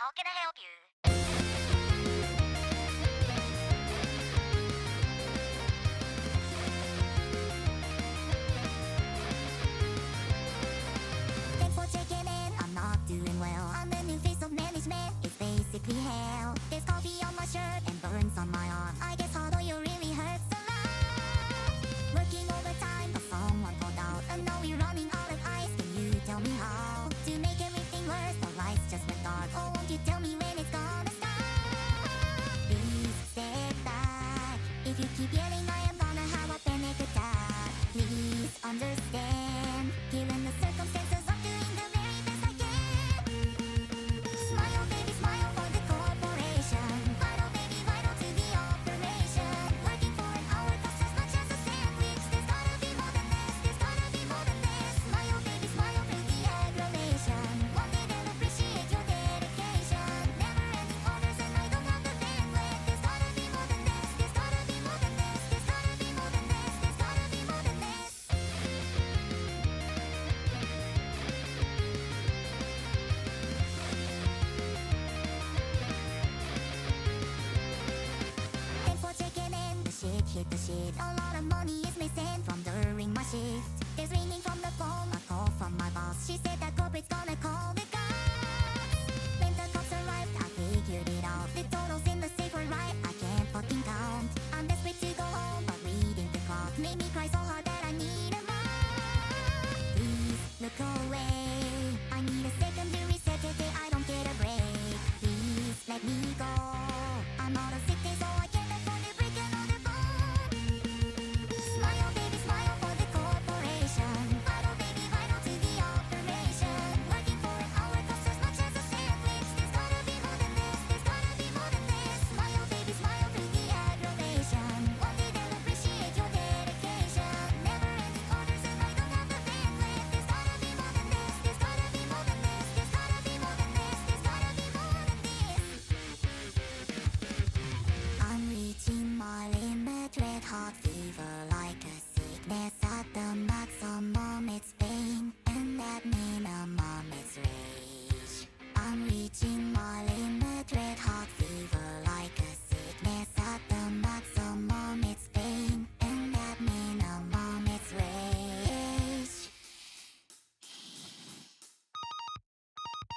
How can I help you? Thanks for checking in, I'm not doing well. I'm the new face of management, it's basically hell. There's coffee on my shirt and burns on my arm. I guess hard oil really hurts a lot. Working overtime, but someone called out. And now we're running out of ice, can you tell me how? To make everything worse, the lights just went dark. Oh, won't you tell me when it's gonna stop? Please step back. If you keep yelling, I am gonna have a panic attack. Please understand, given the circumstances, I'm doing the very best I can. Smile, baby, smile for the corporation. Vital, baby, vital to the operation. Working for an hour costs as much as a sandwich. There's gotta be more than this, there's gotta be more than this. Smile, baby, smile through the aggravation. One day they'll appreciate your dedication. Never ending orders and I don't have the bandwidth. There's gotta be more than this, there's gotta be more than this. There's gotta be more than this, there's gotta be more than this. Thanks for checking in, the shit hit the shit. A lot of money is missing from during my shift. There's ringing from the phone, a call from my boss. She said that corporate's gonna call the cops. When the cops arrived, I figured it out. The totals in the safe were right, I can't fucking count. I'm desperate to go home, but reading the clock made me cry so hard that I need a mop. Please look away, I need a second to reset today, I don't get a break. Please let me go, I'm on a sick day so I can't afford to break another bone. Smile, baby, smile for the corporation. Vital, baby, vital to the operation. Working for an hour costs as much as a sandwich. There's gotta be more than this, there's gotta be more than this. Smile, baby, smile through the aggravation. One day they'll appreciate your dedication. Never ending orders and I don't have the bandwidth. There's gotta be more than this, there's gotta be more than this. There's gotta be more than this, there's gotta be more than this. I'm reaching my limit, red hot fever like a sickness at the maximum. It's pain and at minimum it's rage. I'm reaching my limit, red hot fever like a sickness at the maximum. It's pain and at minimum it's rage.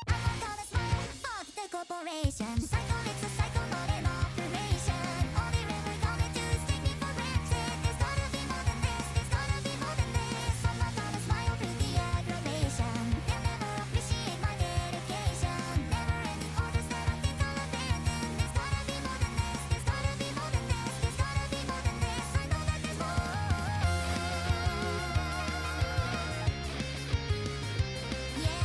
I'm not gonna smile, fuck the corporation. Cycle, it's a cycle, not an operation. All they're ever gonna do is take me for granted. There's gotta be more than this, there's gotta be more than this. I'm not gonna smile through the aggravation. They'll never appreciate my dedication. Never ending orders that I think I'll abandon. There's gotta be more than this, there's gotta be more than this. There's gotta be more than this, I know that there's more. Yeah.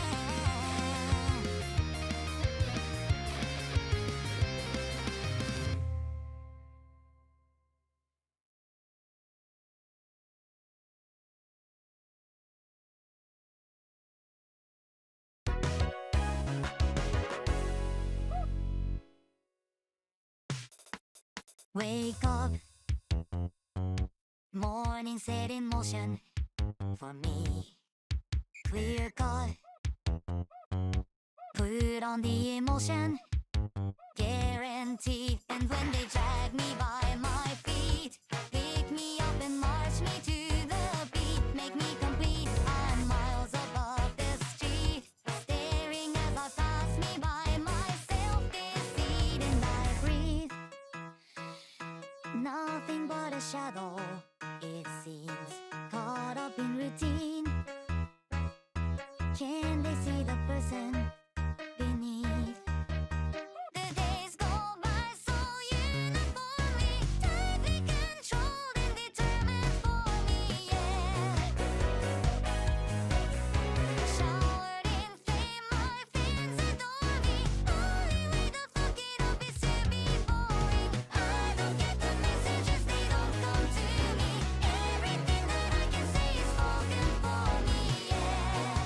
Wake up, morning set in motion for me. Clear cut, put on the emotion, guaranteed. And when they drag me by my feet, pick me up and march me to the beat, make me complete. I'm miles above the street, staring as I pass me by, myself deceit, and I breathe. Nothing but a shadow, it seems, caught up in routine. Can they see the person beneath? The days go by so uniformly, tightly controlled and determined for me, yeah. Showered in fame, my fans adore me. Only way to fuck it up is to be boring. I don't get the messages, they don't come to me. Everything that I can say is spoken for me, yeah.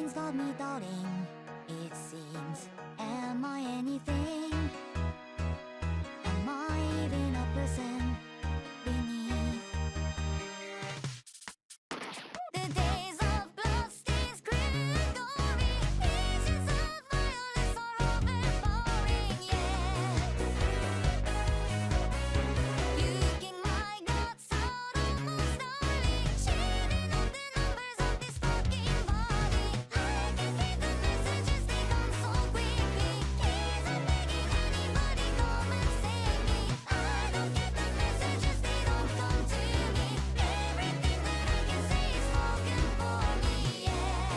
Feelings got me doubting, it seems. Am I anything? Am I even a person beneath? The days of bloodstains, grim glory, visions of violence are overpowering, yeah. You kick my guts out of my stomach, shading up the numbers of this fucking body. I can read the messages, they come so quickly. Please, I'm begging anybody, come and save me. I don't get the messages, they don't come to me. Everything that I can say is spoken for me, yeah.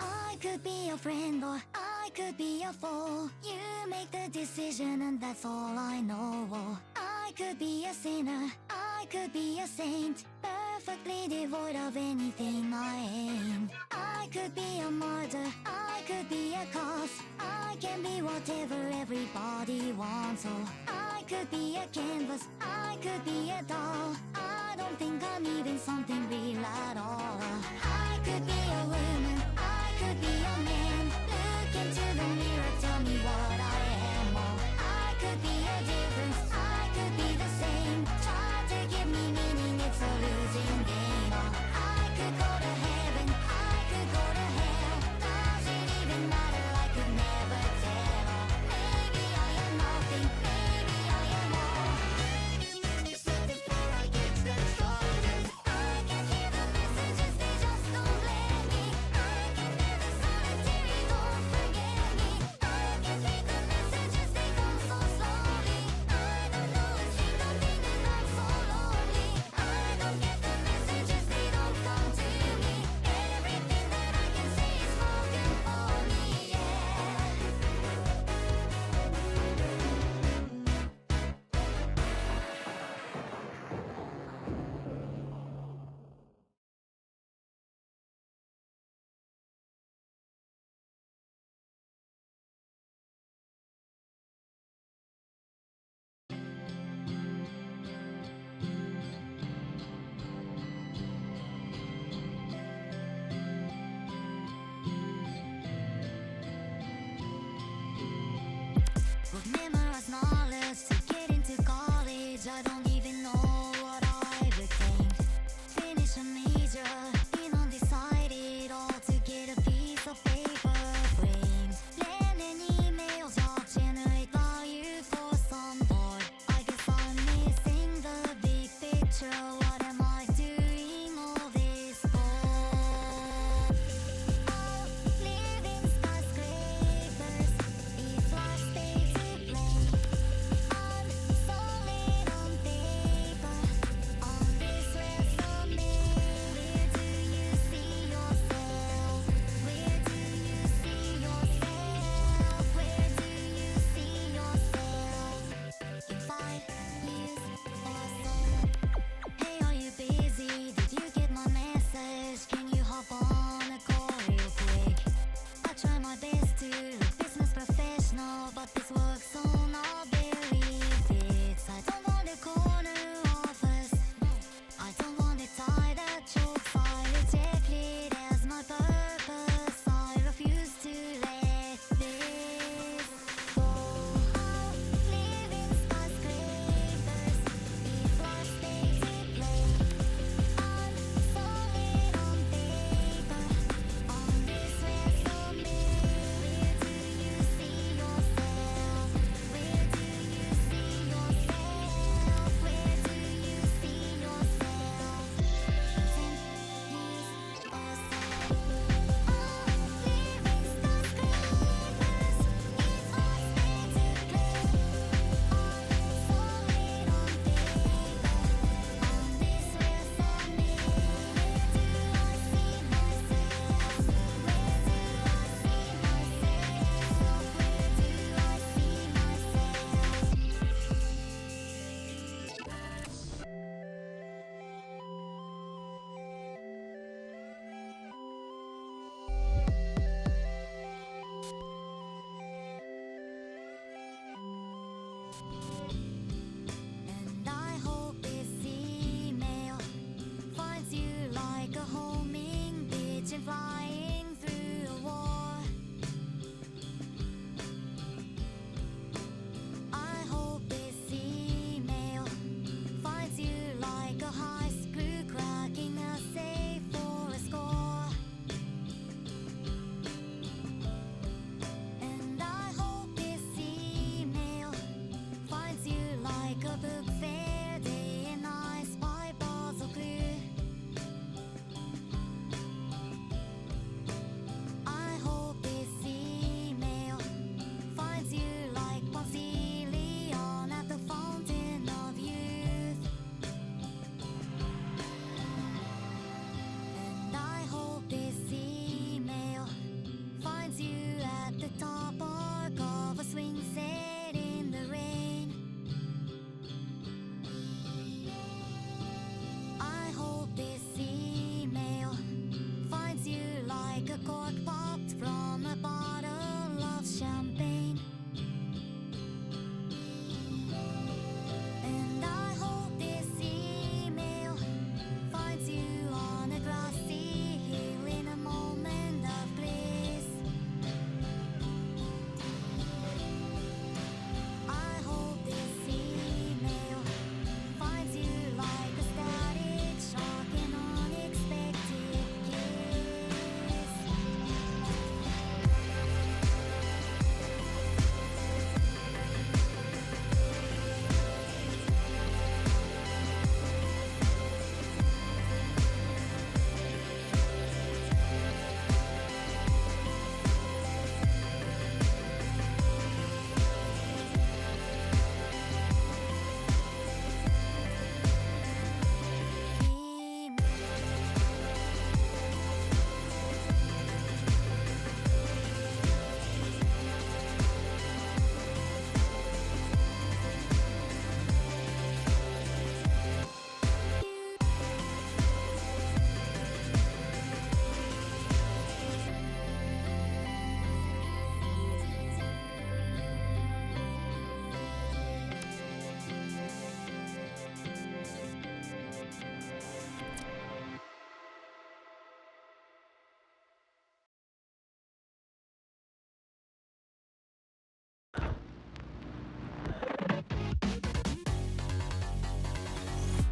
I could be your friend or I could be your foe. You make the decision and that's all I know. I could be a sinner, I could be a saint, perfectly devoid of anything I ain't. I could be a martyr, I could be a cause. I can be whatever everybody wants. Oh, I could be a canvas, I could be a doll. I don't think I'm even something real at all. I could be a woman, I could be a man. Look into the mirror, tell me what I am. Oh, I could be a difference, I could be the same. Try to give me meaning, it's a losing game. Oh, I could go to heaven, I could go to hell. Does it even matter? I could never tell. Oh, maybe I am nothing, maybe I am all. Except before I get that started. I can hear the messages, they just don't let me. I can bear the solitary, don't forget me. I can read the messages, they come so slowly. I don't know a single thing and I'm so lonely. I don't get the messages, they don't come to me. Everything that I can say is spoken for me, yeah. Would memorize knowledge to get into college. I don't even know what I would think. Finish a major, been undecided. All to get a piece of paper framed. Land an email, job generate value for some board. I guess I'm missing the big picture. What am I doing all this for? Oh, living skyscrapers, if life's paid to play. I'm solid on paper, on this resume. Where do you see yourself? Where do you see yourself? Where do you see yourself in 5 years or so? Hey, are you busy? Did you get my message? Can you hop on a call real quick? I try my best to look business professional, but this work's so not believe it. I don't want a corner office, I don't want it tied at jokes. I reject it as my purpose. I refuse to let this go. I'll live in skyscrapers if life's paid to play. I'm solid on paper, on this resume. Where do you see yourself? Where do you see yourself? Where do you see yourself? 10 years or so. Oh, living skyscrapers, it's what's made to play. I'm solid on paper, on this resume. Where do I see myself? Where do I see myself? Where do I see myself? And I hope it's easy. Imagine flying through a war. I hope this email finds you like a high screw cracking a safe for a score. And I hope this email finds you like a book fair day in Ice by Basil Clear. I hope this email finds you like Ponce de Leon at the fountain of youth. And I hope this email finds you at the top arc of a swing set in the rain. I hope this email finds you like a cork popped from a bottle of champagne. And I hope this email finds you on a grassy hill in a moment of bliss. I hope this email finds you like a static shock and unexpected kiss.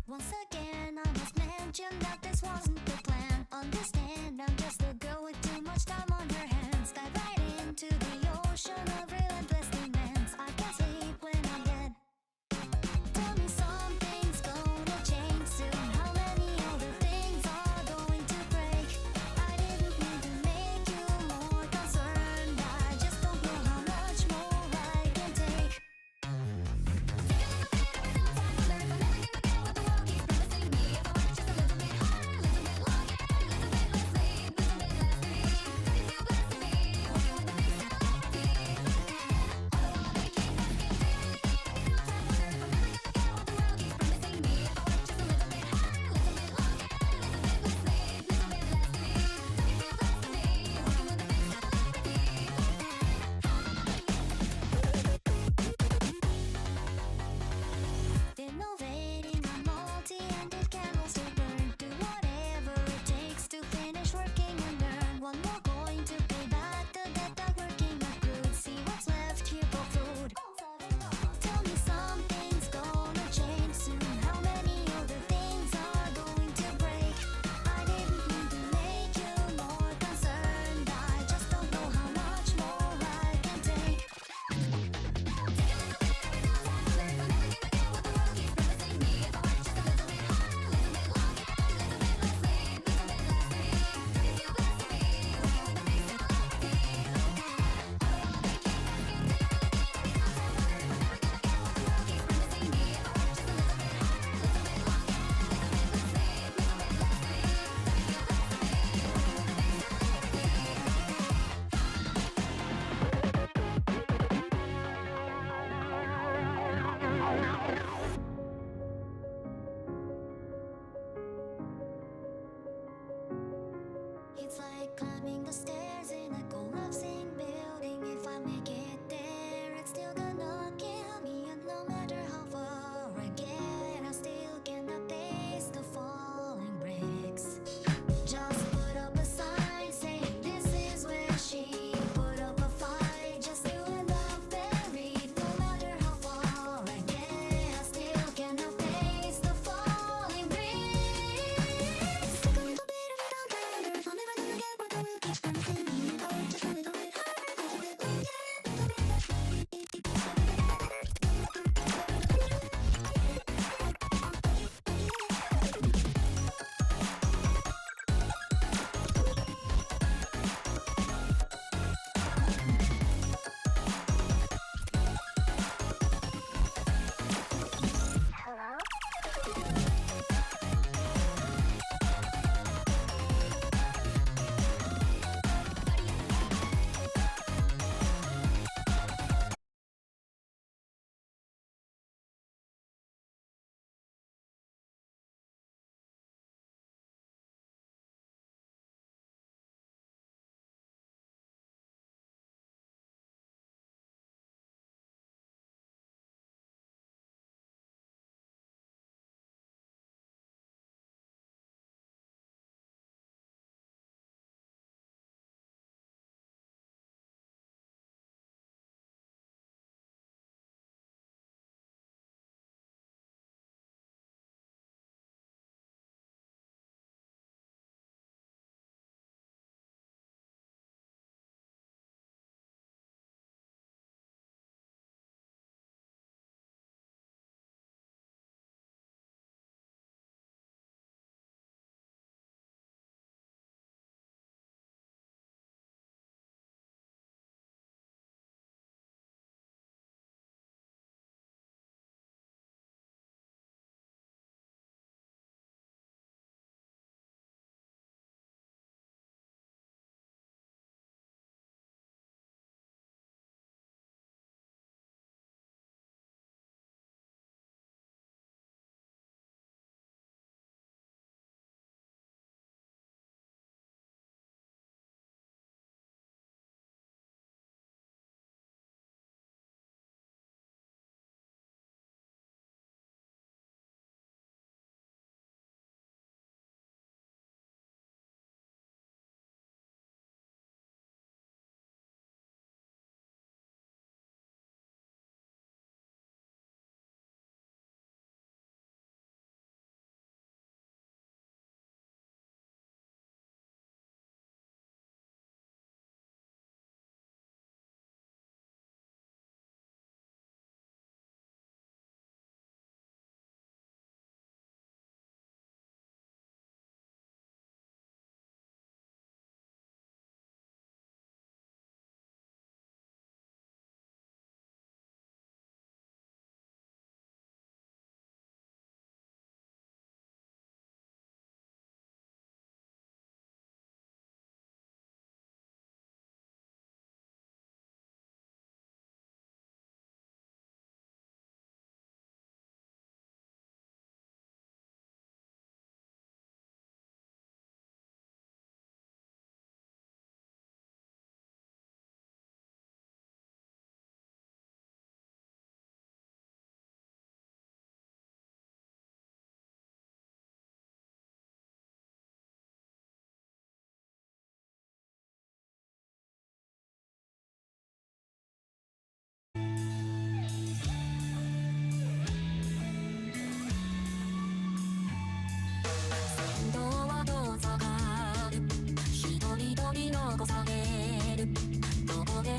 Once again, I must mention that this wasn't the plan. Understand, I'm just a girl with too much time on her hands. Dive right into the ocean of relentless demands. I can't sleep when I'm dead. Tell me something's gonna change soon. How many other things are going to break? I didn't mean to make you more concerned. I just don't know how much more I can take. Innovating on multi-ended candles to burn. Do whatever it takes to finish working and learn. One more going to pay back the debt that working accrued. See what's left here for food. Tell me something's gonna change soon. How many other things are going to break? I didn't mean to make you more concerned. I just don't know how much more I can take. It's like climbing the stairs in a collapsing building. If I make it there, it's still gonna kill me. And no matter how far I get, I still cannot taste the falling bricks. Just put up a sign.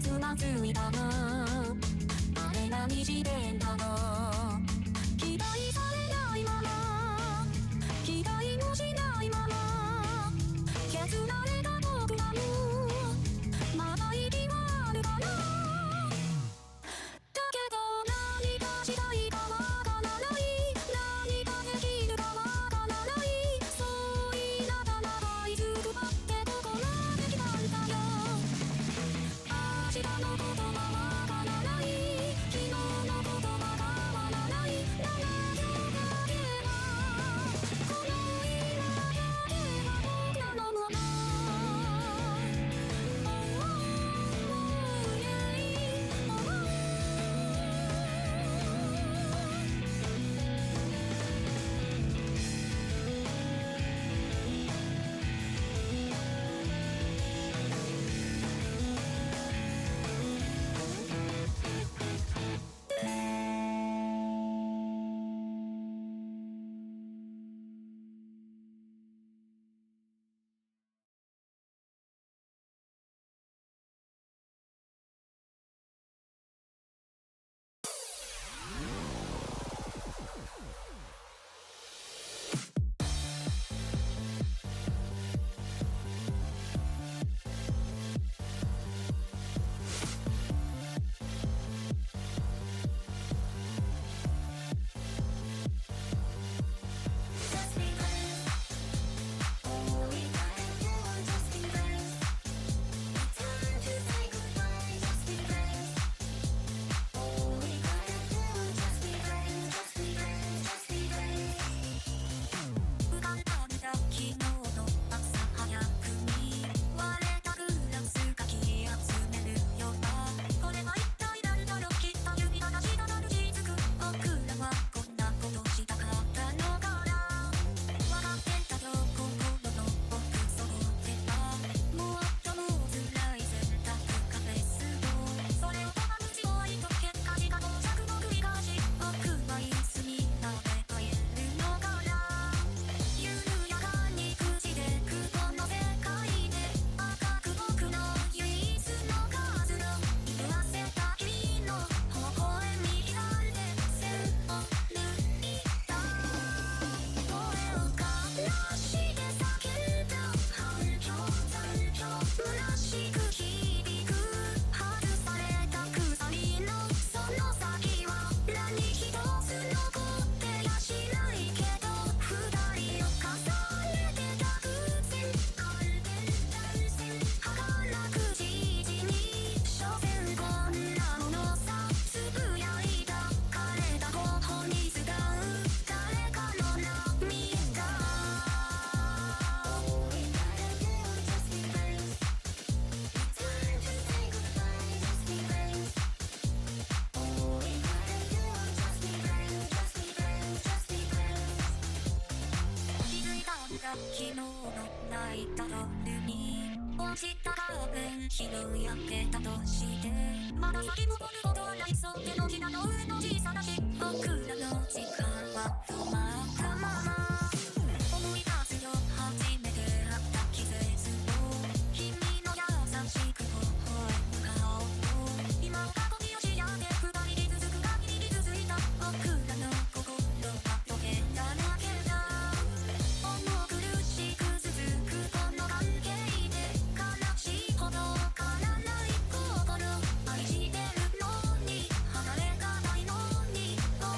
つまずいたな。あれが虹でんだな。期待されないまま、期待もしないまま削られた僕らもまだ息はあるかな。だけど何かしたいかわからない、何かできるかわからない、そう言いながら這いつくばってどこまで来たんだよ。明日のことはわからない、昨日のことは変わらない、7秒だけはこの今だけは僕らのもの。昨日の泣いた夜に落ちたカーテン拾い上げたとして、まだ先戻ることはないそう手のひらの上の小さな日、僕らの時間は止まったまま思い出すよ、初めて会った季節を、君の優しく微笑む顔と今を過去に押し上げ二人に続く限りに続いた僕らの心は溶けただけだ。重苦しく続くこの関係で悲しいほどわからない心愛してるのに離れがないのに僕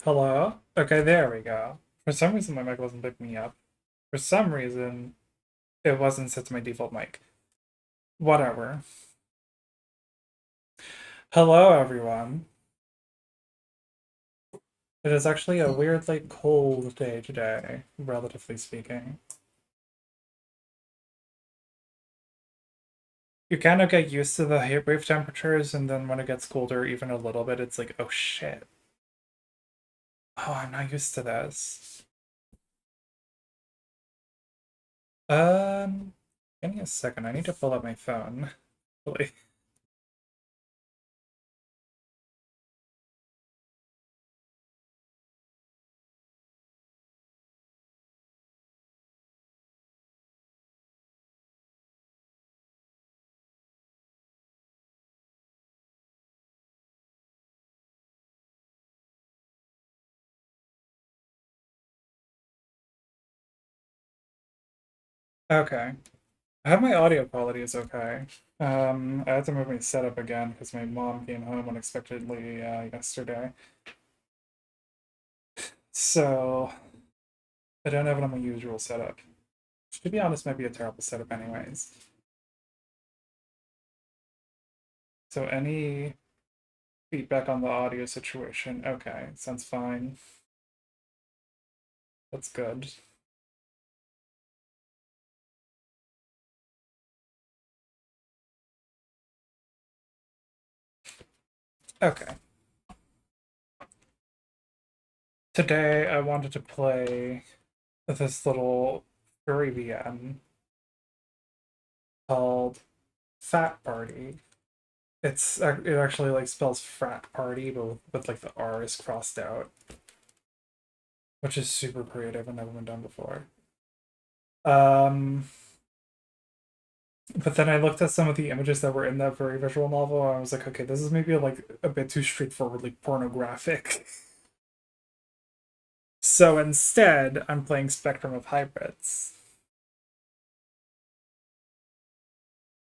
Hello? Okay, there we go. For some reason, my mic wasn't picking me up. For some reason, it wasn't set to my default mic. Whatever. Hello, everyone. It is actually a weirdly cold day today, relatively speaking. You kind of get used to the heatwave temperatures, and then when it gets colder even a little bit, it's like, oh shit. Oh, I'm not used to this. Give me a second. I need to pull up my phone. Really. Okay. I have my audio quality is okay. I had to move my setup again because my mom came home unexpectedly yesterday. So I don't have it on my usual setup. Which, to be honest, might be a terrible setup anyways. So any feedback on the audio situation? Okay, sounds fine. That's good. Okay. Today I wanted to play this little furry VM called Fat Party. It actually like spells frat party, but with like the R's crossed out, which is super creative and never been done before. Um, but then I looked at some of the images that were in that very visual novel, and I was like, okay, this is maybe like a bit too straightforwardly pornographic. So instead, I'm playing Spectrum of Hybrids.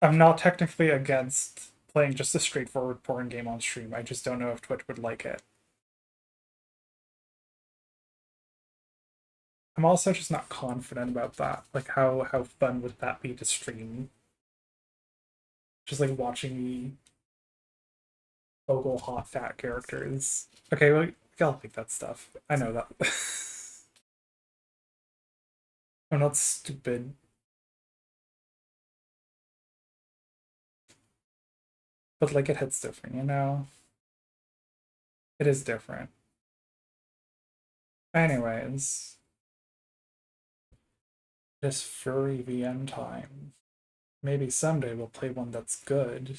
I'm not technically against playing just a straightforward porn game on stream. I just don't know if Twitch would like it. I'm also just not confident about that. Like how fun would that be to stream? Just like watching me ogle hot fat characters. Okay, well, I'll pick that stuff. I know that. I'm not stupid. But like it hits different, you know? It is different. Anyways. This furry VM time. Maybe someday we'll play one that's good.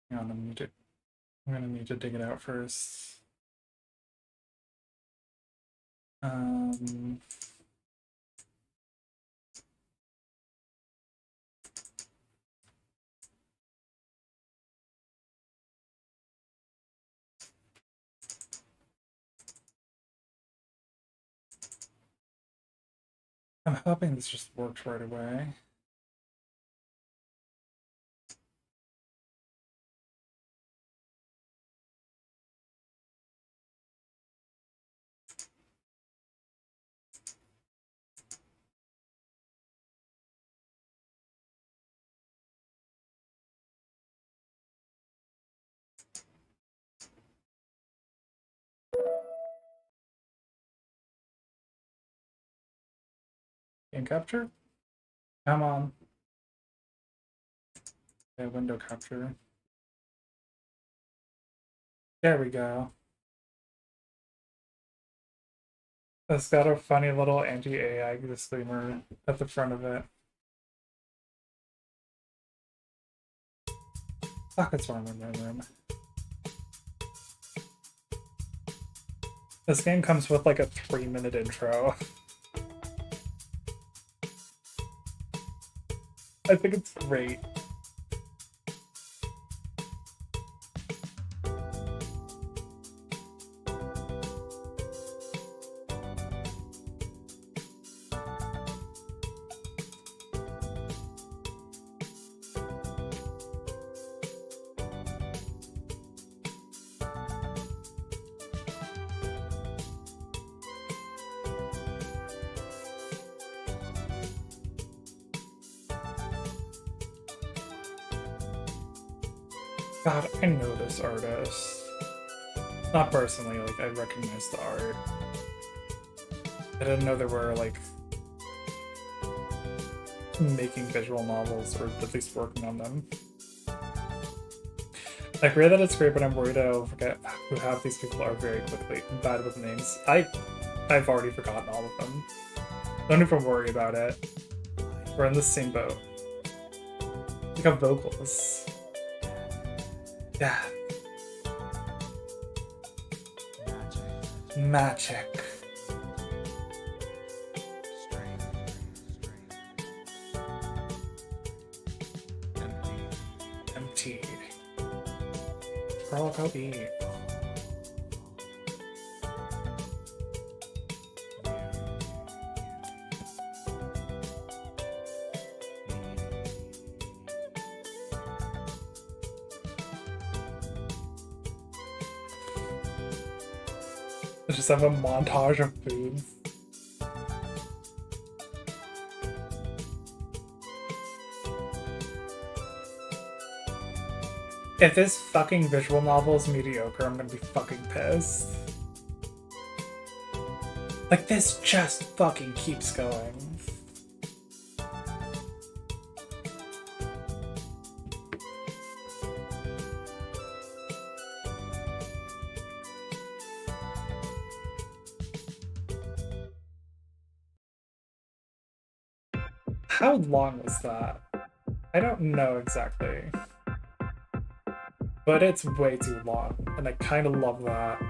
Hang on, I'm gonna need to dig it out first. Um, I'm hoping this just works right away. Game capture? Come on. Okay, window capture. There we go. It's got a funny little anti-AI disclaimer at the front of it. Fuck, it's warm in my room. This game comes with like a 3-minute intro. I think it's great. God, I know this artist. Not personally, like, I recognize the art. I didn't know there were, like, making visual novels, or at least working on them. I agree that it's great, but I'm worried I'll forget who half these people are very quickly. I'm bad with names. I've already forgotten all of them. Don't even worry about it. We're in the same boat. We got vocals. Yeah. Magic. Empty. Pearl Kobe. I just have a montage of foods. If this fucking visual novel is mediocre, I'm gonna be fucking pissed. Like, this just fucking keeps going. How long was that? I don't know exactly. But it's way too long, and I kind of love that.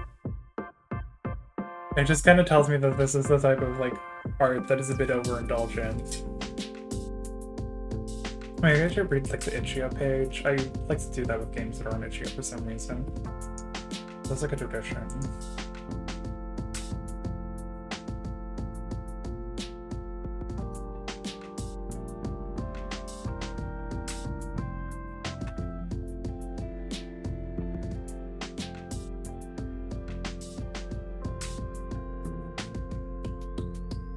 It just kind of tells me that this is the type of, like, art that is a bit overindulgent. Maybe I should read, like, the itch.io page. I like to do that with games that are on itch.io for some reason. That's like a tradition.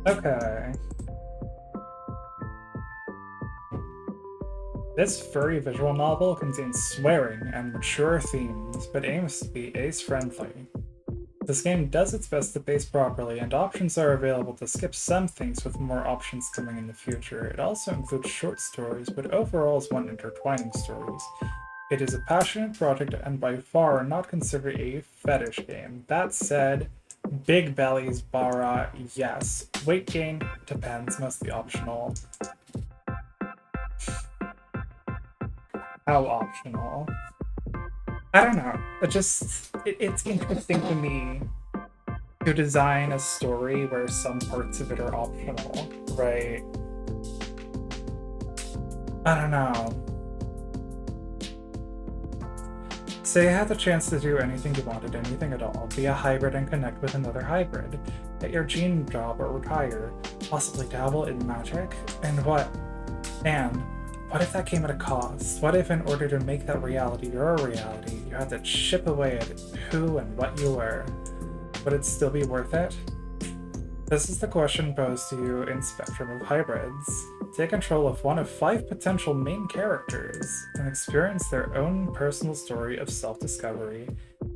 Okay. This furry visual novel contains swearing and mature themes, but aims to be ace-friendly. This game does its best to pace properly, and options are available to skip some things with more options coming in the future. It also includes short stories, but overall is one intertwining stories. It is a passionate project and by far not considered a fetish game. That said, big bellies, bara, yes. Weight gain depends, mostly optional. How optional? I don't know. It's interesting to me to design a story where some parts of it are optional, right? I don't know. Say you had the chance to do anything you wanted, anything at all, be a hybrid and connect with another hybrid, get your dream job or retire, possibly dabble in magic, and what if that came at a cost? What if in order to make that reality your reality, you had to chip away at who and what you were? Would it still be worth it? This is the question posed to you in Spectrum of Hybrids. Take control of one of 5 potential main characters and experience their own personal story of self-discovery,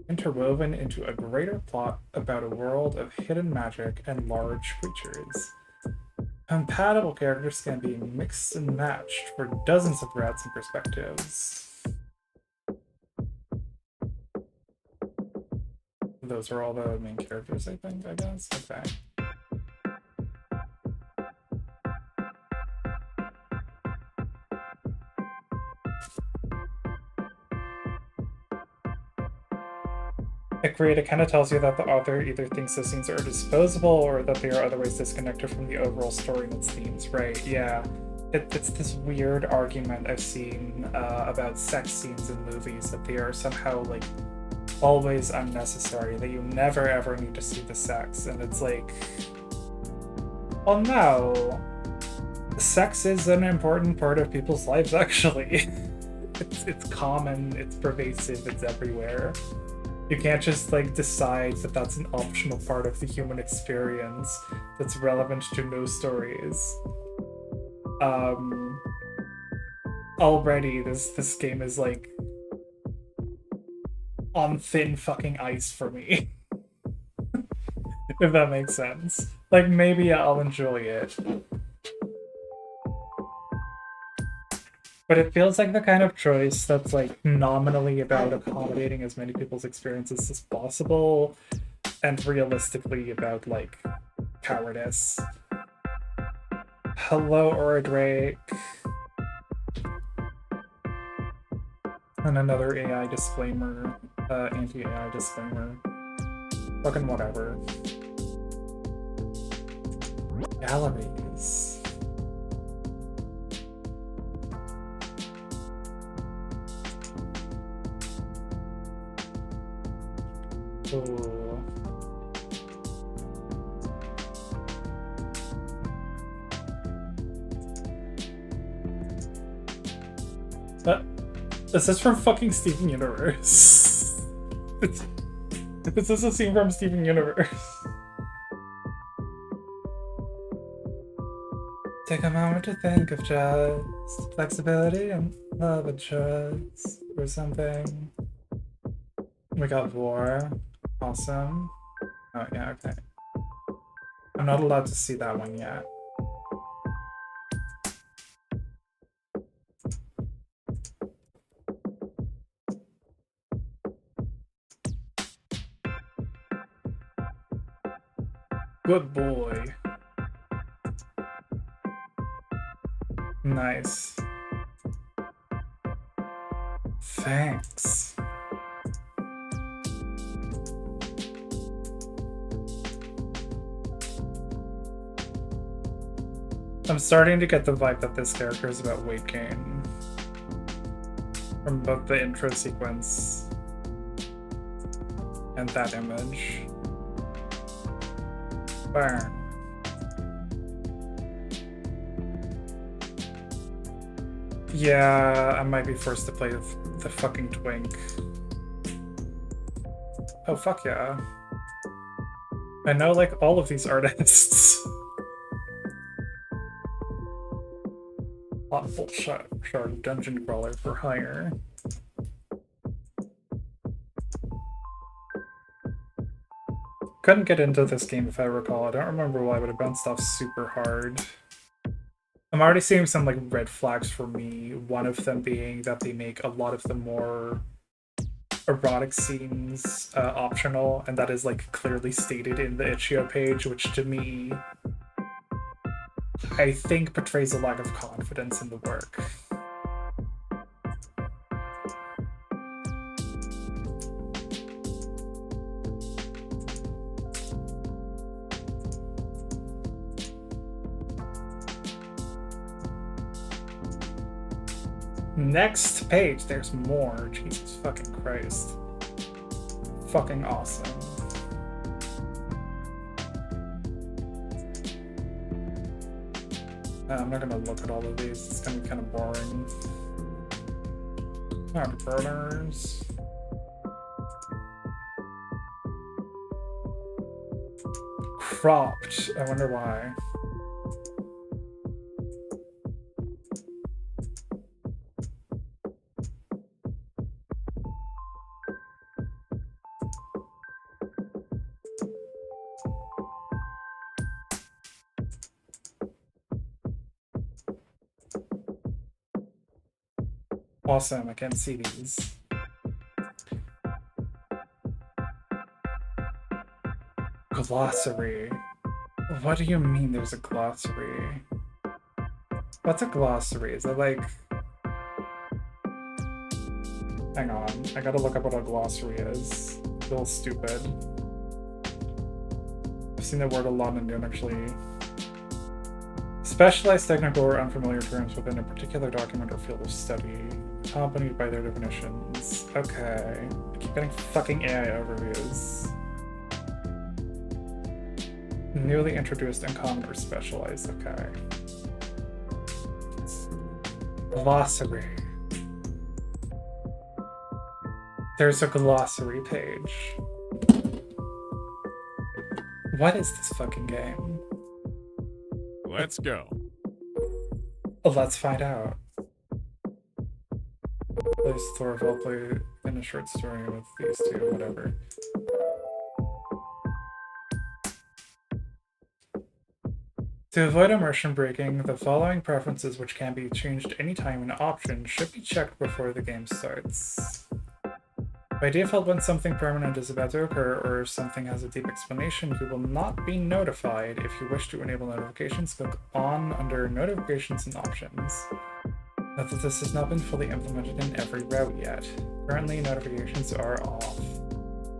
interwoven into a greater plot about a world of hidden magic and large creatures. Compatible characters can be mixed and matched for dozens of routes and perspectives. Those are all the main characters, I think, I guess? Okay. It kind of tells you that the author either thinks the scenes are disposable or that they are otherwise disconnected from the overall story and its themes, right? Yeah. It's this weird argument I've seen about sex scenes in movies, that they are somehow, like, always unnecessary, that you never ever need to see the sex, and it's like, well, no. Sex is an important part of people's lives, actually. It's common, it's pervasive, it's everywhere. You can't just, like, decide that that's an optional part of the human experience that's relevant to no stories. Already, this game is, like, on thin fucking ice for me. If that makes sense. Like, maybe I'll enjoy it. But it feels like the kind of choice that's like nominally about accommodating as many people's experiences as possible, and realistically about like cowardice. Hello, Aura Drake. And another AI disclaimer, anti-AI disclaimer. Fucking whatever. Galleries. Ooh. This is from fucking Steven Universe. This is a scene from Steven Universe. Take a moment to think of just flexibility and love and trust or something. We got war. Awesome. Oh, yeah, okay. I'm not allowed to see that one yet. Good boy. Nice. Thanks. I'm starting to get the vibe that this character is about weight gain. From both the intro sequence and that image. Burn. Yeah, I might be forced to play the fucking twink. Oh, fuck yeah. I know, like, all of these artists. Thoughtful shard dungeon crawler for hire. Couldn't get into this game if I recall. I don't remember why, but it bounced off super hard. I'm already seeing some like red flags for me. One of them being that they make a lot of the more erotic scenes optional, and that is like clearly stated in the itch.io page, which to me I think portrays a lack of confidence in the work. Next page, there's more. Jesus fucking Christ. Fucking awesome. I'm not gonna look at all of these, it's gonna be kind of boring. Alright, burners. Cropped. I wonder why. Awesome, I can't see these. Glossary. What do you mean there's a glossary? What's a glossary? Is it like... Hang on, I gotta look up what a glossary is. I feel stupid. I've seen that word a lot and don't actually... Specialized technical or unfamiliar terms within a particular document or field of study, accompanied by their definitions. Okay. I keep getting fucking AI overviews. Newly introduced, uncommon, or specialized. Okay. Glossary. There's a glossary page. What is this fucking game? Let's go. Let's find out. Plays Thorvald play in a short story with these two, whatever. To avoid immersion breaking, the following preferences, which can be changed anytime in options, should be checked before the game starts. By default, when something permanent is about to occur or if something has a deep explanation, you will not be notified. If you wish to enable notifications, click on under Notifications and Options. Note that this has not been fully implemented in every route yet. Currently, notifications are off.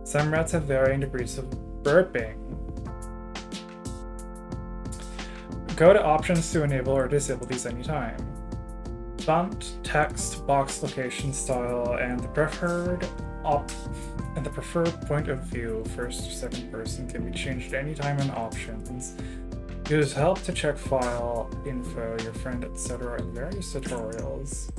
Some routes have varying degrees of burping. Go to Options to enable or disable these anytime. Font, text, box location style, and the preferred point of view, first or second person, can be changed anytime in options. Use help to check file, info, your friend, etc. in various tutorials.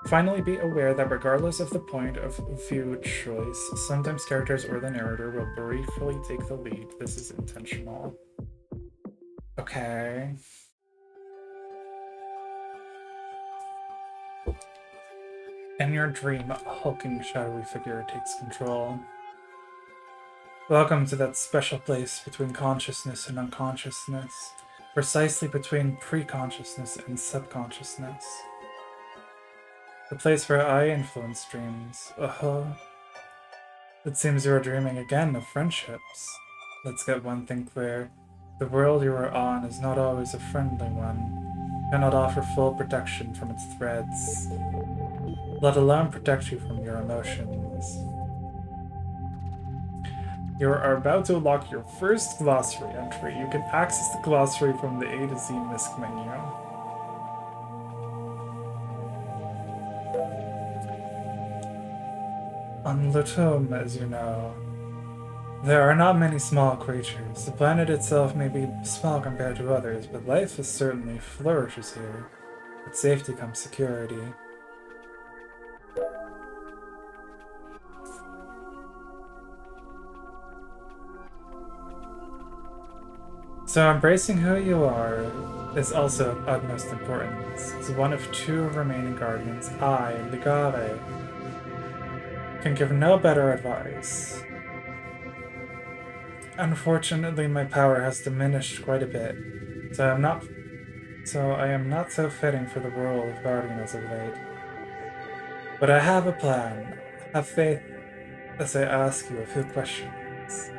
Finally, be aware that regardless of the point of view choice, sometimes characters or the narrator will briefly take the lead. This is intentional. Okay. In your dream, a hulking, shadowy figure takes control. Welcome to that special place between consciousness and unconsciousness, precisely between pre-consciousness and subconsciousness. The place where I influence dreams. It seems you are dreaming again of friendships. Let's get one thing clear. The world you are on is not always a friendly one. Cannot offer full protection from its threats, let alone protect you from your emotions. You are about to unlock your first glossary entry. You can access the glossary from the A to Z MISC menu. On Lutum, as you know, there are not many small creatures. The planet itself may be small compared to others, but life certainly flourishes here. With safety comes security. So embracing who you are is also of utmost importance. As one of two remaining guardians, I, Ligare, can give no better advice. Unfortunately, my power has diminished quite a bit, so I am not so fitting for the role of guardian as of late. But I have a plan. Have faith as I ask you a few questions.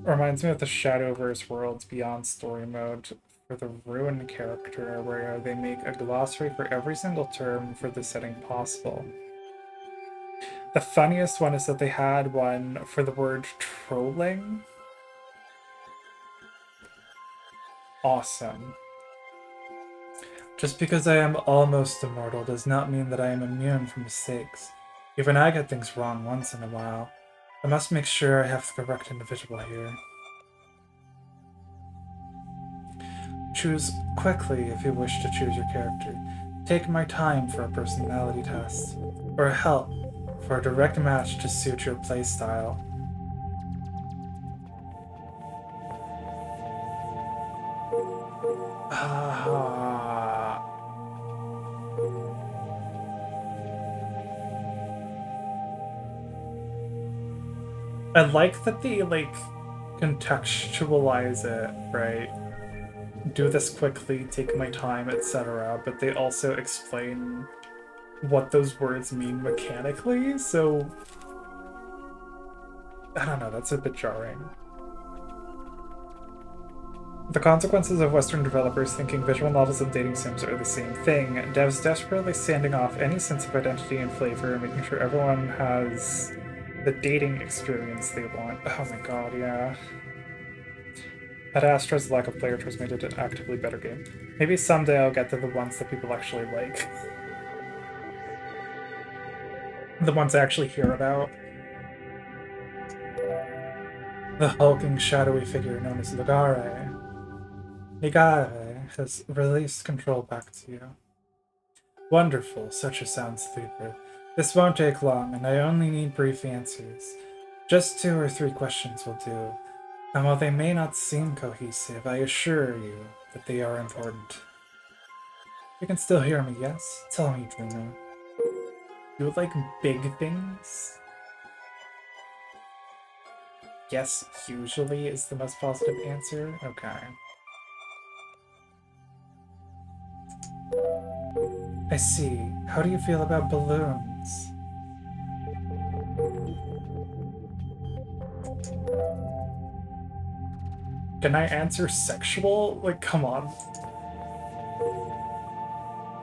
Reminds me of the Shadowverse Worlds Beyond story mode for the Ruin character, where they make a glossary for every single term for the setting possible. The funniest one is that they had one for the word trolling. Awesome. Just because I am almost immortal does not mean that I am immune from mistakes. Even I get things wrong once in a while. I must make sure I have the correct individual here. Choose quickly if you wish to choose your character. Take my time for a personality test, or help for a direct match to suit your playstyle. I like that they, contextualize it, right? Do this quickly, take my time, etc. But they also explain what those words mean mechanically, so... I don't know, that's a bit jarring. The consequences of Western developers thinking visual novels and dating sims are the same thing. Devs desperately sanding off any sense of identity and flavor, making sure everyone has the dating experience they want. Oh my god, yeah. Ad Astra's lack of player choice made it an actively better game. Maybe someday I'll get to the ones that people actually like. The ones I actually hear about. The hulking, shadowy figure known as Ligare. Ligare has released control back to you. Wonderful, such a sound sleeper. This won't take long, and I only need brief answers. Just 2 or 3 questions will do. And while they may not seem cohesive, I assure you that they are important. You can still hear me, yes? Tell me, dreamer. You would like big things? Yes, usually is the most positive answer. Okay. I see. How do you feel about balloons? Can I answer sexual? Like, come on.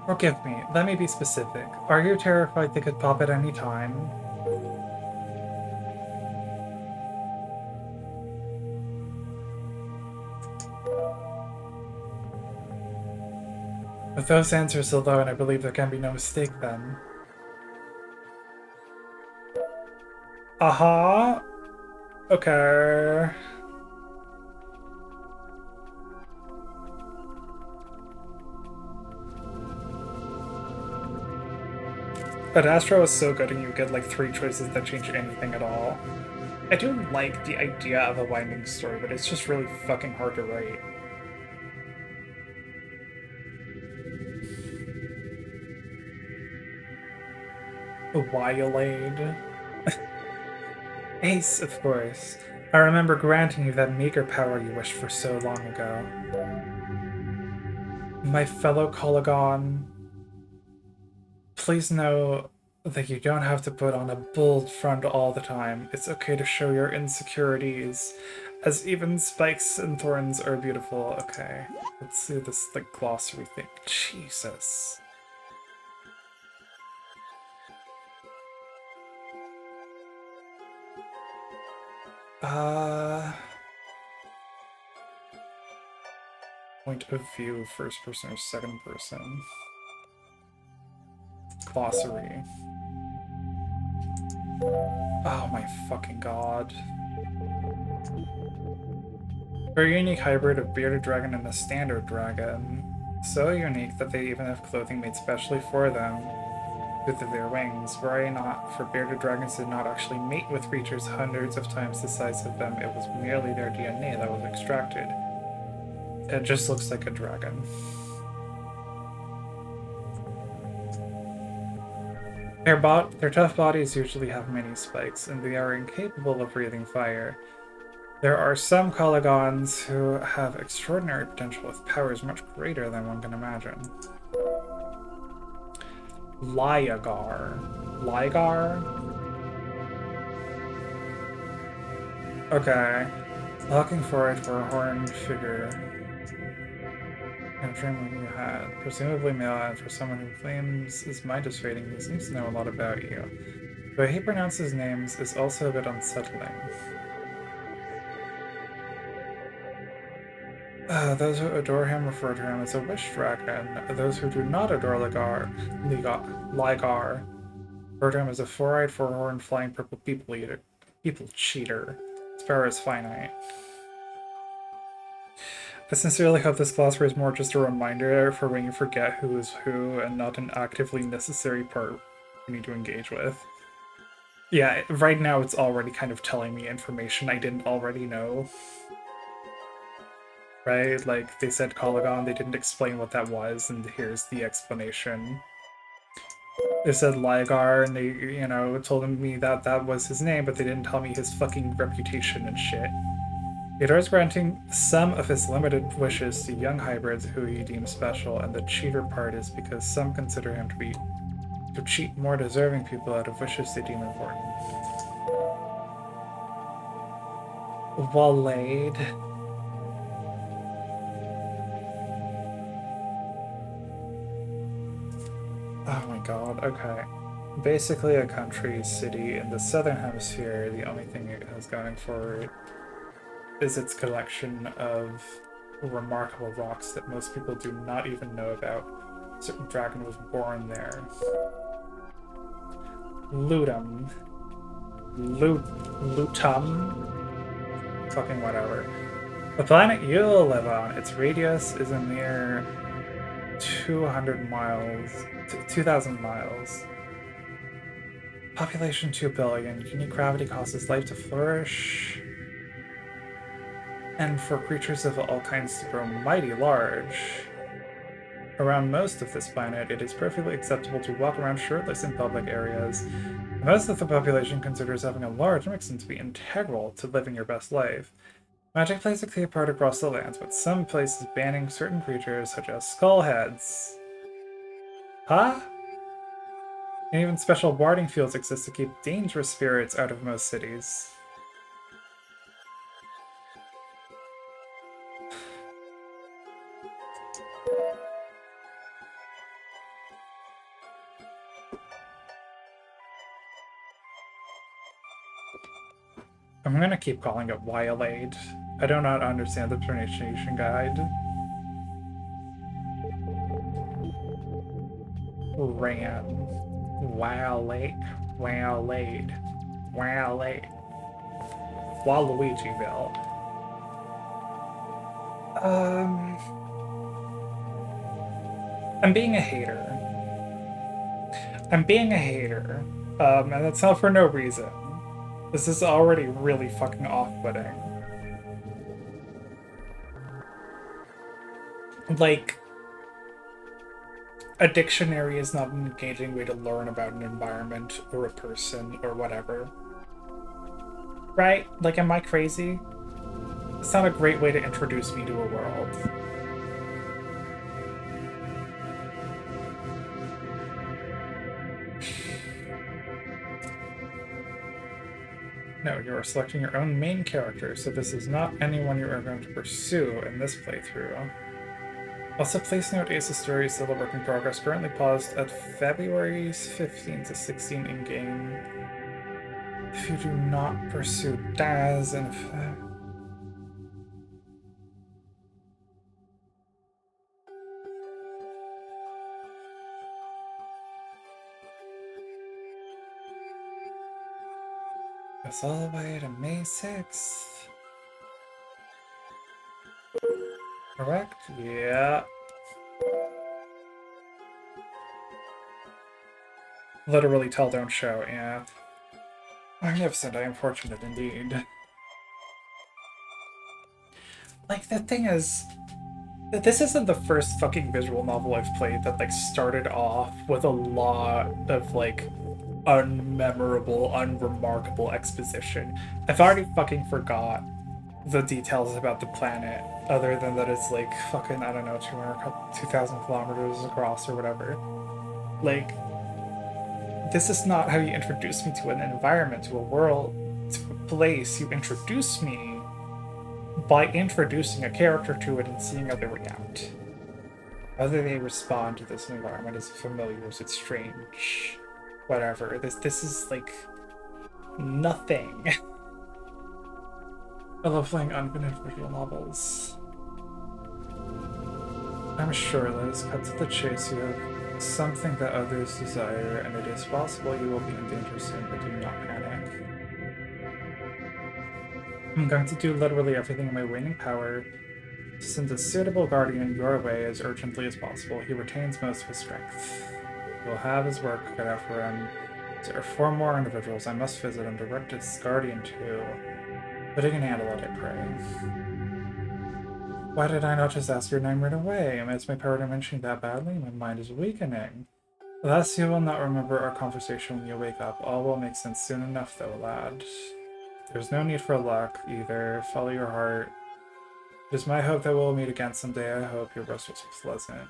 Forgive me, let me be specific. Are you terrified they could pop at any time? With those answers alone, I believe there can be no mistake then. Aha! Okay. But Astro is so good and you get like 3 choices that change anything at all. I do like the idea of a winding story, but it's just really fucking hard to write. Wiolade. Ace, of course. I remember granting you that meager power you wished for so long ago. My fellow Colagon, please know that you don't have to put on a bold front all the time. It's okay to show your insecurities, as even spikes and thorns are beautiful. Okay, let's see this like glossary thing. Jesus. Point of view, first person or second person. Glossary. Oh my fucking god. Very unique hybrid of bearded dragon and a standard dragon. So unique that they even have clothing made specially for them. With their wings. Were it not for bearded dragons did not actually mate with creatures hundreds of times the size of them, it was merely their DNA that was extracted. It just looks like a dragon. Their tough bodies usually have many spikes, and they are incapable of breathing fire. There are some Colagons who have extraordinary potential with powers much greater than one can imagine. Ligar. Ligar? Okay. Looking forward for a horned figure. And a dream you had. Presumably male, and for someone who claims his mind is fading, he seems to know a lot about you. The way he pronounces names is also a bit unsettling. Those who adore him refer to him as a wish dragon. Those who do not adore Ligar refer to him as a four-eyed, four-horned, flying purple people cheater. His power is finite. I sincerely hope this glossary is more just a reminder for when you forget who is who and not an actively necessary part you need to engage with. Yeah, right now it's already kind of telling me information I didn't already know. Right? Like, they said Colagon, they didn't explain what that was, and here's the explanation. They said Ligar, and they, told me that that was his name, but they didn't tell me his fucking reputation and shit. He adores granting some of his limited wishes to young hybrids who he deems special, and the cheater part is because some consider him to cheat more deserving people out of wishes they deem important. Wallade. Oh my god, okay. Basically a country city in the southern hemisphere. The only thing it has going for it is its collection of remarkable rocks that most people do not even know about. A certain dragon was born there. Lutum. Lutum? Fucking whatever. The planet you'll live on, its radius is a mere 200 miles, 2,000 miles. Population 2 billion. Unique gravity causes life to flourish. And for creatures of all kinds to grow mighty large. Around most of this planet, it is perfectly acceptable to walk around shirtless in public areas. Most of the population considers having a large mixin to be integral to living your best life. Magic plays a key part across the lands, with some places banning certain creatures such as skullheads. Huh? And even special warding fields exist to keep dangerous spirits out of most cities. I'm gonna keep calling it Wiolade. I do not understand the pronunciation guide. Ran. Wiolade. Wiolade. Wiolade. Waluigieville. I'm being a hater. I'm being a hater. And that's not for no reason. This is already really fucking off-putting. Like, a dictionary is not an engaging way to learn about an environment or a person or whatever. Right? Like, am I crazy? It's not a great way to introduce me to a world. No, you are selecting your own main character, so this is not anyone you are going to pursue in this playthrough. Also, please note Ace's story is still a work in progress, currently paused at February 15 to 16 in-game. If you do not pursue Daz and it's all the way to May 6th. Correct? Yeah. Literally tell, don't show, yeah. Magnificent, I am fortunate indeed. Like, the thing is, this isn't the first fucking visual novel I've played that, like, started off with a lot of, like, unmemorable, unremarkable exposition. I've already fucking forgot the details about the planet, other than that it's, like, fucking, I don't know, 2,000 kilometers across or whatever. Like, this is not how you introduce me to an environment, to a world, to a place. You introduce me by introducing a character to it and seeing how they react. Whether they respond to this environment is familiar, is it strange, whatever. This is like nothing. I love playing unfinished visual novels. I'm sure that is cut to the chase. You have something that others desire, and it is possible you will be in danger soon, but do not panic. I'm going to do literally everything in my waning power to send a suitable guardian your way as urgently as possible. He retains most of his strength. He will have his work cut out for him. There are 4 more individuals I must visit and direct his guardian to. But he can handle it, I pray. Why did I not just ask your name right away? Is my power diminishing that badly? My mind is weakening. Alas, you will not remember our conversation when you wake up. All will make sense soon enough, though, lad. There's no need for luck, either. Follow your heart. It is my hope that we'll meet again someday. I hope your rest was pleasant.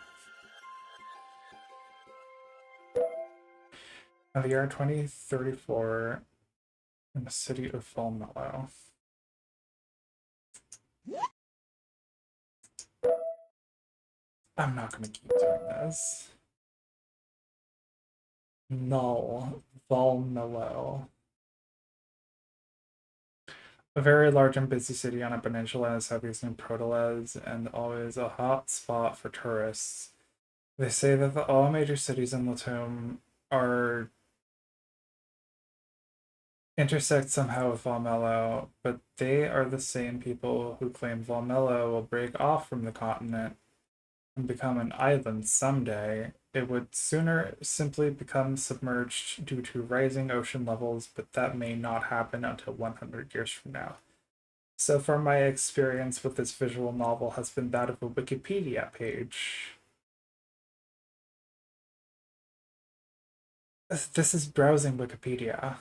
Now, the year 2034 in the city of Volmello. I'm not going to keep doing this. Null. Volmello. A very large and busy city on a peninsula in the southeastern Protoles, and always a hot spot for tourists. They say that all major cities in Latum are intersect somehow with Volmello, but they are the same people who claim Volmello will break off from the continent and become an island someday. It would sooner simply become submerged due to rising ocean levels, but that may not happen until 100 years from now. So far, my experience with this visual novel has been that of a Wikipedia page. This is browsing Wikipedia.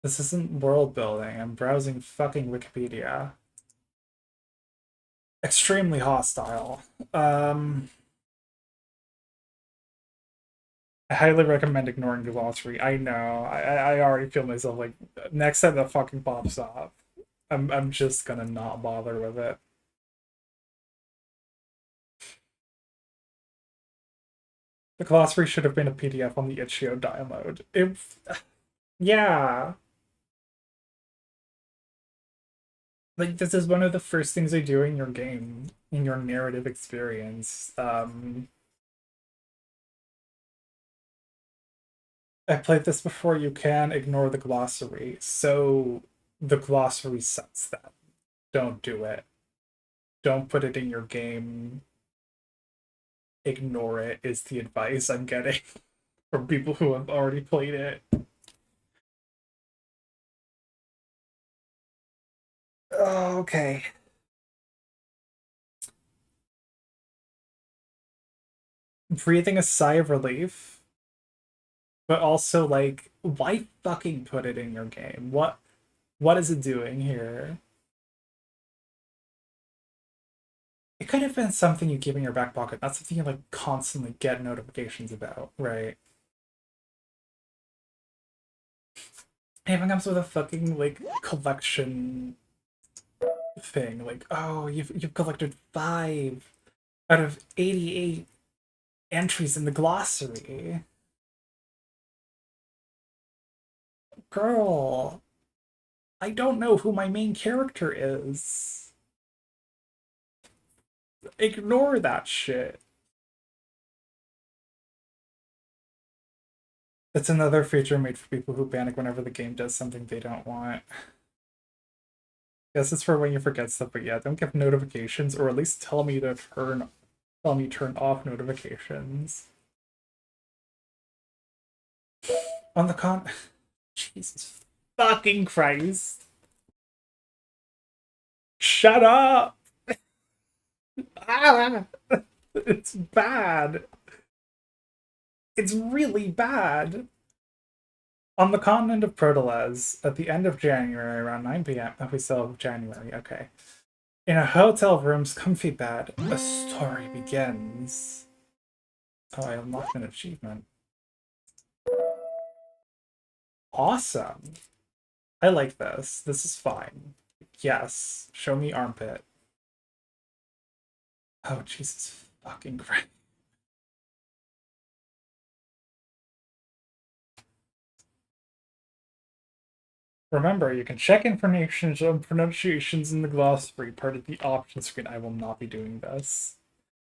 This isn't world building. I'm browsing fucking Wikipedia. Extremely hostile. I highly recommend ignoring the glossary. I know. I already feel myself like next time that fucking pops up, I'm just gonna not bother with it. The glossary should have been a PDF on the itch.io download. Yeah. Like this is one of the first things I do in your game, in your narrative experience. I played this before. You can ignore the glossary, so the glossary sets that. Don't do it. Don't put it in your game. Ignore it is the advice I'm getting from people who have already played it. Oh, okay. Breathing a sigh of relief, but also like, why fucking put it in your game? What is it doing here? It could have been something you keep in your back pocket, not something you like constantly get notifications about, right? It even comes with a fucking like collection thing, like, oh, you've collected 5 out of 88 entries in the glossary. Girl, I don't know who my main character is. Ignore that shit. It's another feature made for people who panic whenever the game does something they don't want. Guess it's for when you forget stuff, but yeah, don't give notifications, or at least tell me turn off notifications. On the con Jesus fucking Christ. Shut up! Ah! It's bad. It's really bad. On the continent of Protoles, at the end of January, around 9 p.m. Oh, we still have January, okay. In a hotel room's comfy bed, a story begins. Oh, I unlocked an achievement. Awesome. I like this. This is fine. Yes. Show me armpit. Oh, Jesus fucking Christ. Remember, you can check information on pronunciations in the glossary part of the options screen. I will not be doing this.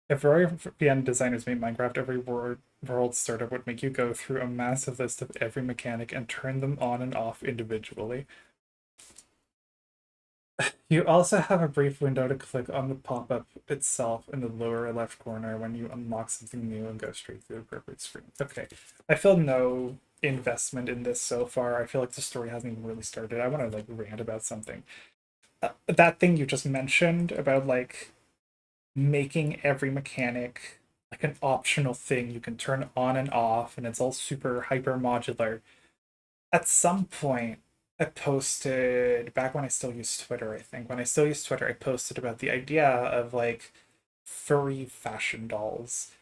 If European designers made Minecraft, every world startup would make you go through a massive list of every mechanic and turn them on and off individually. You also have a brief window to click on the pop-up itself in the lower left corner when you unlock something new and go straight through the appropriate screen. Okay, I feel no investment in this so far. I feel like the story hasn't even really started. I want to like rant about something. That thing you just mentioned about like making every mechanic like an optional thing you can turn on and off, and it's all super hyper modular. At some point, I posted back when I still used Twitter, I think. When I still used Twitter, I posted about the idea of like furry fashion dolls.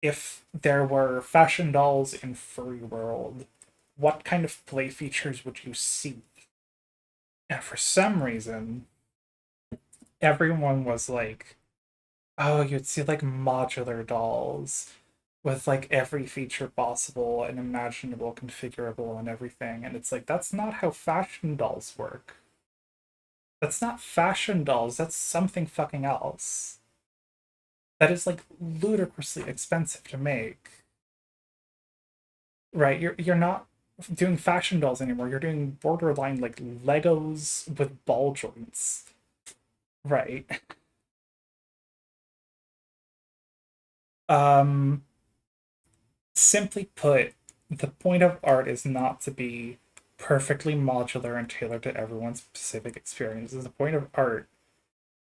If there were fashion dolls in furry world, what kind of play features would you see? And for some reason, everyone was like, oh, you'd see like modular dolls with like every feature possible and imaginable, configurable, and everything. And it's like, that's not how fashion dolls work. That's not fashion dolls, that's something fucking else. That is like ludicrously expensive to make. Right? You're not doing fashion dolls anymore. You're doing borderline like Legos with ball joints. Right. Um Simply put, the point of art is not to be perfectly modular and tailored to everyone's specific experiences. The point of art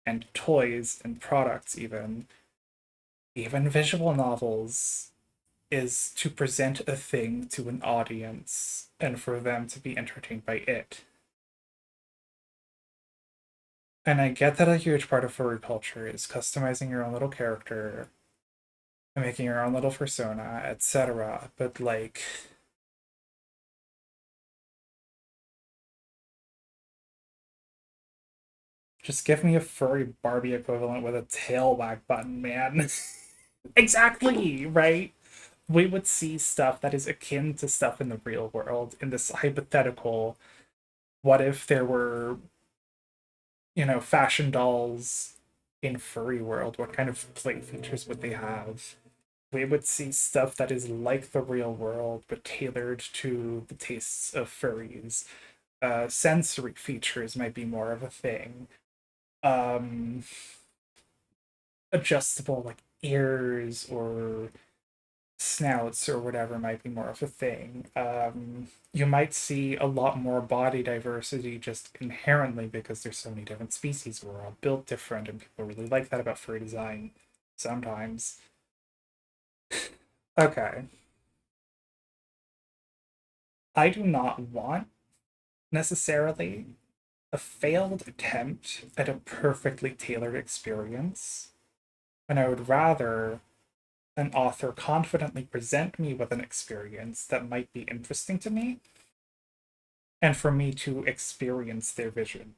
and toys and products, even visual novels, is to present a thing to an audience and for them to be entertained by it. And I get that a huge part of furry culture is customizing your own little character and making your own little persona, etc. But like, just give me a furry Barbie equivalent with a tail wag button, man. Exactly, right? We would see stuff that is akin to stuff in the real world in this hypothetical. What if there were, fashion dolls in furry world? What kind of play features would they have? We would see stuff that is like the real world but tailored to the tastes of furries. Sensory features might be more of a thing. Um, Adjustable like ears or snouts or whatever might be more of a thing. You might see a lot more body diversity just inherently because there's so many different species. We're all built different, and people really like that about furry design sometimes. Okay. I do not want necessarily a failed attempt at a perfectly tailored experience, and I would rather an author confidently present me with an experience that might be interesting to me and for me to experience their vision,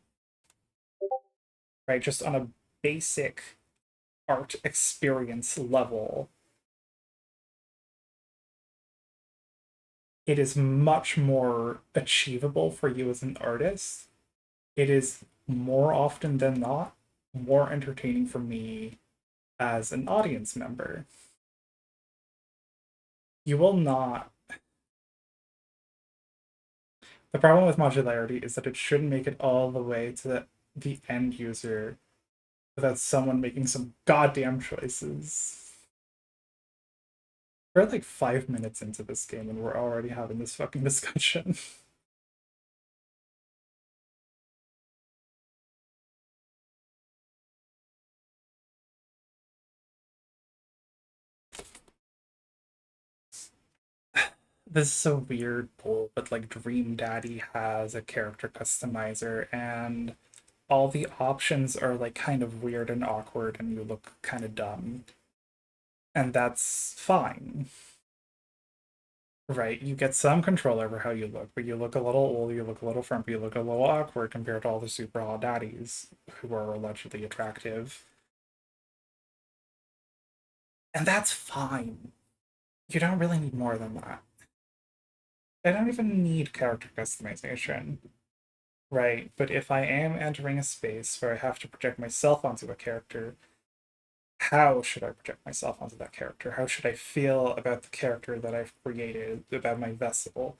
right? Just on a basic art experience level, it is much more achievable for you as an artist. It is more often than not more entertaining for me as an audience member. You will not. The problem with modularity is that it shouldn't make it all the way to the end user without someone making some goddamn choices. We're like 5 minutes into this game and we're already having this fucking discussion. This is a weird pull, but like Dream Daddy has a character customizer and all the options are like kind of weird and awkward and you look kind of dumb. And that's fine. Right, you get some control over how you look, but you look a little old, you look a little frumpy, you look a little awkward compared to all the super hot daddies who are allegedly attractive. And that's fine. You don't really need more than that. I don't even need character customization, right? But if I am entering a space where I have to project myself onto a character, how should I project myself onto that character? How should I feel about the character that I've created, about my vessel?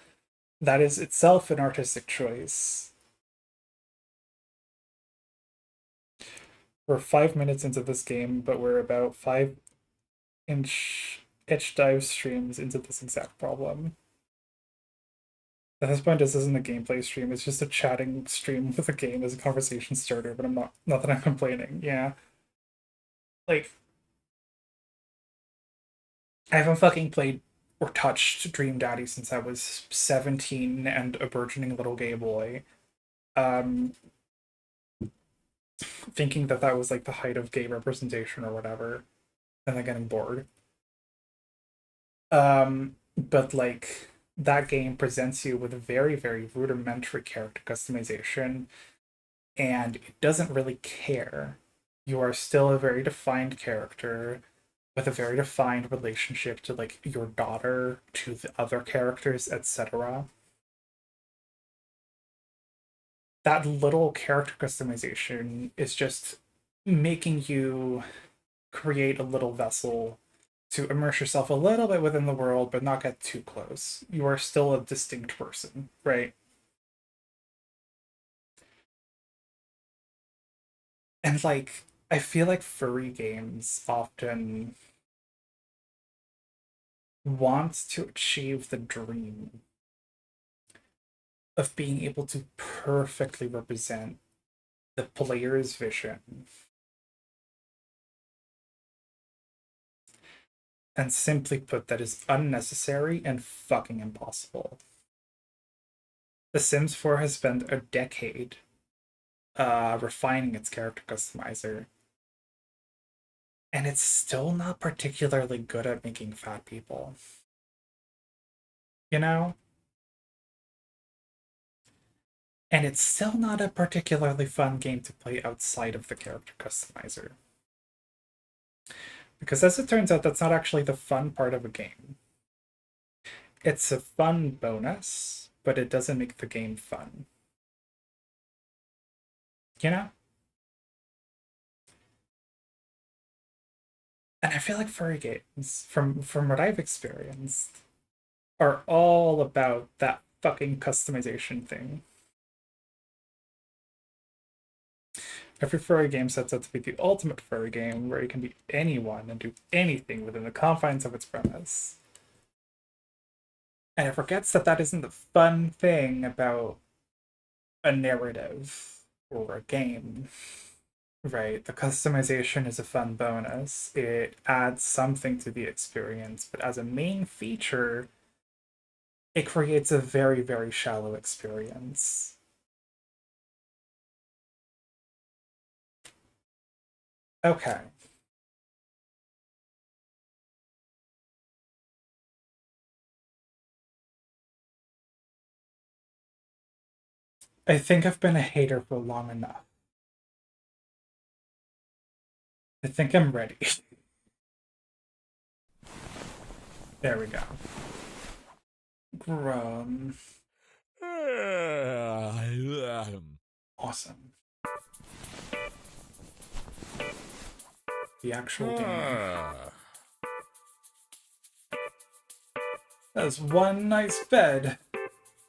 That is itself an artistic choice. We're 5 minutes into this game, but we're about 5-inch itch dive streams into this exact problem. At this point, this isn't a gameplay stream, it's just a chatting stream with a game as a conversation starter, but I'm not that I'm complaining, yeah. Like, I haven't fucking played or touched Dream Daddy since I was 17 and a burgeoning little gay boy. Um, Thinking that that was like the height of gay representation or whatever, and then getting bored. But like that game presents you with a very, very rudimentary character customization, and it doesn't really care. You are still a very defined character with a very defined relationship to like your daughter, to the other characters, etc. That little character customization is just making you create a little vessel to immerse yourself a little bit within the world, but not get too close. You are still a distinct person, right? And like, I feel like furry games often want to achieve the dream of being able to perfectly represent the player's vision. And simply put, that is unnecessary and fucking impossible. The Sims 4 has spent a decade refining its character customizer. And it's still not particularly good at making fat people. You know? And it's still not a particularly fun game to play outside of the character customizer. Because as it turns out, that's not actually the fun part of a game. It's a fun bonus, but it doesn't make the game fun. You know? And I feel like furry games, from what I've experienced, are all about that fucking customization thing. Every furry game sets out to be the ultimate furry game where you can be anyone and do anything within the confines of its premise. And it forgets that that isn't the fun thing about a narrative or a game. Right, the customization is a fun bonus. It adds something to the experience, but as a main feature, it creates a very, very shallow experience. Okay. I think I've been a hater for long enough. I think I'm ready. There we go. Grum. Awesome. The actual game. That's one nice bed.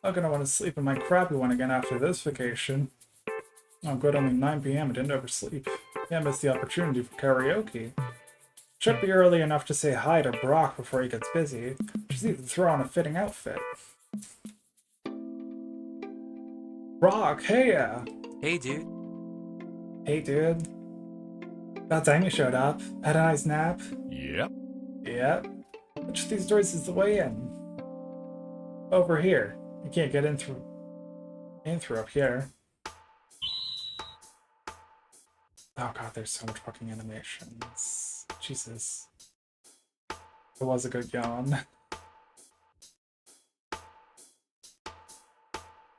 I'm gonna want to sleep in my crappy one again after this vacation. Oh good, only 9 p.m. I didn't oversleep. Yeah, missed the opportunity for karaoke. Should be early enough to say hi to Brock before he gets busy. Just need to throw on a fitting outfit. Brock, hey Hey, dude. Hey dude. About time you showed up. Had a nice nap? Yep. Yep. Which of these doors is the way in? Over here. You can't get in through up here. Oh god, there's so much fucking animations. Jesus. It was a good yawn.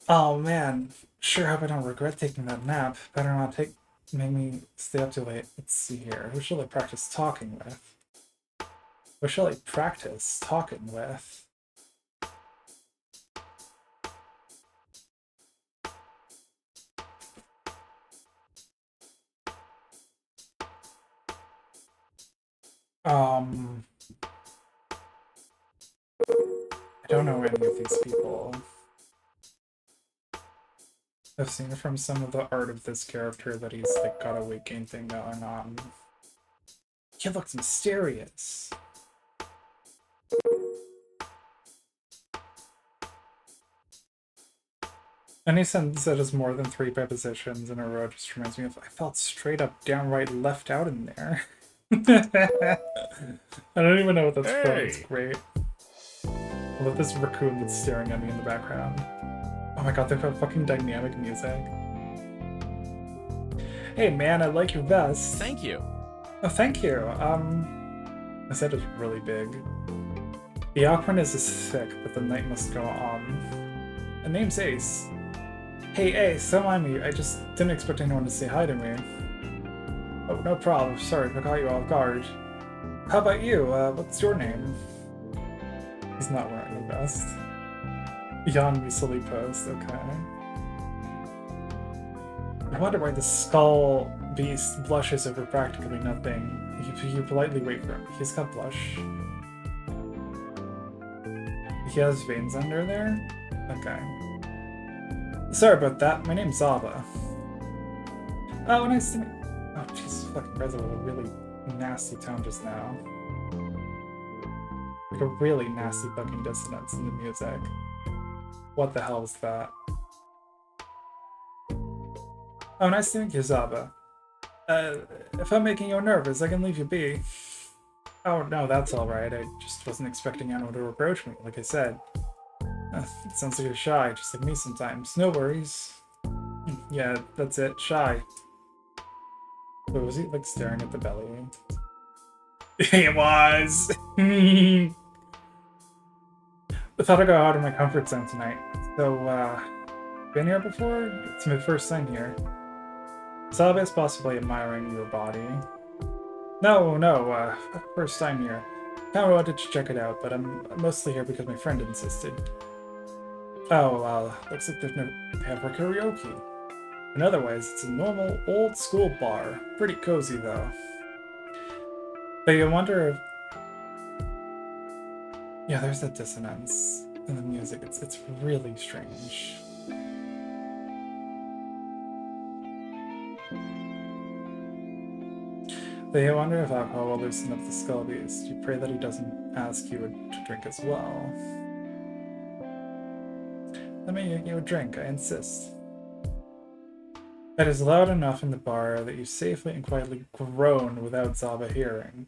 Oh man. Sure hope I don't regret taking that nap. Better not make me stay up too late. Let's see here. Who shall I practice talking with? Who shall I practice talking with? I don't know any of these people. I've seen from some of the art of this character that he's like got a weight gain thing going on. He looks mysterious. Any sentence that has more than 3 prepositions in a row just reminds me of I felt straight up downright left out in there. I don't even know what that's from. It's great. I love this raccoon that's staring at me in the background. Oh my god, they've got fucking dynamic music. Hey man, I like your vest. Thank you. Oh, thank you. I said it's really big. The awkwardness is thick, but the night must go on. The name's Ace. Hey Ace, don't mind me. I just didn't expect anyone to say hi to me. Oh, no problem. Sorry if I caught you off guard. How about you? What's your name? He's not wearing a vest. Yawn silly post, okay. I wonder why the skull beast blushes over practically nothing. You politely wait for him. He's got blush. He has veins under there? Okay. Sorry about that. My name's Zava. Oh, nice to meet you. Oh, Jesus fucking Christ, that was a really nasty tone just now. Like a really nasty fucking dissonance in the music. What the hell is that? Oh, nice to meet you, Zava. If I'm making you nervous, I can leave you be. Oh no, that's alright. I just wasn't expecting anyone to approach me, like I said. It sounds like you're shy, just like me sometimes. No worries. Yeah, that's it, shy. But was he like staring at the belly? It was! I thought I'd go out of my comfort zone tonight. So, been here before? It's my first time here. Saba's possibly admiring your body. No, first time here. Kinda wanted to check it out, but I'm mostly here because my friend insisted. Oh, looks like there's no tab for karaoke. And otherwise, it's a normal, old-school bar. Pretty cozy, though. But you wonder if... Yeah, there's a dissonance in the music. It's really strange. But you wonder if alcohol will loosen up the skull beast. You pray that he doesn't ask you to drink as well. Let me get you a drink, I insist. It is loud enough in the bar that you safely and quietly groan without Zaba hearing.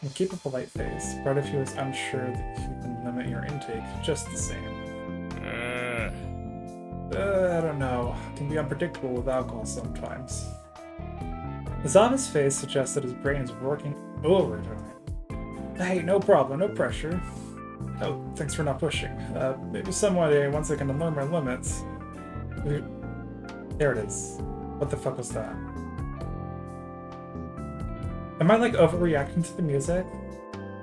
You keep a polite face. Part of you is unsure that you can limit your intake just the same. I don't know. It can be unpredictable with alcohol sometimes. Zaba's face suggests that his brain is working overtime. Hey, no problem, no pressure. Oh, thanks for not pushing. Maybe some day, once I can learn my limits. There it is. What the fuck was that? Am I like overreacting to the music?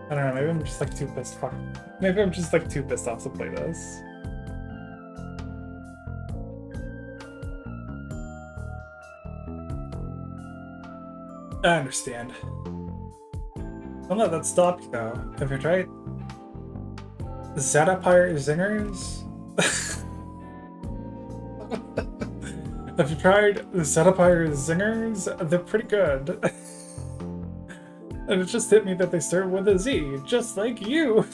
I don't know, maybe I'm just like too pissed off. Maybe I'm just like too pissed off to play this. I understand. Don't let that stop you though. Have you tried Zetapire Zingers? Have you tried Zetapire Zingers? They're pretty good. And it just hit me that they start with a Z, just like you.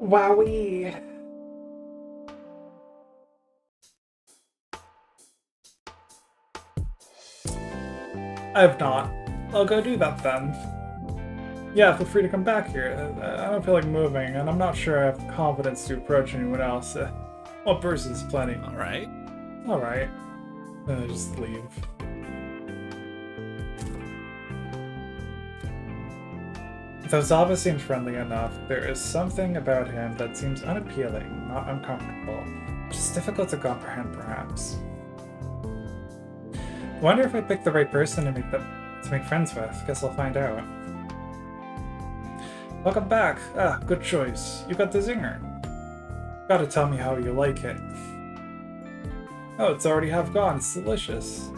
Wowee. I've not. I'll go do that then. Yeah, feel free to come back here. I don't feel like moving, and I'm not sure I have the confidence to approach anyone else. One person's plenty. Alright. Alright. Then I just leave. Though Zaba seems friendly enough, there is something about him that seems unappealing, not uncomfortable. Just difficult to comprehend, perhaps. I wonder if I picked the right person to make friends with. Guess I'll find out. Welcome back. Ah, good choice. You got the zinger. Gotta tell me how you like it. Oh, it's already half gone. It's delicious.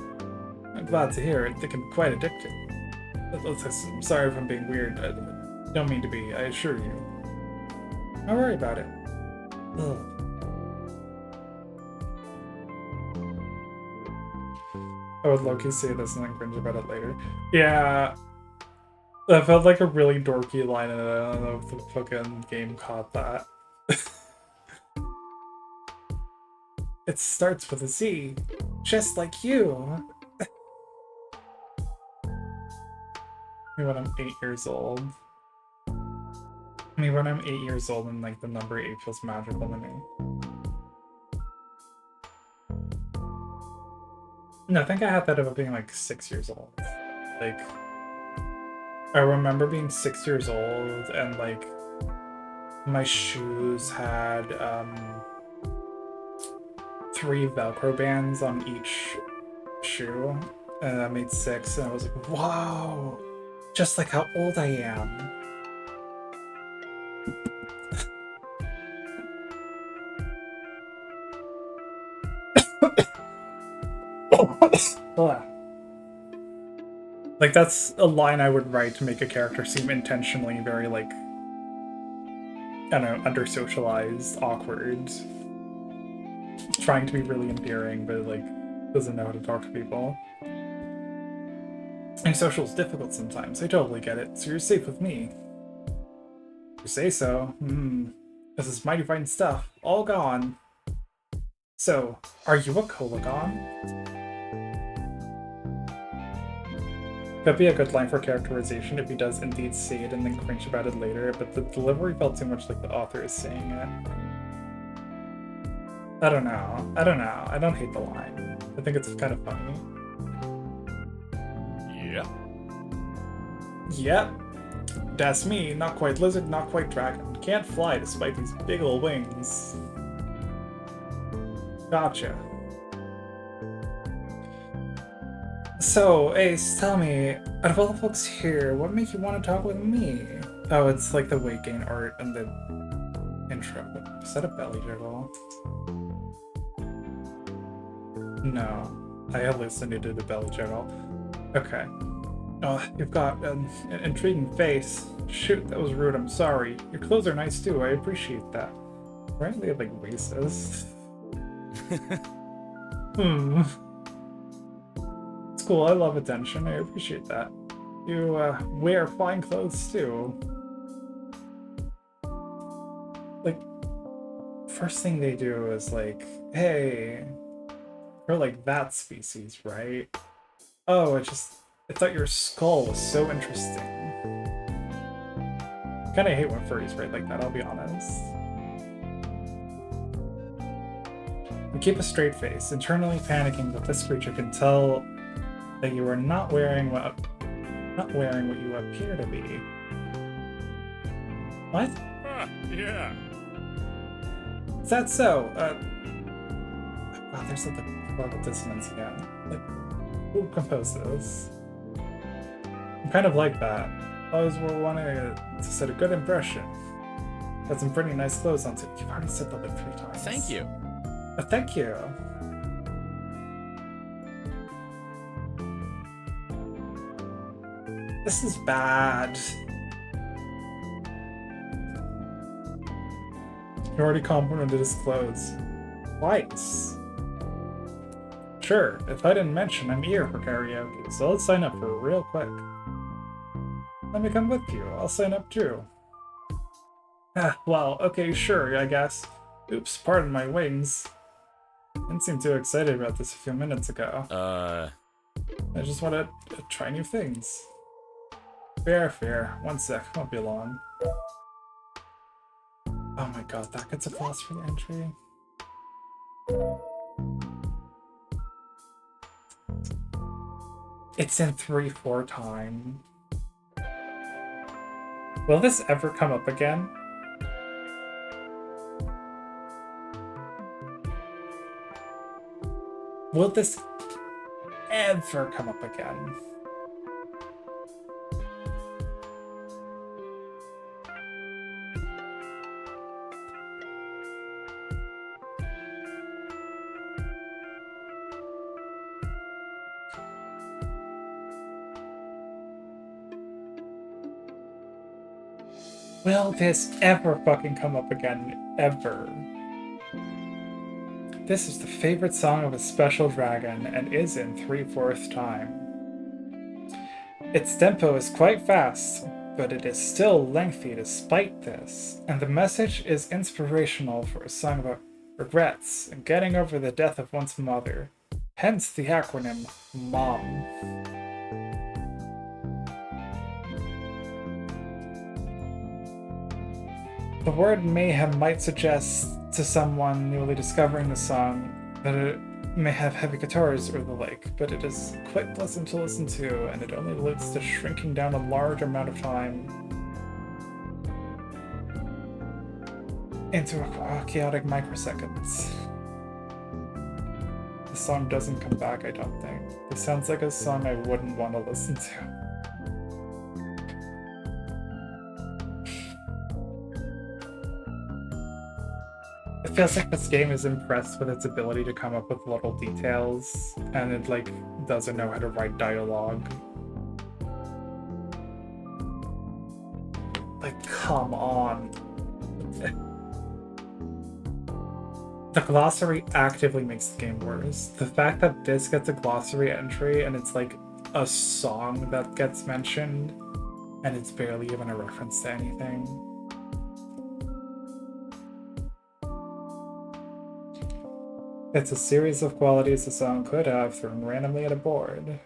I'm glad to hear it. It can be quite addicting. I'm sorry if I'm being weird. I don't mean to be, I assure you. Don't worry about it. Ugh. I would low-key say this and then cringe about it later. Yeah. That felt like a really dorky line, and I don't know if the fucking game caught that. It starts with a Z, just like you. Maybe when I'm 8 years old. I mean, when I'm 8 years old and like the number 8 feels magical to me. No, I think I had that about being like 6 years old. Like, I remember being 6 years old and like my shoes had 3 Velcro bands on each shoe, and that made 6, and I was like, wow, just like how old I am. Like, that's a line I would write to make a character seem intentionally very, like, I don't know, under-socialized, awkward. Trying to be really endearing, but, like, doesn't know how to talk to people. And social's difficult sometimes, I totally get it, so you're safe with me. You say so. This is mighty fine stuff. All gone. So, are you a Kolagon? Could be a good line for characterization if he does indeed say it and then cringe about it later, but the delivery felt too much like the author is saying it. I don't know. I don't hate the line. I think it's kind of funny. Yep. Yep. That's me. Not quite lizard, not quite dragon. Can't fly despite these big ol' wings. Gotcha. So, Ace, tell me, out of all the folks here, what made you want to talk with me? Oh, it's like the weight gain art and the intro. Is that a belly jiggle? No. I hallucinated a belly jiggle. Okay. Oh, you've got an intriguing face. Shoot, that was rude, I'm sorry. Your clothes are nice too, I appreciate that. Why aren't they like racist? It's cool, I love attention, I appreciate that. You wear fine clothes too. Like, first thing they do is like, hey, we're like that species, right? Oh, I thought your skull was so interesting. Kinda hate when furries write like that, I'll be honest. You keep a straight face, internally panicking that this creature can tell that you are not wearing what you appear to be. What? Huh, yeah. Is that so? God, there's like the horrible dissonance again. Like, who composed this? I'm kind of like that. Always were wanting to set a good impression. Got some pretty nice clothes on too. You've already said that like 3 times. Thank you. Thank you. This is bad. You already complimented his clothes. Twice. Sure, if I didn't mention, I'm here for karaoke, so let's sign up for it real quick. Let me come with you, I'll sign up too. Well, okay, sure, I guess. Oops, pardon my wings. Didn't seem too excited about this a few minutes ago. I just want to try new things. Fair. 1 sec, won't be long. Oh my god, that gets a plus for the entry. It's in 3/4 time. Will this ever come up again? Will this ever come up again? Will this ever fucking come up again? Ever? This is the favorite song of a special dragon and is in 3/4 time. Its tempo is quite fast, but it is still lengthy despite this, and the message is inspirational for a song about regrets and getting over the death of one's mother, hence the acronym MOM. The word mayhem might suggest to someone newly discovering the song that it may have heavy guitars or the like, but it is quite pleasant to listen to, and it only leads to shrinking down a large amount of time into a chaotic microseconds. The song doesn't come back, I don't think. It sounds like a song I wouldn't want to listen to. It feels like this game is impressed with its ability to come up with little details, and it like doesn't know how to write dialogue. Like, come on. The glossary actively makes the game worse. The fact that this gets a glossary entry and it's like a song that gets mentioned, and it's barely even a reference to anything. It's a series of qualities a song could have thrown randomly at a board.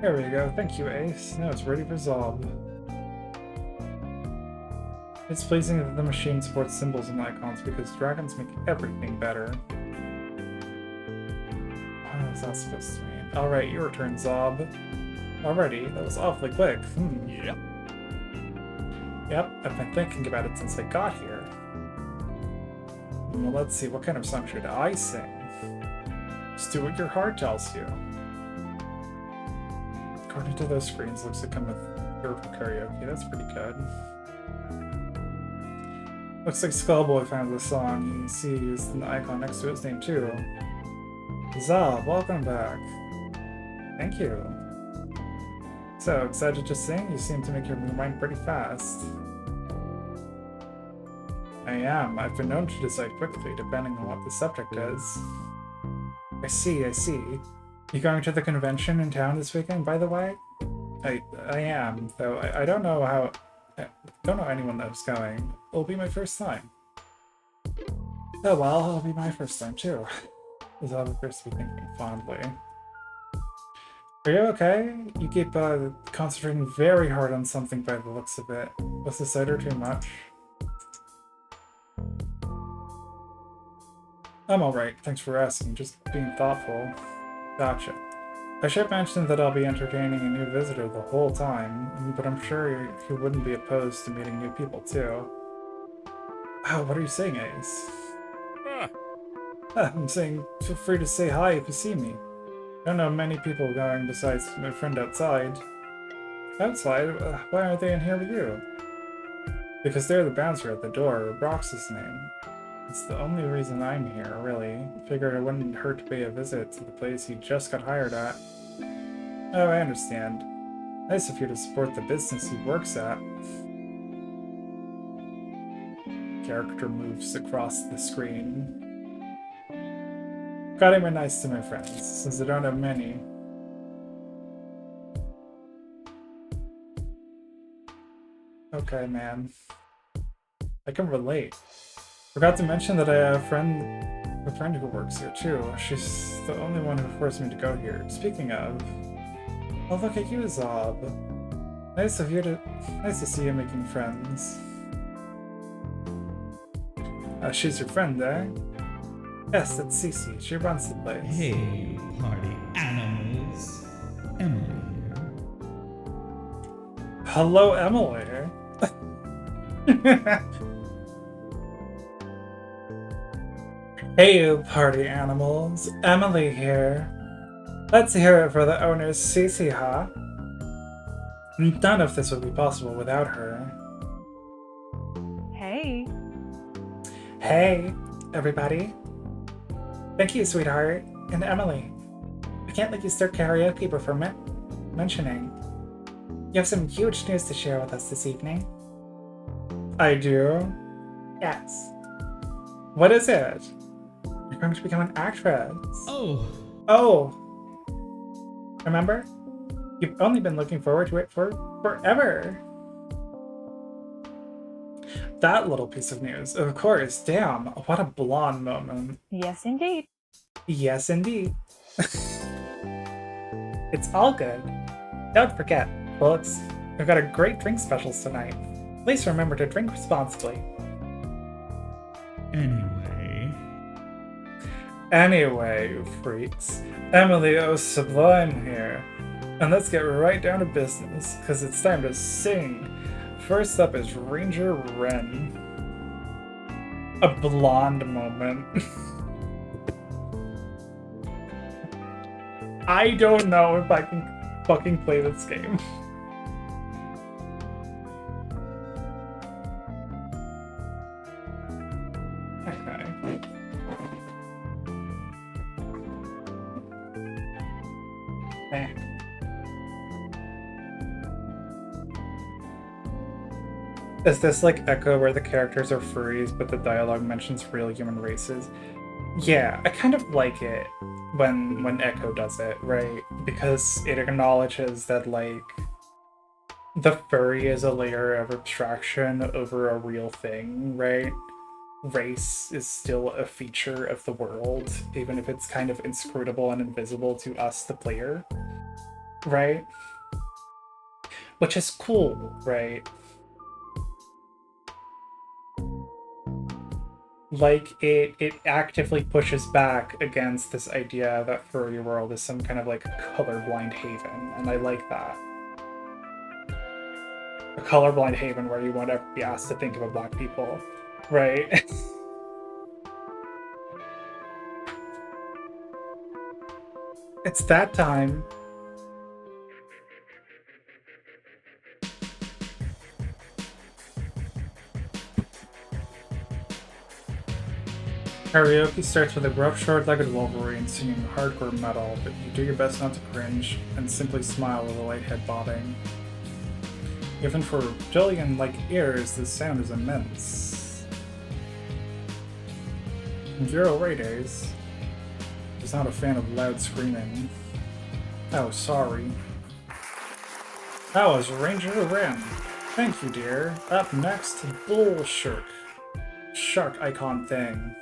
There we go. Thank you, Ace. Now it's ready for Zob. It's pleasing that the machine supports symbols and icons because dragons make everything better. What is that supposed to mean? Alright, your turn, Zob. Already? That was awfully quick. Yep. Yep, I've been thinking about it since I got here. Well, let's see, what kind of song should I sing? Just do what your heart tells you. According to those screens, looks to come with verbal karaoke. That's pretty good. Looks like Skullboy found this song. You can see he used an icon next to his name too. Zob, welcome back. Thank you. So, excited to sing? You seem to make your mind pretty fast. I am. I've been known to decide quickly, depending on what the subject is. I see. You going to the convention in town this weekend, by the way? I am, though I don't know how... I don't know anyone that's going. It'll be my first time. Oh well, it'll be my first time too. Zob appears to be thinking fondly. Are you okay? You keep concentrating very hard on something by the looks of it. Was the cider too much? I'm alright, thanks for asking, just being thoughtful. Gotcha. I should mention that I'll be entertaining a new visitor the whole time, but I'm sure you wouldn't be opposed to meeting new people too. Oh, what are you saying, Ace? I'm saying feel free to say hi if you see me. I don't know many people going besides my friend outside. Outside? Why aren't they in here with you? Because they're the bouncer at the door, Brock's his name. It's the only reason I'm here, really. Figured it wouldn't hurt to pay a visit to the place he just got hired at. Oh, I understand. Nice of you to support the business he works at. Character moves across the screen. Gotta be nice to my friends, since I don't have many. Okay, man. I can relate. Forgot to mention that I have a friend who works here too. She's the only one who forced me to go here. Speaking of, oh look at you, Zob. Nice to see you making friends. She's your friend, eh? Yes, that's Cece. She runs the place. Hey, party animals. Emily here. Hello, Emily. Hey, you party animals. Emily here. Let's hear it for the owner's Cece, huh? None of this would be possible without her. Hey. Hey, everybody. Thank you, sweetheart. And Emily. I can't let you start karaoke before mentioning. You have some huge news to share with us this evening. I do? Yes. What is it? You're going to become an actress. Oh, Remember? You've only been looking forward to it for forever. That little piece of news, of course. Damn, what a blonde moment. Yes, indeed. Yes, indeed. It's all good. Don't forget, folks, we've got a great drink specials tonight. Please remember to drink responsibly. Anyway, you freaks. Emily O. Sublime here. And let's get right down to business, because it's time to sing. First up is Ranger Wren. A blonde moment. I don't know if I can fucking play this game. Okay. Eh. Is this like Echo where the characters are furries but the dialogue mentions real human races? Yeah, I kind of like it when Echo does it, right? Because it acknowledges that like the furry is a layer of abstraction over a real thing, right? Race is still a feature of the world, even if it's kind of inscrutable and invisible to us, the player, right? Which is cool, right? Like, it actively pushes back against this idea that furry world is some kind of like colorblind haven, and I like that. A colorblind haven where you won't ever be asked to think about black people, right? It's that time. Karaoke starts with a rough, short-legged Wolverine singing hardcore metal, but you do your best not to cringe and simply smile with a light head bobbing. Even for reptilian-like ears, the sound is immense. Zero Raydays is not a fan of loud screaming. Oh, sorry. That was Ranger Ren. Thank you, dear. Up next, Bull Shirk. Shark icon thing.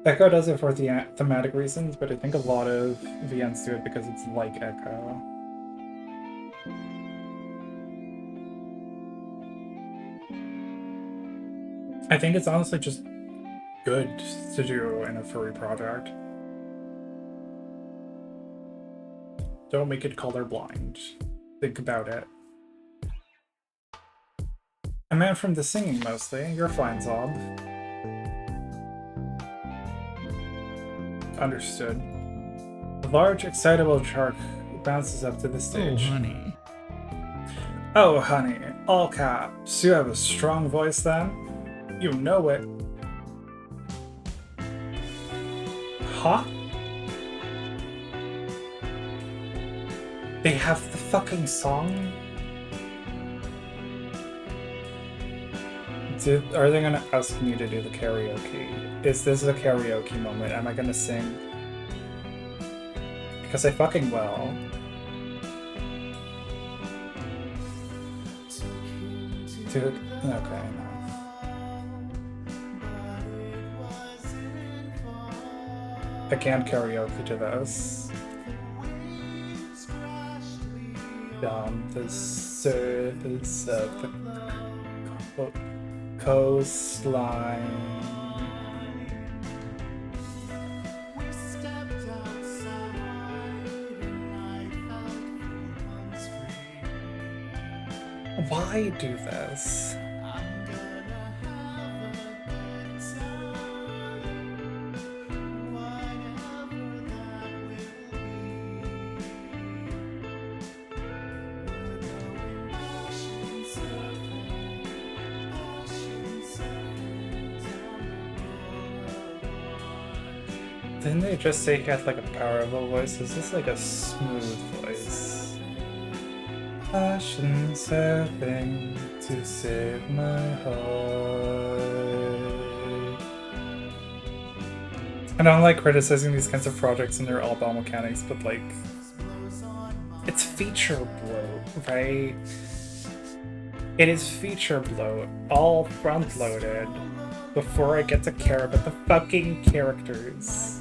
Echo does it for the thematic reasons, but I think a lot of VNs do it because it's like Echo. I think it's honestly just good to do in a furry project. Don't make it colorblind. Think about it. A man from the singing mostly. You're fine, Zob. Understood. A large, excitable shark bounces up to the Oh, stage. honey. Oh, honey. All caps. You have a strong voice then? You know it. Huh? They have the fucking song? Are they gonna ask me to do the karaoke? Is this a karaoke moment? Am I gonna sing? Because I fucking will. Okay, no. I can't karaoke to this. The surface of the coastline. Why do this? Didn't they just say he had like a powerful voice? Is this like a smooth voice? Ocean surfing to save my heart. I don't like criticizing these kinds of projects and their all ball mechanics, but like, it's feature bloat, right? It is feature bloat, all front loaded, before I get to care about the fucking characters.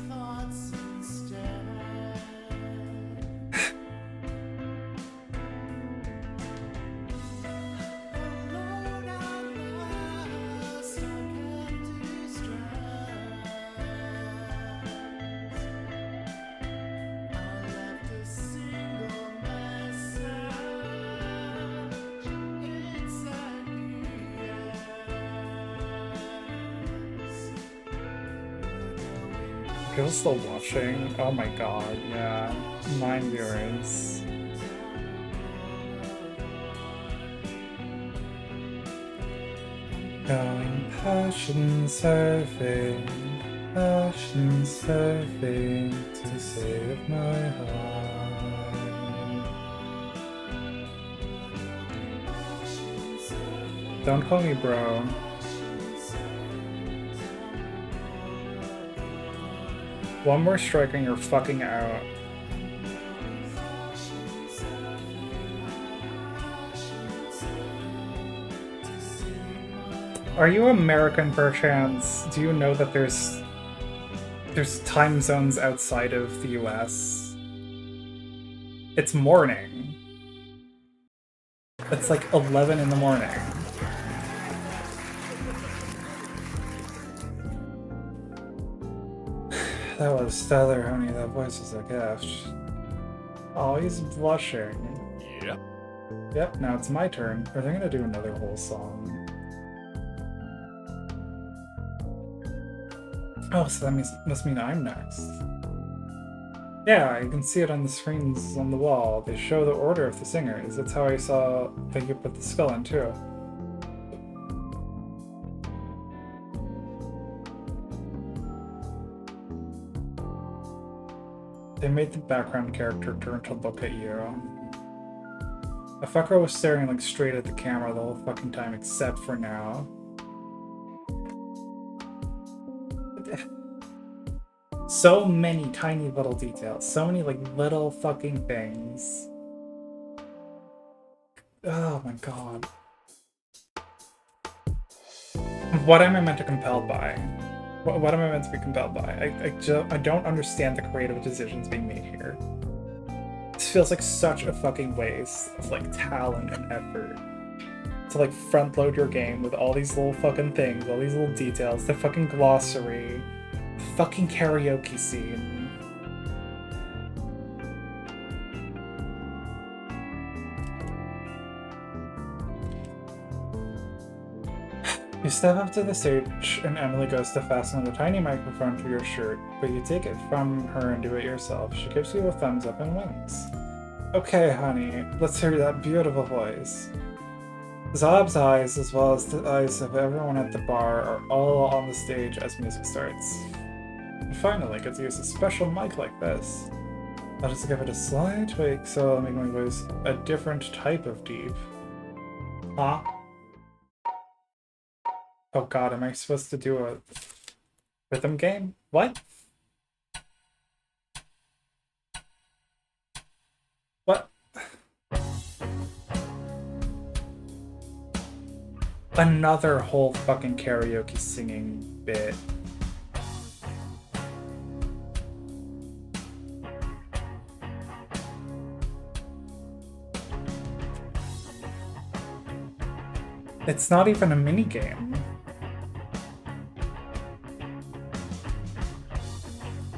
People still watching? Oh my god, yeah. Mind viewers. Going passion surfing to save my heart. Don't call me bro. One more strike and you're fucking out. Are you American perchance? Do you know that there's time zones outside of the US? It's morning. It's like 11 in the morning. That was stellar, honey. That voice is a gift. Oh, he's blushing. Yep. Yep, now it's my turn. Are they gonna do another whole song? Oh, so that must mean I'm next. Yeah, you can see it on the screens on the wall. They show the order of the singers. That's how I saw that you put the skull in, too. They made the background character turn to look at you. The fucker was staring like straight at the camera the whole fucking time, except for now. So many tiny little details. So many like little fucking things. Oh my god. What am I meant to compelled by? What am I meant to be compelled by? I don't understand the creative decisions being made here. This feels like such a fucking waste of like talent and effort. To like front load your game with all these little fucking things, all these little details, the fucking glossary, the fucking karaoke scene. You step up to the stage and Emily goes to fasten the tiny microphone to your shirt, but you take it from her and do it yourself. She gives you a thumbs up and winks. Okay, honey, let's hear that beautiful voice. Zob's eyes, as well as the eyes of everyone at the bar, are all on the stage as music starts. And finally, get to use a special mic like this. I'll just give it a slight tweak so I'll make my voice a different type of deep. Huh? Oh god, am I supposed to do a rhythm game? What? What? Another whole fucking karaoke singing bit. It's not even a mini game.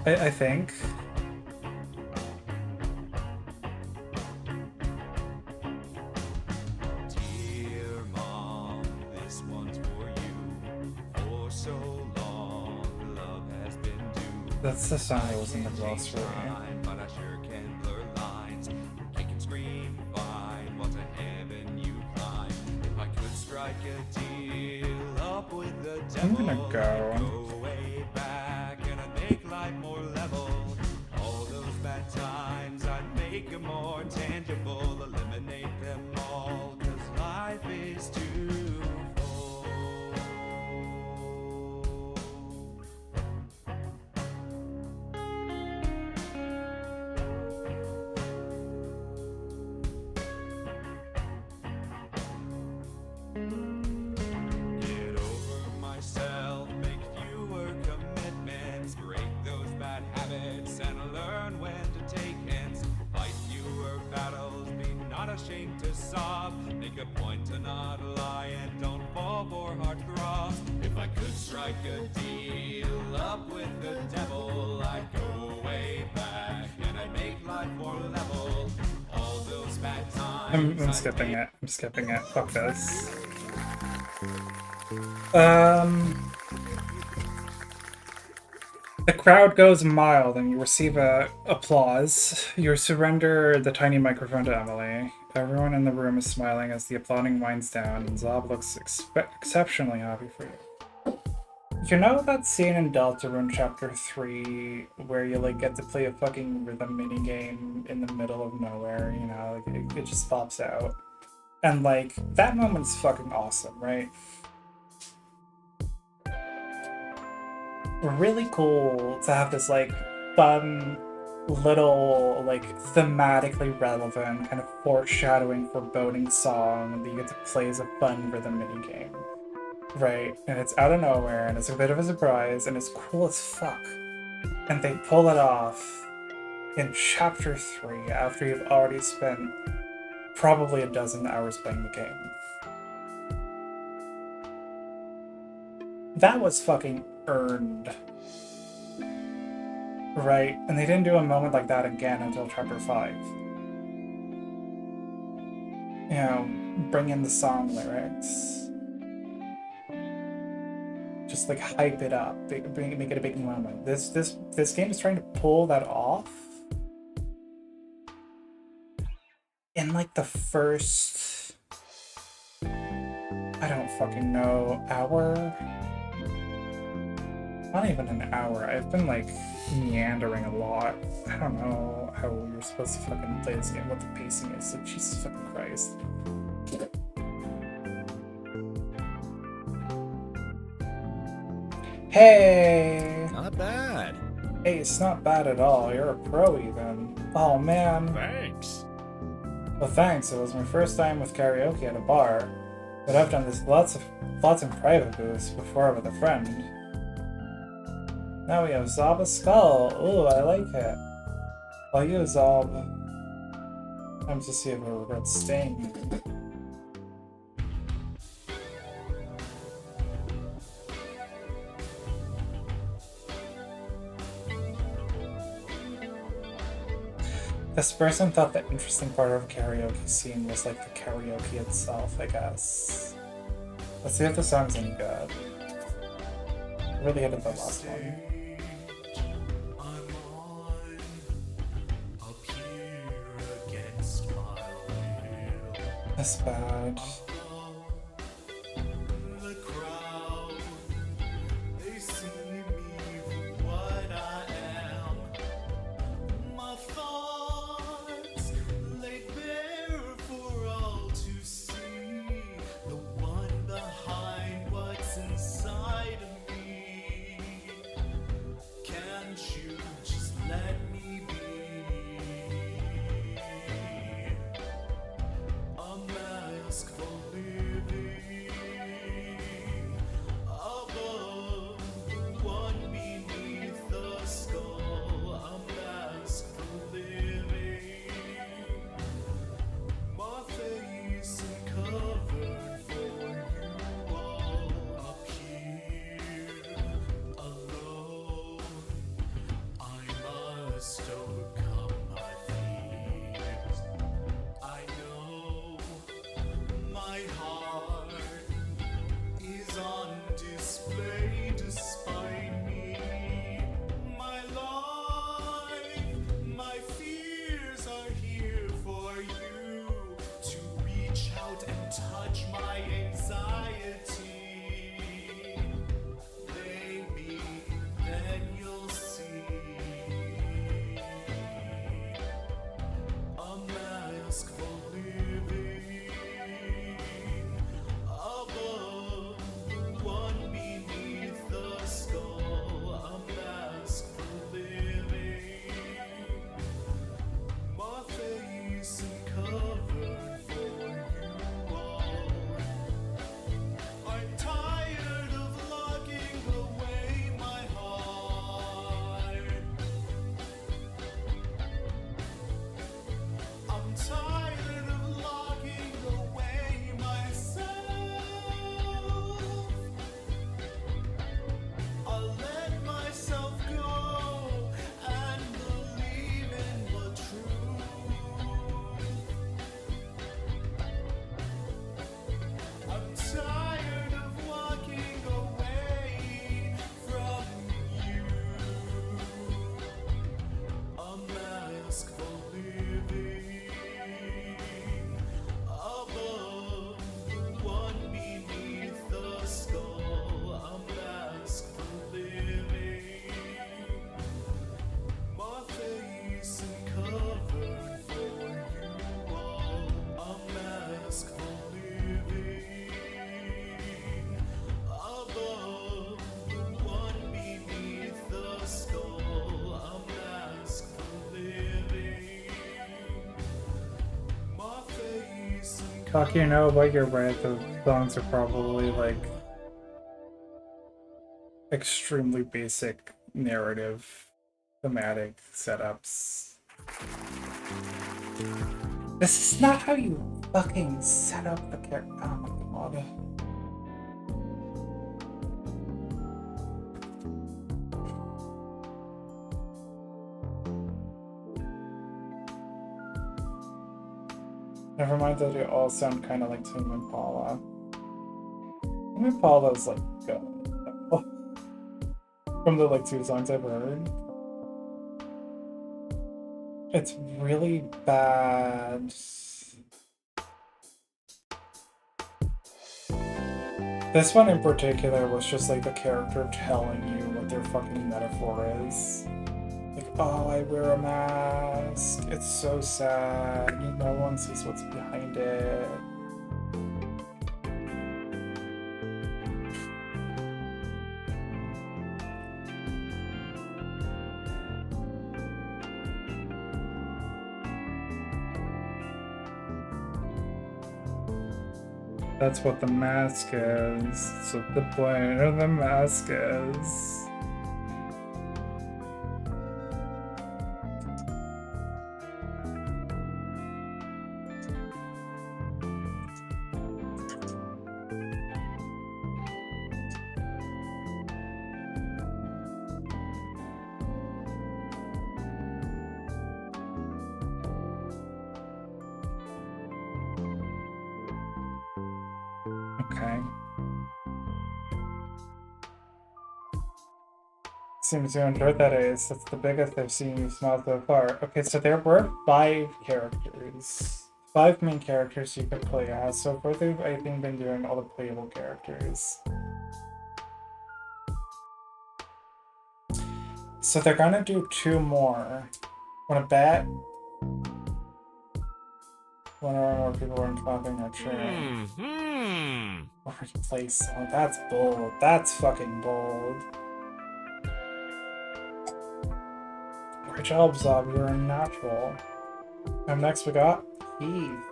I think. Dear Mom, this one's for you. For so long, love has been due. That's the song that was in the glossary. But I sure can blur lines. Kick and scream, fine. What a heaven you climb. If I could strike a deal up with the devil, I'm gonna go. I'd go way back and I'd make life more level. All those bad times, I'd make them more tangible. Eliminate them all, 'cause life is too full. Get over myself, make fewer commitments, break those bad habits, and learn when to take hints. Fight fewer battles, be not ashamed to sob. Make a point to not lie and don't fall for heartthrobs. If I could strike a deal up with the devil, I'd go way back and I'd make life more level. All those bad times. I'm skipping it. I'm skipping it. Fuck this. The crowd goes mild and you receive applause. You surrender the tiny microphone to Emily. Everyone in the room is smiling as the applauding winds down, and Zob looks exceptionally happy for you. You know that scene in Deltarune Chapter 3 where you like get to play a fucking rhythm minigame in the middle of nowhere, you know, like it just pops out. And like, that moment's fucking awesome, right? Really cool to have this like fun little, like, thematically relevant, kind of foreshadowing, foreboding song that you get to play as a fun rhythm minigame. Right? And it's out of nowhere, and it's a bit of a surprise, and it's cool as fuck. And they pull it off in Chapter 3 after you've already spent probably a dozen hours playing the game. That was fucking earned. Right? And they didn't do a moment like that again until Chapter 5. You know, bring in the song lyrics. Just like hype it up, make it a big moment. This game is trying to pull that off in like the first, I don't fucking know, hour? Not even an hour. I've been like meandering a lot. I don't know how you're supposed to fucking play this game, what the pacing is, so Jesus fucking Christ. Hey! Not bad. Hey, it's not bad at all. You're a pro even. Oh man. Thanks. Well, thanks. It was my first time with karaoke at a bar, but I've done this lots in private booths before with a friend. Now we have Zob's skull. Ooh, I like it. While you, Zob. Time to see if I regret staying. This person thought the interesting part of the karaoke scene was like the karaoke itself, I guess. Let's see if the song's any good. I really hated the last one. That's bad. Ask for Fuck, you know, but you're right. The songs are probably like extremely basic narrative, thematic setups. This is not how you fucking set up the character. Oh my god. Never mind that they all sound kind of like Tame Impala. Tame Impala's like good. From the like 2 songs I've heard. It's really bad. This one in particular was just like the character telling you what their fucking metaphor is. Like, oh, I wear a mask. It's so sad. No one sees what's behind it. That's what the mask is. That's what the point of the mask is. Okay. Seems you enjoyed that, Ace. That's the biggest I've seen you smile so far. Okay, so there were 5 characters. 5 main characters you could play as. So far they've, I think, been doing all the playable characters. So they're gonna do 2 more. Wanna bet? One or more people weren't clapping or cheering. Or replace. Oh, that's bold. That's fucking bold. Great job, Zob. You're a natural. Up next, we got Heath.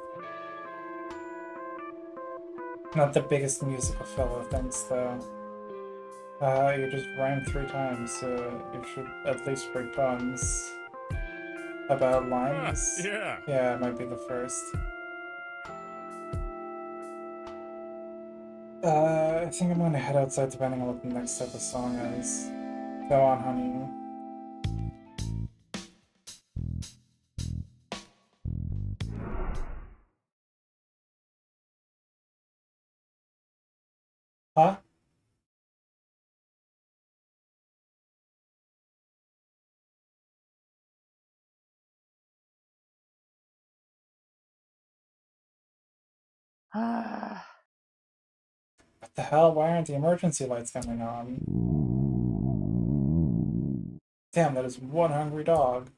Not the biggest musical fellow, thanks though. You just rhymed 3 times, so you should at least break puns. About lines? Yeah, it might be the first. I think I'm gonna head outside depending on what the next type of song is. Go on, honey. Huh? What the hell? Why aren't the emergency lights coming on? Damn, that is one hungry dog.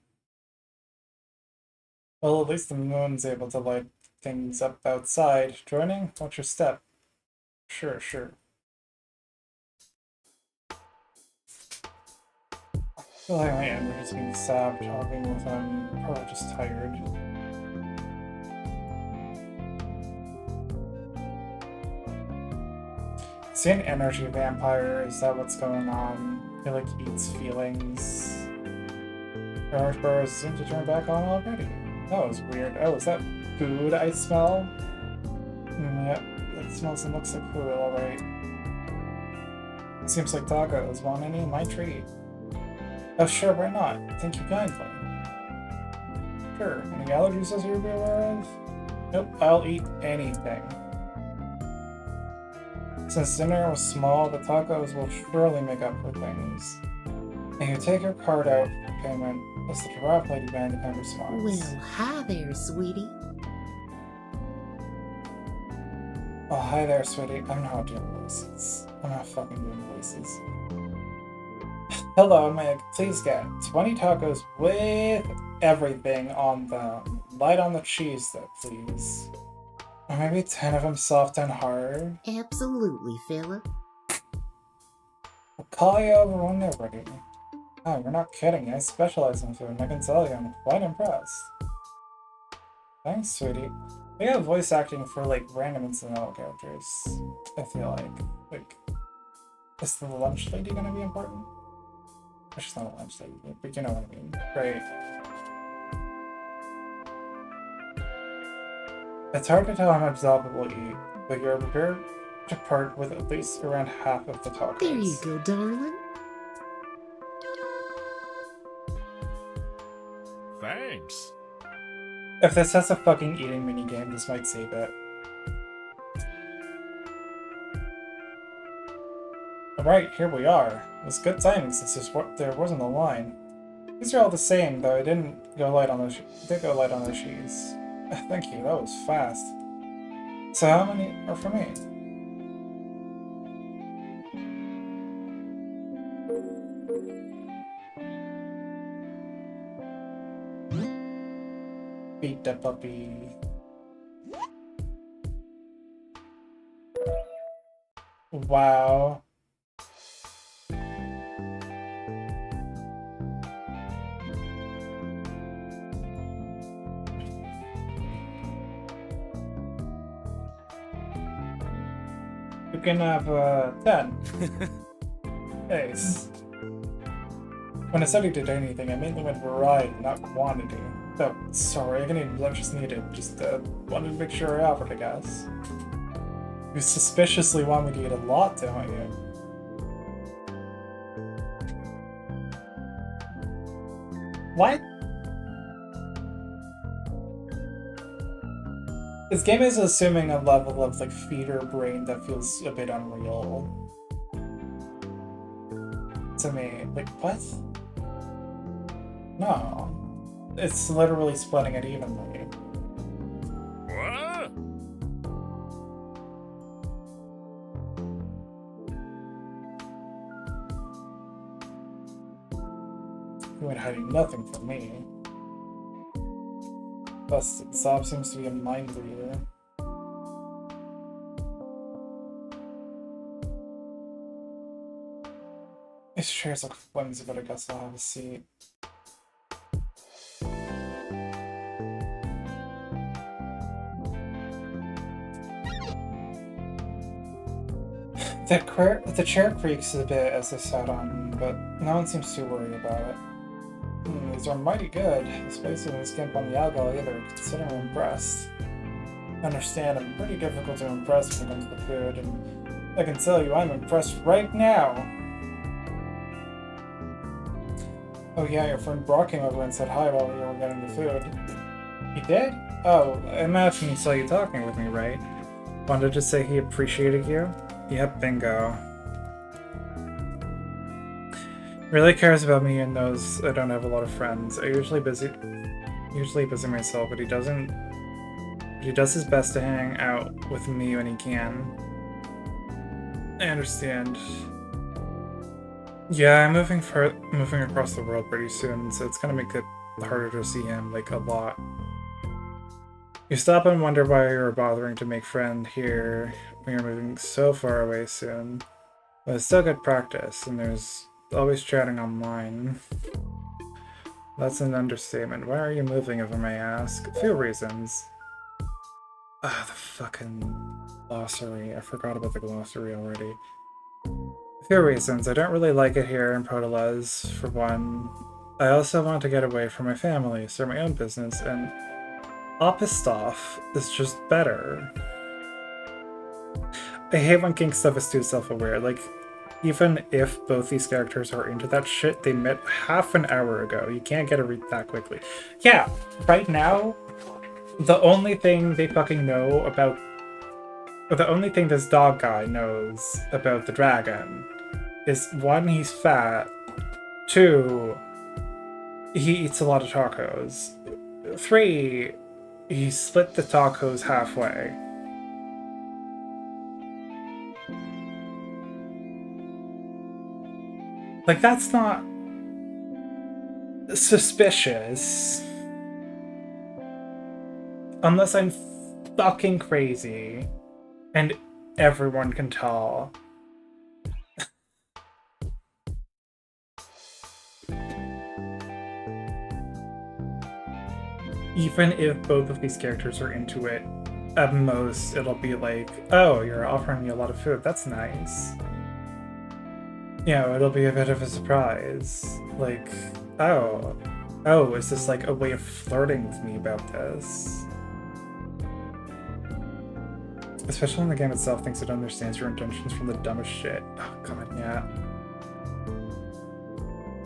Well, at least the moon's able to light things up outside. Joining? Watch your step. Sure, sure. I feel like my energy's being sapped talking with him. Probably just tired. Is he an energy vampire? Is that what's going on? He like eats feelings. Orange bars seem to turn back on already. That was weird. Oh, is that food I smell? Yep, that smells and looks like food, alright. Seems like tacos. Want any? My treat. Oh sure, why not? Thank you kindly. Sure. Any allergies I should be aware of? Nope, I'll eat anything. Since dinner was small, the tacos will surely make up for things. And you take your card out for payment, as the giraffe lady behind the counter responds. Well, hi there, sweetie. Oh, hi there, sweetie. I'm not doing voices. I'm not fucking doing voices. Hello, Meg. Please get 20 tacos with everything on them. Light on the cheese, though, please. Or maybe 10 of them soft and hard. Absolutely, fella. I'll call you over when they're ready. Oh, you're not kidding. I specialize in food, and I can tell you I'm quite impressed. Thanks, sweetie. They have voice acting for like random incidental characters. I feel like, is the lunch lady gonna be important? She's not a lunch lady, but you know what I mean, right? It's hard to tell how much Zelda will eat, but you're prepared to part with at least around half of the tacos. There you go, darling. Thanks. If this has a fucking eating minigame, this might save it. Alright, here we are. It was good timing since there wasn't a line. These are all the same, though I didn't go light on those. Did go light on those cheese. Thank you, that was fast. So how many are for me? Beat the puppy. Wow. You can have 10. Nice. When I said he did anything, I mainly went variety, not quantity. Oh, sorry, I can eat as much as needed. Just wanted to make sure I offered, I guess. You suspiciously want me to eat a lot, don't you? What? This game is assuming a level of like feeder brain that feels a bit unreal. To me. Like, what? No. It's literally splitting it evenly. What? You ain't hiding nothing from me. Plus, Zob seems to be a mind reader. These chairs look flimsy, but I guess I'll have a seat. The chair creaks a bit as I sat on, but no one seems too worried about it. These are mighty good, especially when you skimp on the alcohol either, considering I'm impressed. I understand I'm pretty difficult to impress when it comes to food, and I can tell you I'm impressed right now. Oh yeah, your friend Brock came over and said hi while we were getting the food. He did? Oh, I imagine he saw you talking with me, right? Wanted to say he appreciated you? Yep, bingo. Really cares about me and knows I don't have a lot of friends. I usually busy myself, but he does his best to hang out with me when he can. I understand. Yeah, I'm moving across the world pretty soon, so it's gonna make it harder to see him, like, a lot. You stop and wonder why you're bothering to make friends here when you're moving so far away soon. But it's still good practice, and there's always chatting online. That's an understatement. Why are you moving, if I may ask? A few reasons. Ah, the fucking glossary. I forgot about the glossary already. A few reasons. I don't really like it here in Protoluz, for one. I also want to get away from my family, start my own business, and Oppistoff is just better. I hate when kink stuff is too self-aware. Like, even if both these characters are into that shit, they met half an hour ago. You can't get a read that quickly. Yeah, right now, the only thing they fucking know about... The only thing this dog guy knows about the dragon is, 1, he's fat, 2, he eats a lot of tacos, 3, he split the tacos halfway. Like, that's not suspicious. Unless I'm fucking crazy. And everyone can tell. Even if both of these characters are into it at most, it'll be like, oh, you're offering me a lot of food. That's nice. You know, it'll be a bit of a surprise. Like, oh, is this like a way of flirting with me about this? Especially when the game itself thinks it understands your intentions from the dumbest shit. Oh god, yeah.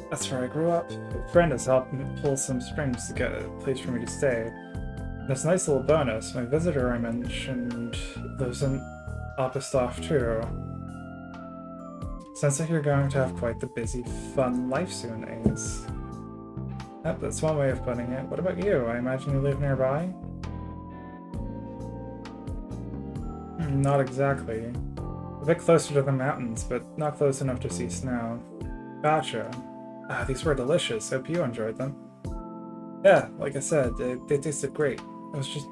That's where I grew up. A friend has helped me pull some strings to get a place for me to stay. And it's a nice little bonus. My visitor I mentioned lives in Opistov too. Sounds like you're going to have quite the busy, fun life soon, Ace. Yep, that's one way of putting it. What about you? I imagine you live nearby? Not exactly. A bit closer to the mountains, but not close enough to see snow. Gotcha. Ah, these were delicious. Hope you enjoyed them. Yeah, like I said, they tasted great. I was just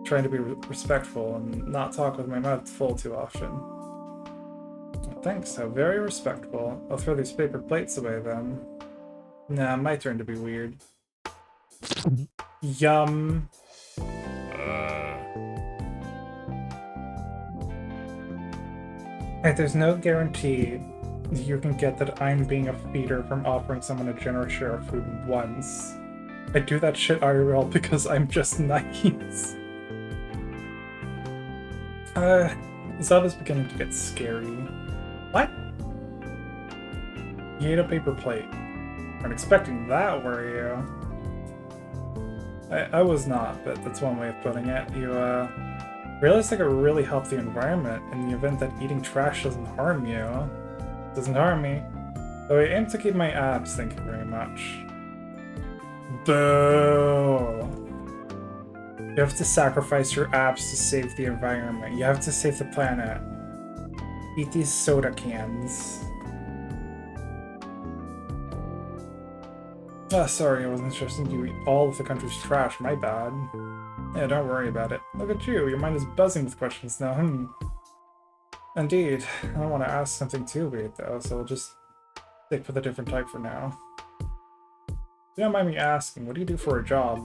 trying to be respectful and not talk with my mouth full too often. Thanks, how very respectful. I'll throw these paper plates away then. Nah, my turn to be weird. Yum. Hey, there's no guarantee you can get that I'm being a feeder from offering someone a generous share of food once. I do that shit IRL because I'm just nice. Zub is beginning to get scary. What? You ate a paper plate. Weren't expecting that, were you? I was not, but that's one way of putting it. You, realized I could really help the environment in the event that eating trash doesn't harm you. Doesn't harm me. Though I aim to keep my abs, thank you very much. Boo! You have to sacrifice your abs to save the environment. You have to save the planet. Eat these soda cans. Ah, sorry, I wasn't interested in you eat all of the country's trash, my bad. Yeah, don't worry about it. Look at you, your mind is buzzing with questions now, Indeed. I don't want to ask something too weird though, so we'll just stick with a different type for now. If you don't mind me asking, what do you do for a job?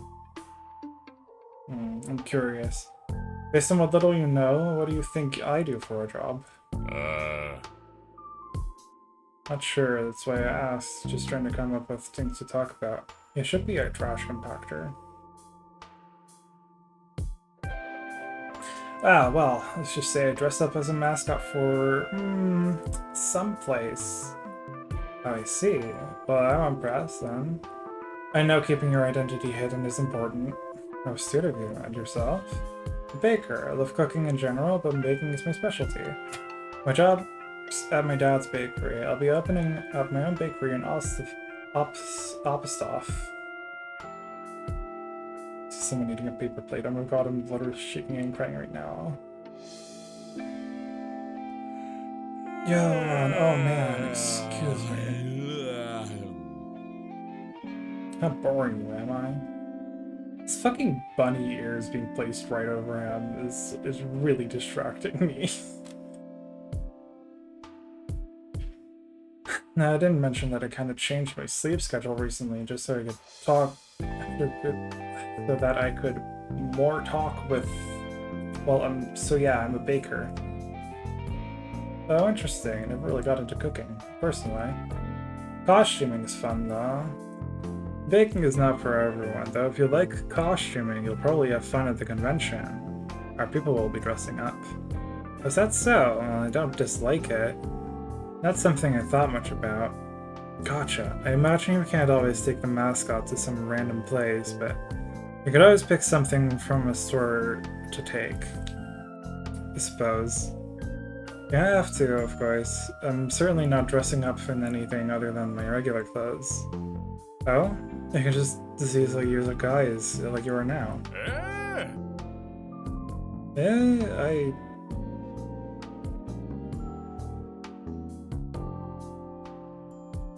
I'm curious. Based on what little you know, what do you think I do for a job? Not sure, that's why I asked. Just trying to come up with things to talk about. It should be a trash compactor. Ah, well, let's just say I dressed up as a mascot for, someplace. Oh, I see. Well, I'm impressed, then. I know keeping your identity hidden is important. How astute of you, and yourself? A baker. I love cooking in general, but baking is my specialty. My job's at my dad's bakery. I'll be opening up my own bakery in Opistov. Someone eating a paper plate. Oh my god, I'm literally shaking and crying right now. Yawn. Oh man, excuse me. How boring am I? This fucking bunny ears being placed right over him is really distracting me. Now, I didn't mention that I kind of changed my sleep schedule recently just so I could talk so that I could more talk with, well, I'm a baker. Oh, interesting. I never really got into cooking, personally. Costuming is fun, though. Baking is not for everyone, though if you like costuming, you'll probably have fun at the convention. Our people will be dressing up. Is that so? Well, I don't dislike it. Not something I thought much about. Gotcha. I imagine you can't always take the mascot to some random place, but you could always pick something from a store to take. I suppose. You have to, of course. I'm certainly not dressing up in anything other than my regular clothes. Oh? You can just as easily use a guise like you are now. Yeah,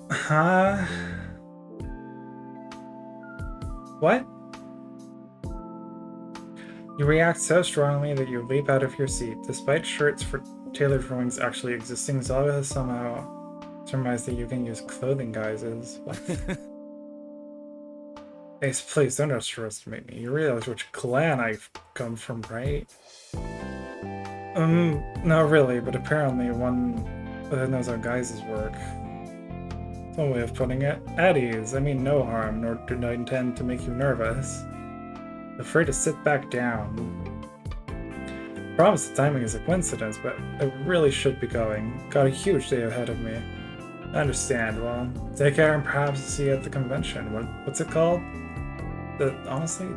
Huh? What? You react so strongly that you leap out of your seat. Despite shirts for tailored for wings actually existing, Zelda has somehow surmised that you can use clothing guises. What? Ace, please don't underestimate me. You realize which clan I've come from, right? Not really, but apparently one that knows how guys' work. That's one way of putting it. At ease, I mean no harm, nor do I intend to make you nervous. Afraid to sit back down. Promise the timing is a coincidence, but I really should be going. Got a huge day ahead of me. I understand. Well, take care and perhaps see you at the convention. What's it called? Honestly,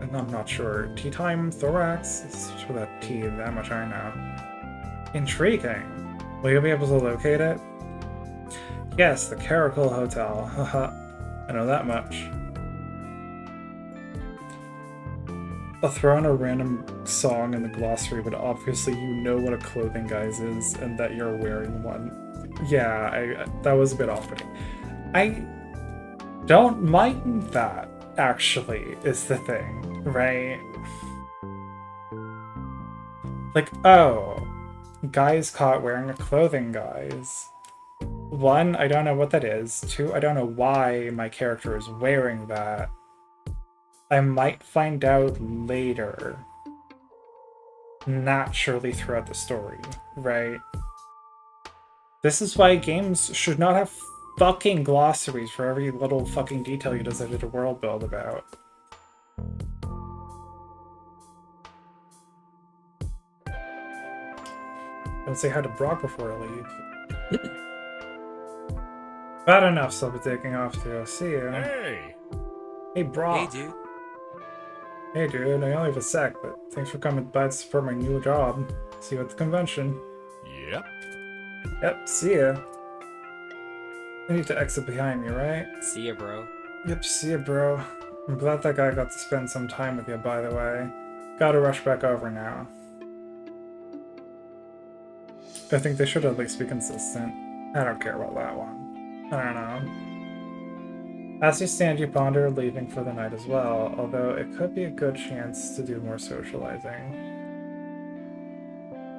I'm not sure. Tea time, thorax? It's just with a T, that much I know. Intriguing. Will you be able to locate it? Yes, the Caracal Hotel. Haha. I know that much. I'll throw in a random song in the glossary, but obviously you know what a clothing guise is and that you're wearing one. Yeah, that was a bit off-putting. I don't mind that, actually, is the thing, right? Like, oh, guys caught wearing a clothing guise. 1, I don't know what that is. 2, I don't know why my character is wearing that. I might find out later. Naturally throughout the story, right? This is why games should not have fucking glossaries for every little fucking detail you decided to world build about. Don't say hi to Brock before I leave. Bad enough, so I'll be taking off too. See ya. Hey! Hey, Brock. Hey, dude. Hey, dude. I only have a sec, but thanks for coming by to support my new job. See you at the convention. Yep. Yep, see ya. I need to exit behind me, right? See ya, bro. Yep, see ya, bro. I'm glad that guy got to spend some time with you, by the way. Gotta rush back over now. I think they should at least be consistent. I don't care about that one. I don't know. As you stand, you ponder leaving for the night as well, although it could be a good chance to do more socializing.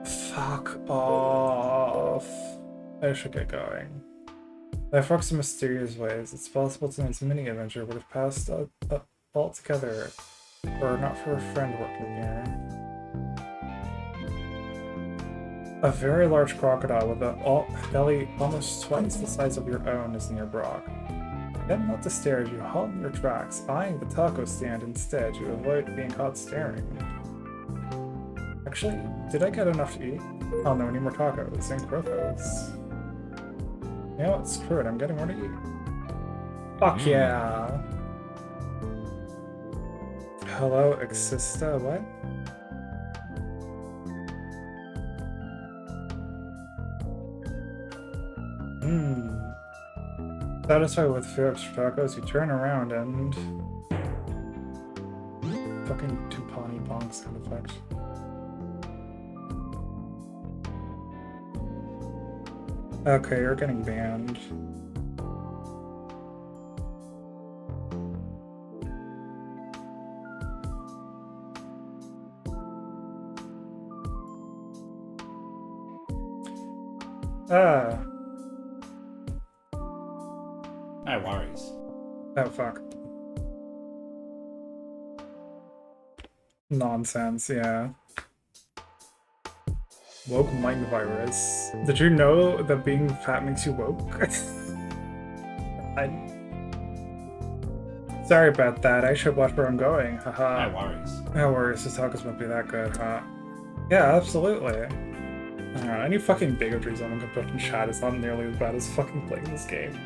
Fuck off. I should get going. Life works in mysterious ways. It's possible tonight's mini-adventure would have passed altogether, were it not for a friend working here. A very large crocodile with a belly almost twice the size of your own is near Brock. Then not to stare as you halt in your tracks, eyeing the taco stand instead to avoid being caught staring. Actually, did I get enough to eat? Oh no, I need more tacos and crocos. You know what, screw it, I'm getting more to eat. Fuck yeah! Hello, Exista, what? Satisfied with few extra tacos, you turn around and... Fucking Tupani Bong sound effect. Okay, you're getting banned. Ah. No worries. Oh, fuck. Nonsense, yeah. Woke mind virus. Did you know that being fat makes you woke? Sorry about that. I should watch where I'm going. Haha. No worries. No worries. The tacos won't be that good, huh? Yeah, absolutely. I don't know, any fucking bigotry someone can put in chat is not nearly as bad as fucking playing this game.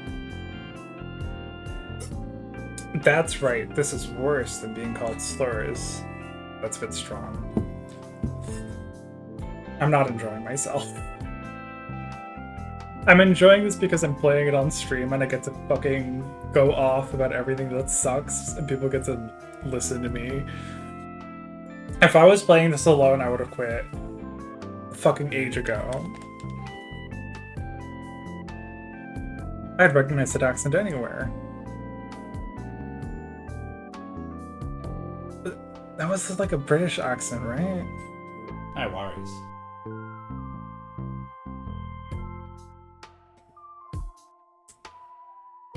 That's right, this is worse than being called slurs. That's a bit strong. I'm not enjoying myself. I'm enjoying this because I'm playing it on stream and I get to fucking go off about everything that sucks and people get to listen to me. If I was playing this alone, I would have quit fucking age ago. I'd recognize that accent anywhere. That was like a British accent, right? No worries.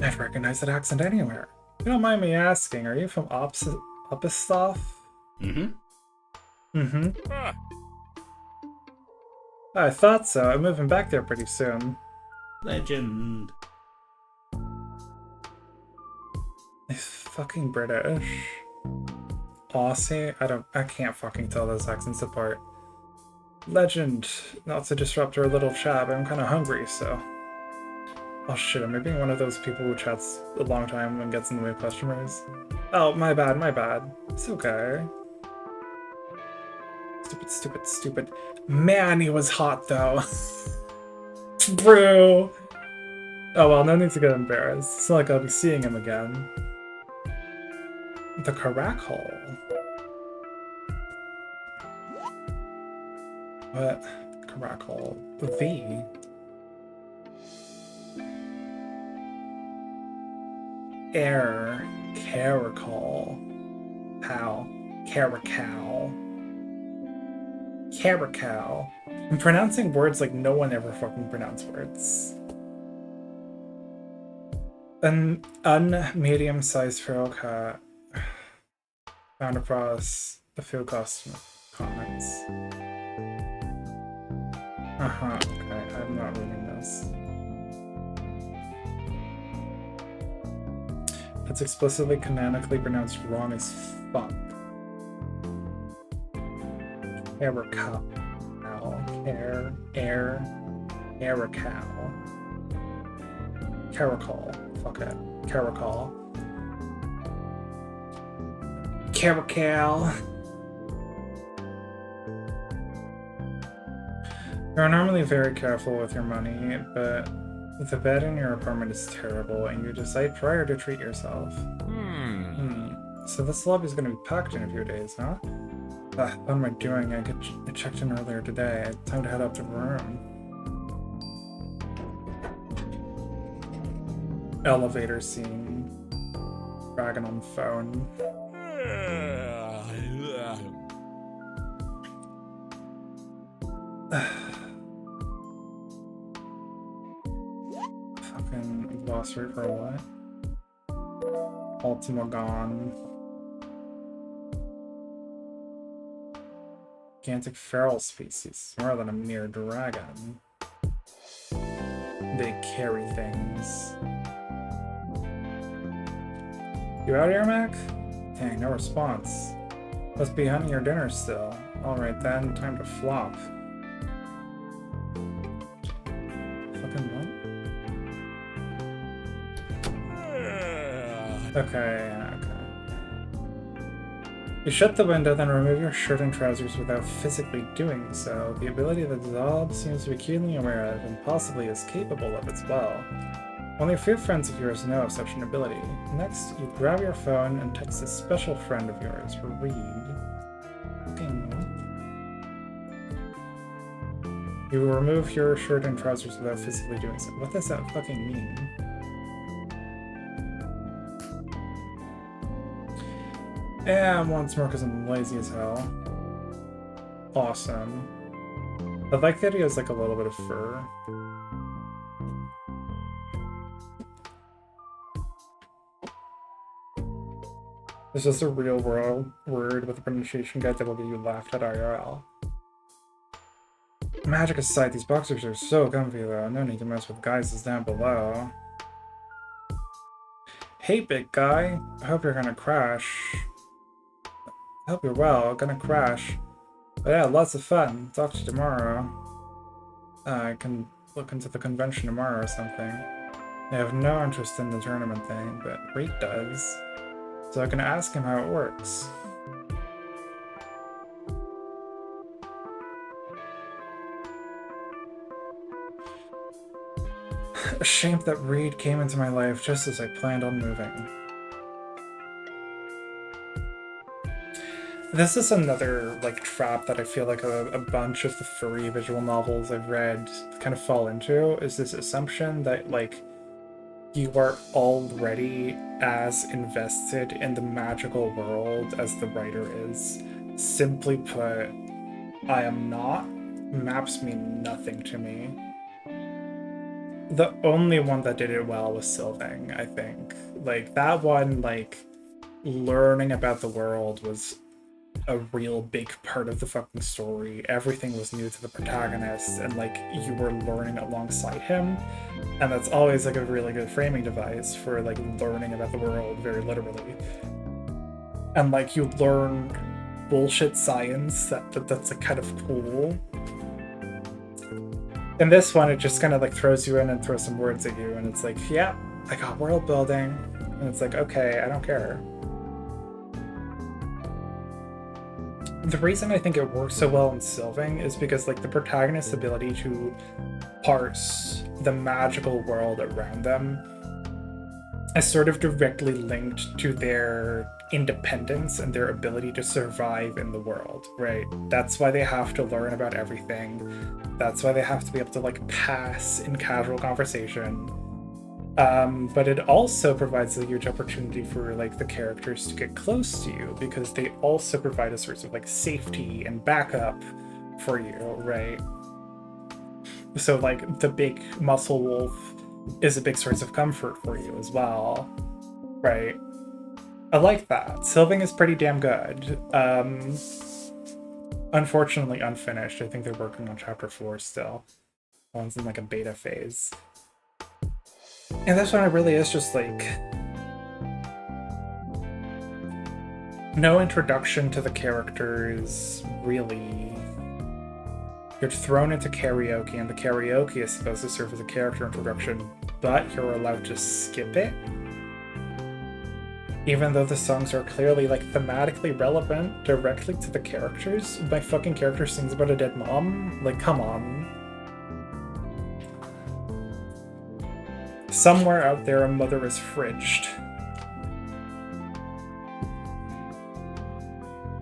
I'd recognize that accent anywhere. don't mind me asking, are you from Upistov? Mm-hmm. Mm-hmm. Ah, I thought so. I'm moving back there pretty soon. Legend. He's fucking British. Aussie? I can't fucking tell those accents apart. Legend. Not to disrupt our little chat, but I'm kind of hungry, so... Oh shit, am I being one of those people who chats a long time and gets in the way of customers? Oh, my bad, my bad. It's okay. Stupid, stupid, stupid. Man, he was hot, though. Bro! Oh well, no need to get embarrassed. It's not like I'll be seeing him again. The Caracal. What? Caracal. The. Air. Caracal. Pow. Caracal. Caracal. I'm pronouncing words like no one ever fucking pronounced words. An medium-sized feral cat found across the field comments. Okay, I'm not reading this. It's explicitly canonically pronounced wrong as fuck. Caracal. Caracal. Caracal. Fuck it. Caracal. Caracal. You're normally very careful with your money, but the bed in your apartment is terrible, and you decide prior to treat yourself. So this lobby is going to be packed in a few days, huh? What am I doing? I checked in earlier today. Time to head up to the room. Elevator scene. Dragon on phone. Fucking lost route for what? Ultimagon. Gigantic feral species, more than a mere dragon. They carry things. You out here, Mac? Dang, no response. Must be hunting your dinner still. Alright then, time to flop. Fucking what? Okay. You shut the window, then remove your shirt and trousers without physically doing so. The ability that Zob seems to be keenly aware of, and possibly is capable of as well. Only a few friends of yours know of such an ability. Next, you grab your phone and text a special friend of yours, Reed. You will remove your shirt and trousers without physically doing so. What does that fucking mean? Yeah, once more because I'm lazy as hell. Awesome. I like that he has like a little bit of fur. It's just a real world word with a pronunciation guide that will get you laughed at IRL. Magic aside, these boxers are so comfy though. No need to mess with guys that's down below. Hey big guy, I hope you're gonna crash. I hope you're well, gonna crash. But yeah, lots of fun. Talk to you tomorrow. I can look into the convention tomorrow or something. I have no interest in the tournament thing, but Reed does. So I can ask him how it works. A shame that Reed came into my life just as I planned on moving. This is another, like, trap that I feel like a bunch of the furry visual novels I've read kind of fall into, is this assumption that, like, you are already as invested in the magical world as the writer is. Simply put, I am not. Maps mean nothing to me. The only one that did it well was Sylvain, I think. Like, that one, like, learning about the world was a real big part of the fucking story. Everything was new to the protagonist, and like you were learning alongside him, and that's always like a really good framing device for like learning about the world very literally. And like you learn bullshit science that's like kind of cool. In this one, it just kind of like throws you in and throws some words at you, and it's like, yeah, I got world building, and it's like, okay, I don't care. The reason I think it works so well in Sylving is because like the protagonist's ability to parse the magical world around them is sort of directly linked to their independence and their ability to survive in the world, right? That's why they have to learn about everything. That's why they have to be able to like pass in casual conversation. But it also provides a huge opportunity for like the characters to get close to you, because they also provide a source of like safety and backup for you, right? So like the big muscle wolf is a big source of comfort for you as well, right? I like that. Sylving is pretty damn good. Unfortunately unfinished. I think they're working on chapter 4 still. One's in like a beta phase. And this one, it really is just like no introduction to the characters, really. You're thrown into karaoke, and the karaoke is supposed to serve as a character introduction, but you're allowed to skip it. Even though the songs are clearly like thematically relevant directly to the characters. My fucking character sings about a dead mom. Like, come on. Somewhere out there, a mother is fridged.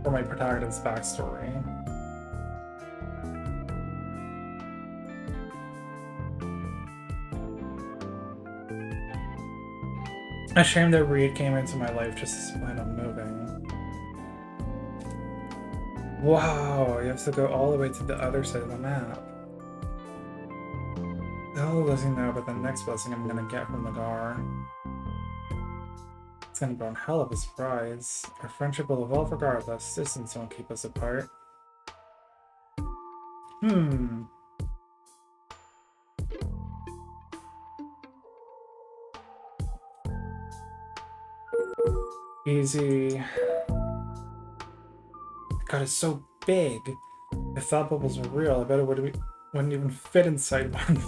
For my protagonist's backstory. A shame that Reed came into my life just to plan on moving. Wow, you have to go all the way to the other side of the map. The hell doesn't know about the next blessing I'm gonna get from Nagar. It's gonna be one hell of a surprise. Our friendship will evolve regardless. Distance won't keep us apart. Easy. God, it's so big. If thought bubbles were real, I bet it wouldn't even fit inside one.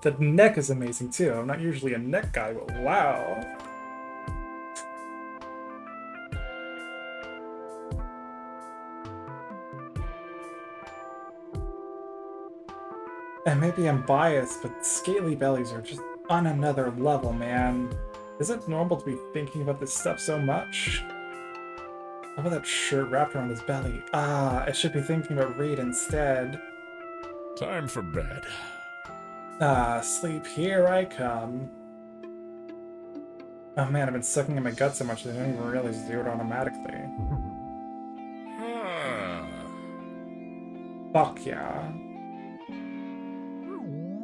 The neck is amazing too. I'm not usually a neck guy, but wow. And maybe I'm biased, but scaly bellies are just on another level, man. Is it normal to be thinking about this stuff so much? How about that shirt wrapped around his belly? Ah, I should be thinking about Reed instead. Time for bed. Ah, sleep, here I come. Oh man, I've been sucking in my gut so much that I don't even realize to do it automatically. Fuck yeah.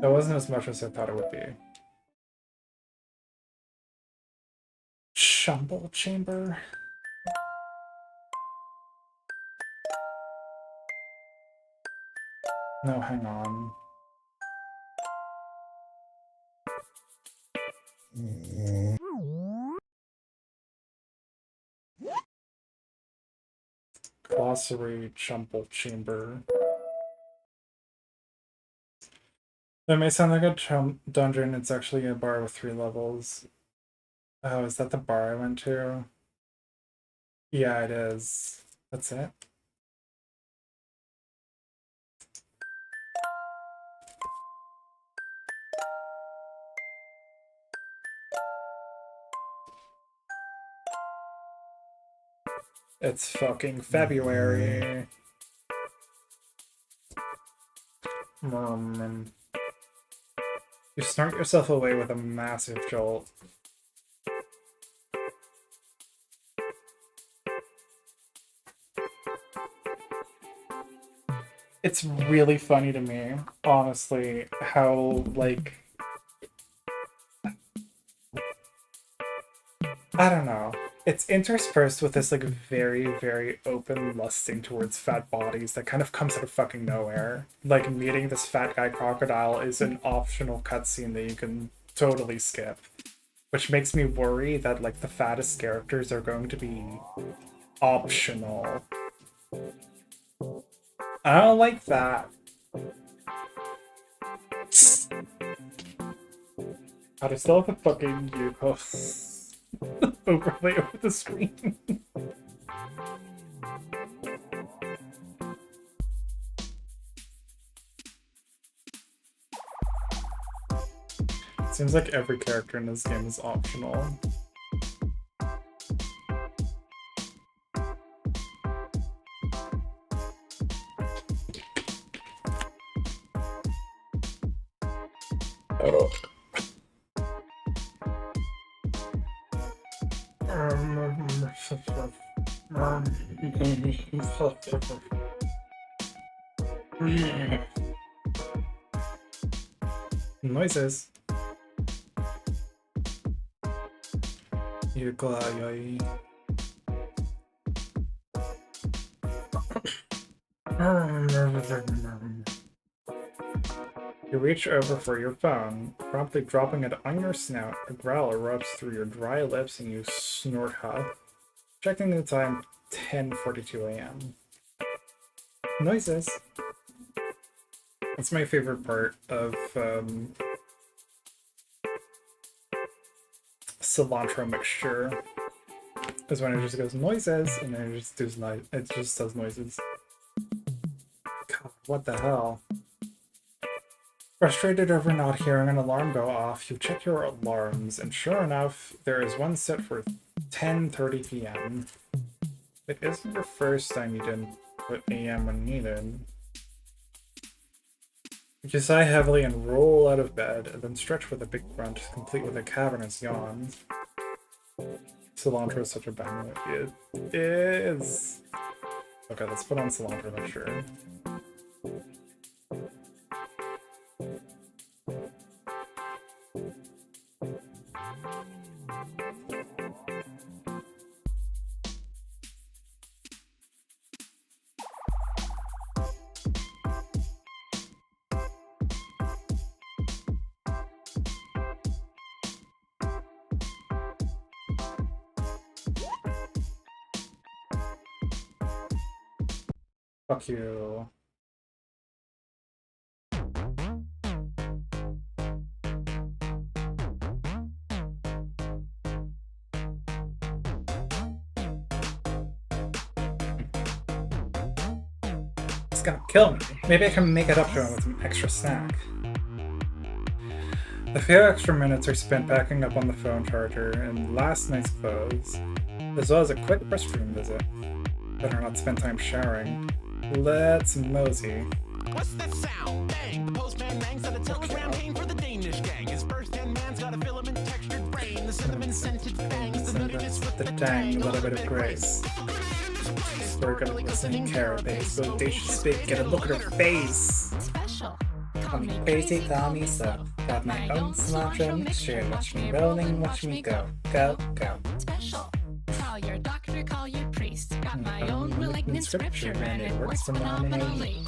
That wasn't as much as I thought it would be. Shumble chamber? No, hang on. Glossary Shumble chamber. That may sound like a dungeon. It's actually a bar with 3 levels. Oh, is that the bar I went to? Yeah, it is. That's it. It's fucking February. You snort yourself away with a massive jolt. It's really funny to me, honestly, how, like, I don't know. It's interspersed with this like very, very open lusting towards fat bodies that kind of comes out of fucking nowhere. Like meeting this fat guy crocodile is an optional cutscene that you can totally skip. Which makes me worry that like the fattest characters are going to be optional. I don't like that. I still have the fucking Yuko overlay over the screen. Seems like every character in this game is optional. Oh. Noises. You reach over for your phone, promptly dropping it on your snout. A growl erupts through your dry lips and you snort huff. Checking the time, 10:42 a.m. Noises. That's my favorite part of cilantro mixture. Is when it just goes noises and then it just does noises. God, what the hell? Frustrated over not hearing an alarm go off, you check your alarms, and sure enough, there is one set for 10:30 p.m. It isn't the first time you didn't put AM when needed. You sigh heavily and roll out of bed, and then stretch with a big grunt, complete with a cavernous yawn. Cilantro is such a bang. It is. Okay, let's put on cilantro mixture. Fuck you. It's gonna kill me. Maybe I can make it up to him with an extra snack. A few extra minutes are spent packing up on the phone charger and last night's clothes, as well as a quick restroom visit. Better not spend time showering. Let's mosey. What's that sound? Bang! The postman bangs on a telegram came for the Danish gang. His first-hand man's got a filament textured brain. The cinnamon scented fangs, the nuttiness with the tang, a little bit of grace. We're gonna listen to carapace, so they should speak, get a look at her face. Special. Call me crazy, call me slow. Got my own cilantro mixture, watch me rolling, watch me go, go, go. Special. Call your doctor, call your priest. Got my own malignant scripture and it works phenomenally.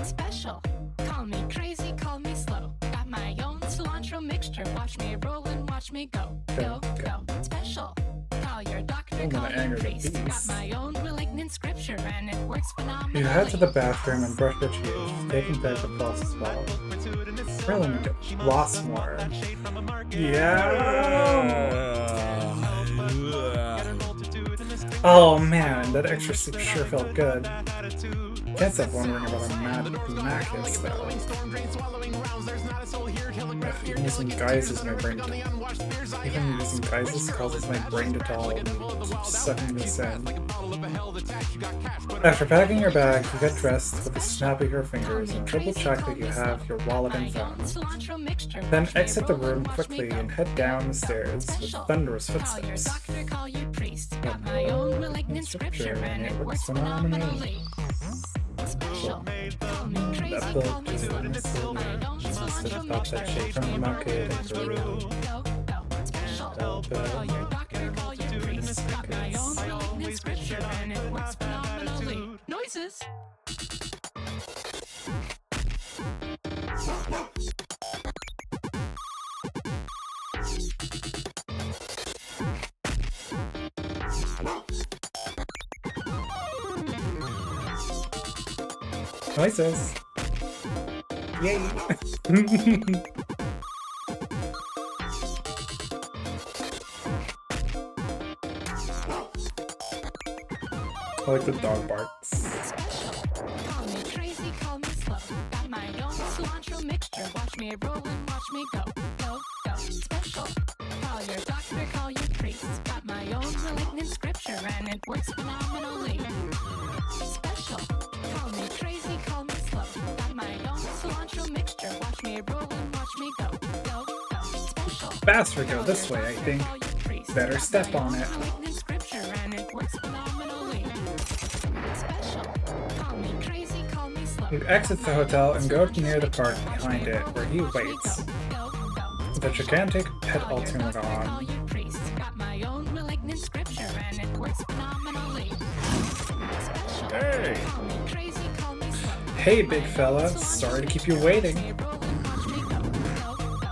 Special. Call me crazy, call me slow. Got my own cilantro mixture. Watch me roll and watch me go, go, go. Special. Call your doctor, call your priest. Got my own malignant scripture and it works phenomenally. You head to the bathroom and brush your teeth, taking back the false spell. Really need to floss more. Yeah. Oh man, that extra soup sure felt good. Can't stop wondering about a mad Macus though. Even using guys is my brain. Even using guys causes my brain to dull and keep sucking this in. After packing your bag, you get dressed with a snap of your fingers and triple check that you have your wallet and phone. Then exit the room quickly and head down the stairs with thunderous footsteps. Got my own malignant scripture and it works phenomenally. Special. Call me crazy, call me slow. My own cilantro mixture and it works phenomenally. Special. help, but call your doctor, call your priest. Got my own malignant scripture and it works phenomenally. Noises! Noises. Yay. I like the dog barks. Call me crazy, call me slow. Got my own cilantro mixture. Watch me roll and watch me go. Go, go. Special. Call your doctor, call your priest. Got my own malignant scripture and it works phenomenally. Special. Call me crazy, call me slow. Got my own cilantro mixture. Watch me roll and watch me go. Go, go. Special. Faster, go this way, I think. Better step on it. Malignant scripture and it works phenomenally. Special. Call me crazy, call me slow. You exit the hotel and go near the park behind it, where he waits. The gigantic pet Altumagon. Hey! Hey, big fella. Sorry to keep you waiting.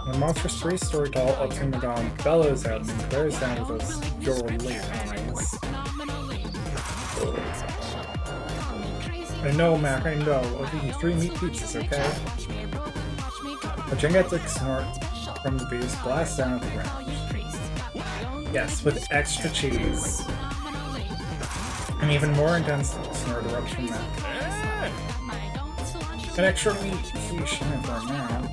The monstrous three-story tall Altumagon bellows out and glares down with those your late eyes. I know, Mac, I know. I'll give you 3 meat pizzas, okay? A gigantic snort from the beast blasts down at the ground. Yes, with extra cheese. An even more intense snort erupts from Mac. An extra meat. He's shining for now.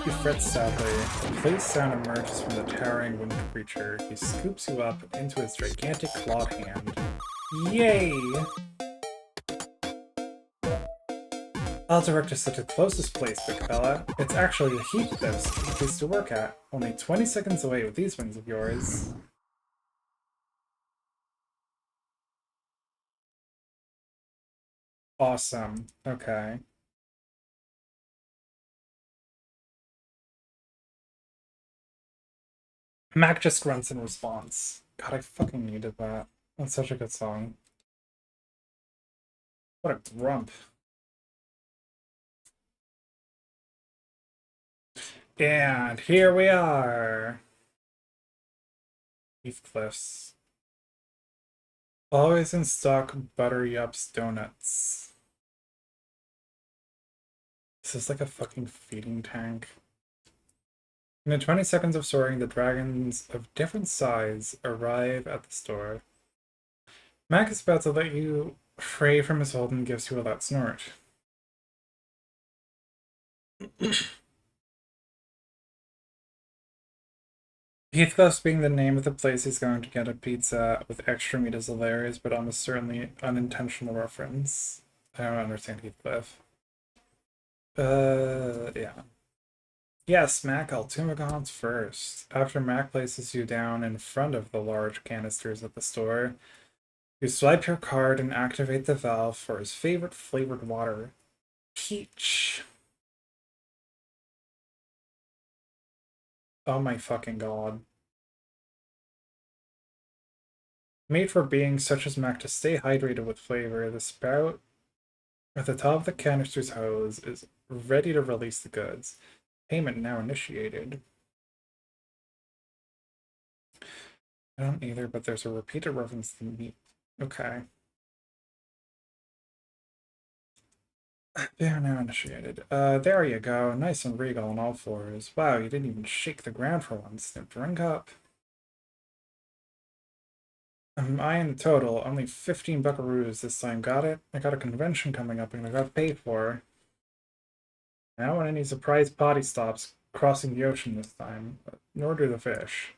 He frets sadly. A place sound emerges from the towering winged creature. He scoops you up into his gigantic clawed hand. Yay! I'll direct us to the closest place, big fella. It's actually a Heathcliff's place to work at. Only 20 seconds away with these wings of yours. Awesome. Okay. Mac just grunts in response. God, I fucking needed that. That's such a good song. What a grump. And here we are. Heathcliff's. Always in stock, Butter Yups donuts. This is like a fucking feeding tank. In the 20 seconds of soaring, the dragons of different size arrive at the store. Mac is about to let you fray from his hold and gives you a loud snort. Heathcliff's being the name of the place he's going to get a pizza with extra meat is hilarious, but almost certainly unintentional reference. I don't understand Heathcliff. Yeah. Yes, Mac, Altumagon's first. After Mac places you down in front of the large canisters at the store, you swipe your card and activate the valve for his favorite flavored water, peach. Oh my fucking god. Made for beings such as Mac to stay hydrated with flavor, the spout at the top of the canister's hose is ready to release the goods. Payment now initiated. I don't either, but there's a repeated reference to meat. Okay. Yeah, now initiated. There you go. Nice and regal on all fours. Wow, you didn't even shake the ground for once. Now drink up. I'm eyeing the total. Only 15 buckaroos this time. Got it? I got a convention coming up and I got paid for. I don't want any surprise potty stops crossing the ocean this time, nor do the fish.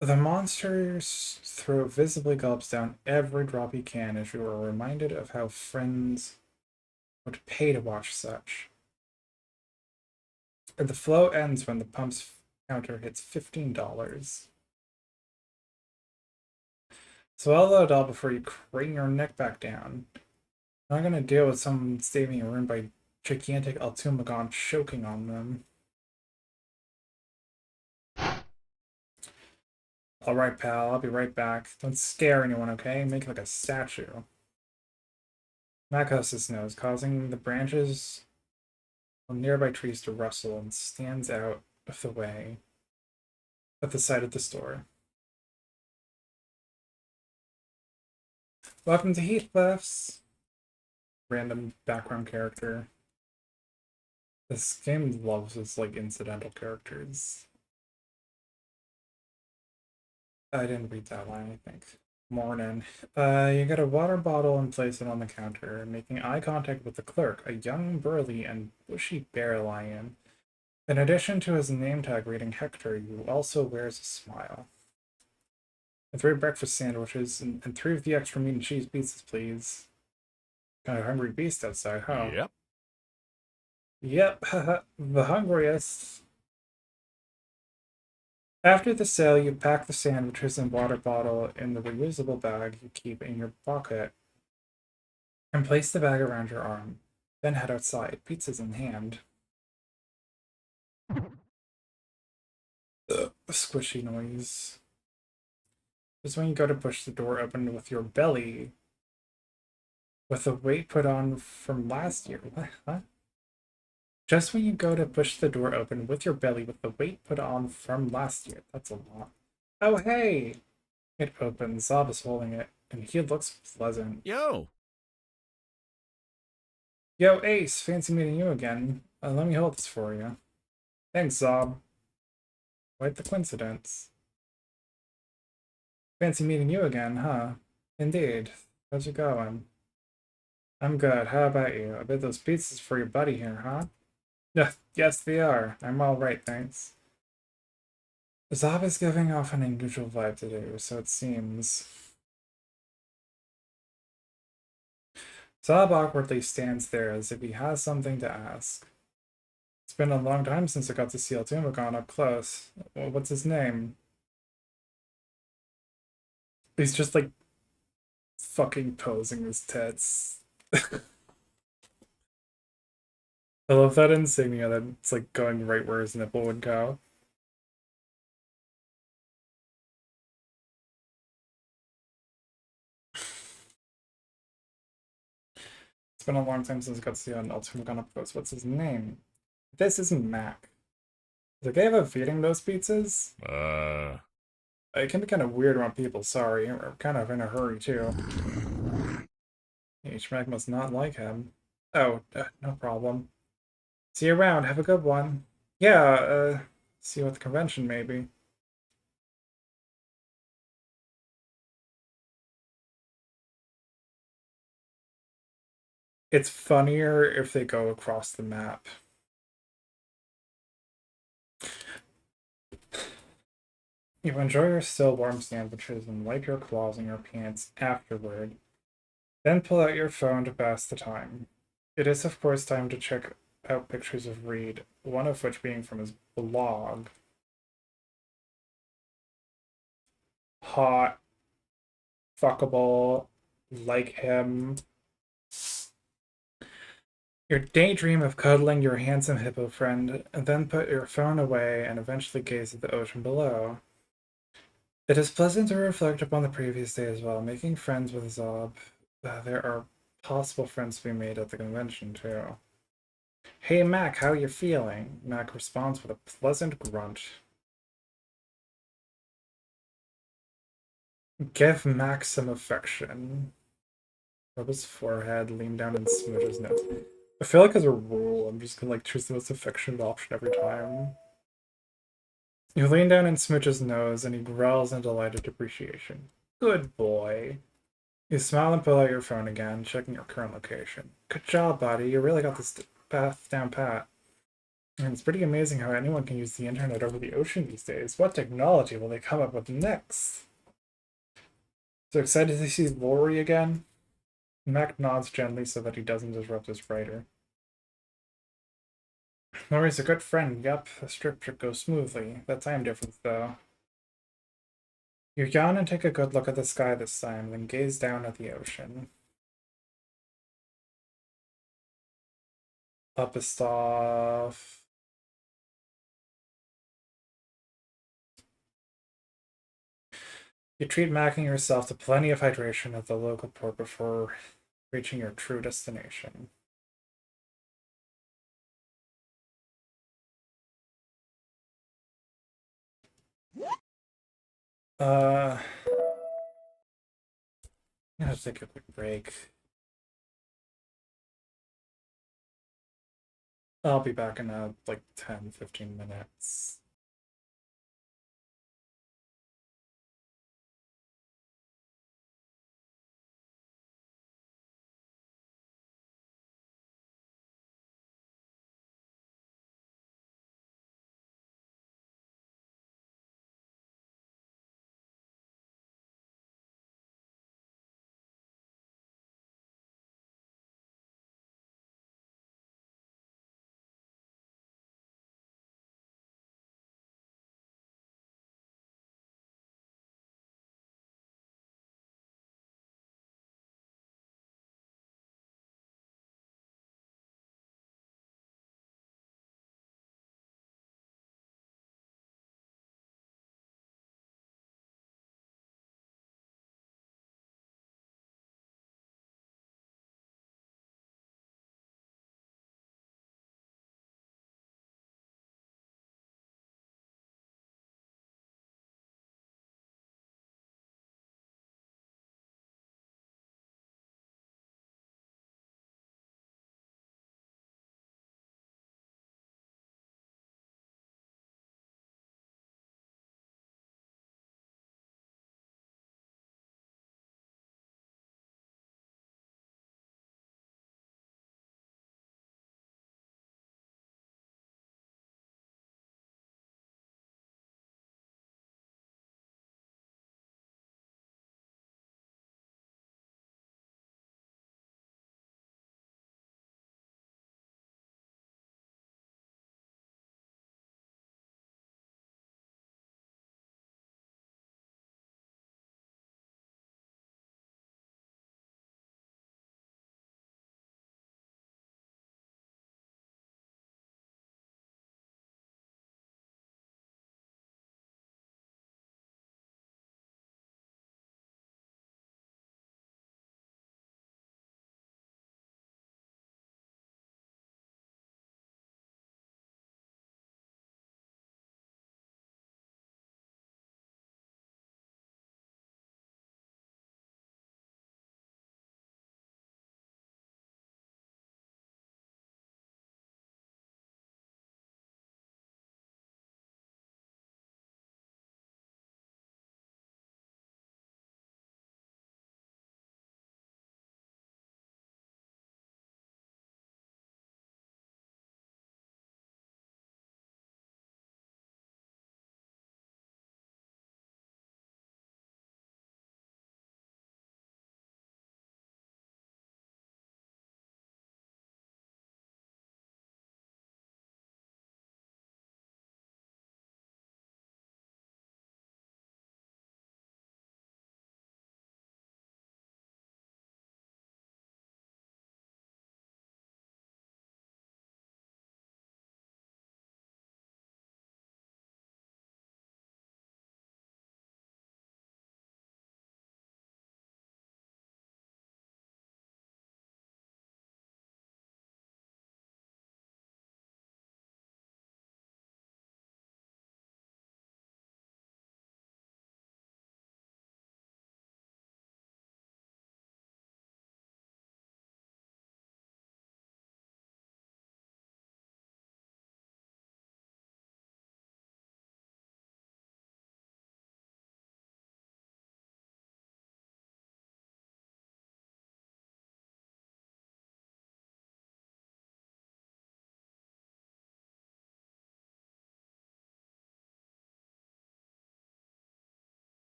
The monsters throw visibly gulps down every drop he can as you are reminded of how friends would pay to watch such. And the flow ends when the pump's counter hits $15. So I'll load all before you crane your neck back down. Not gonna deal with someone saving a room by gigantic Altumagon choking on them. Alright, pal, I'll be right back. Don't scare anyone, okay? Make it like a statue. Mac huffs his nose, causing the branches of nearby trees to rustle, and stands out of the way at the side of the store. Welcome to Heathcliff's! Random background character. This game loves its like incidental characters. I didn't read that line, I think. Morning. You get a water bottle and place it on the counter, making eye contact with the clerk, a young, burly, and bushy bear lion. In addition to his name tag reading Hector, he also wears a smile. And 3 breakfast sandwiches, and 3 of the extra meat and cheese pizzas, please. Kind of hungry beast outside, huh? Yep. Yep, the hungriest. After the sale, you pack the sandwiches and water bottle in the reusable bag you keep in your pocket and place the bag around your arm. Then head outside, pizzas in hand. Ugh, squishy noise. Just when you go to push the door open with your belly, with the weight put on from last year. What? Huh? Just when you go to push the door open with your belly with the weight put on from last year. That's a lot. Oh, hey! It opens. Zob is holding it, and he looks pleasant. Yo! Yo, Ace! Fancy meeting you again. Let me hold this for you. Thanks, Zob. Quite the coincidence. Fancy meeting you again, huh? Indeed. How's it going? I'm good. How about you? I bet those pizzas for your buddy here, huh? Yes, they are. I'm all right, thanks. Zob is giving off an unusual vibe today, so it seems. Zob awkwardly stands there as if he has something to ask. It's been a long time since I got to see Altumagon up close. What's his name? He's just like fucking posing his tits. I love that insignia that's like going right where his nipple would go. It's been a long time since I got to see an Altumagon up close. What's his name? This isn't Mac. Is the guy ever feeding those pizzas? It can be kind of weird around people, sorry. We're kind of in a hurry, too. H-Mac must not like him. Oh, no problem. See you around, have a good one. Yeah, see you at the convention, maybe. It's funnier if they go across the map. You enjoy your still warm sandwiches and wipe your claws in your pants afterward. Then pull out your phone to pass the time. It is, of course, time to check out pictures of Reed, one of which being from his blog. Hot. Fuckable. Like him. Your daydream of cuddling your handsome hippo friend, and then put your phone away and eventually gaze at the ocean below. It is pleasant to reflect upon the previous day as well, making friends with Zob. There are possible friends to be made at the convention, too. Hey, Mac, how you feeling? Mac responds with a pleasant grunt. Give Mac some affection. Rub his forehead, lean down and smooch his nose. I feel like as a rule, I'm just gonna like choose the most affectionate option every time. You lean down and smooch his nose, and he growls in delighted appreciation. Good boy. You smile and pull out your phone again, checking your current location. Good job, buddy. You really got this path down pat. And it's pretty amazing how anyone can use the internet over the ocean these days. What technology will they come up with next? So excited to see Lori again? Mac nods gently so that he doesn't disrupt his writer. Lori's a good friend, yup. The trip should go smoothly. That time difference, though. You yawn and take a good look at the sky this time, then gaze down at the ocean. up a stuff. You treat macking yourself to plenty of hydration at the local port before reaching your true destination. I'm gonna take a quick break. I'll be back in like 10-15 minutes.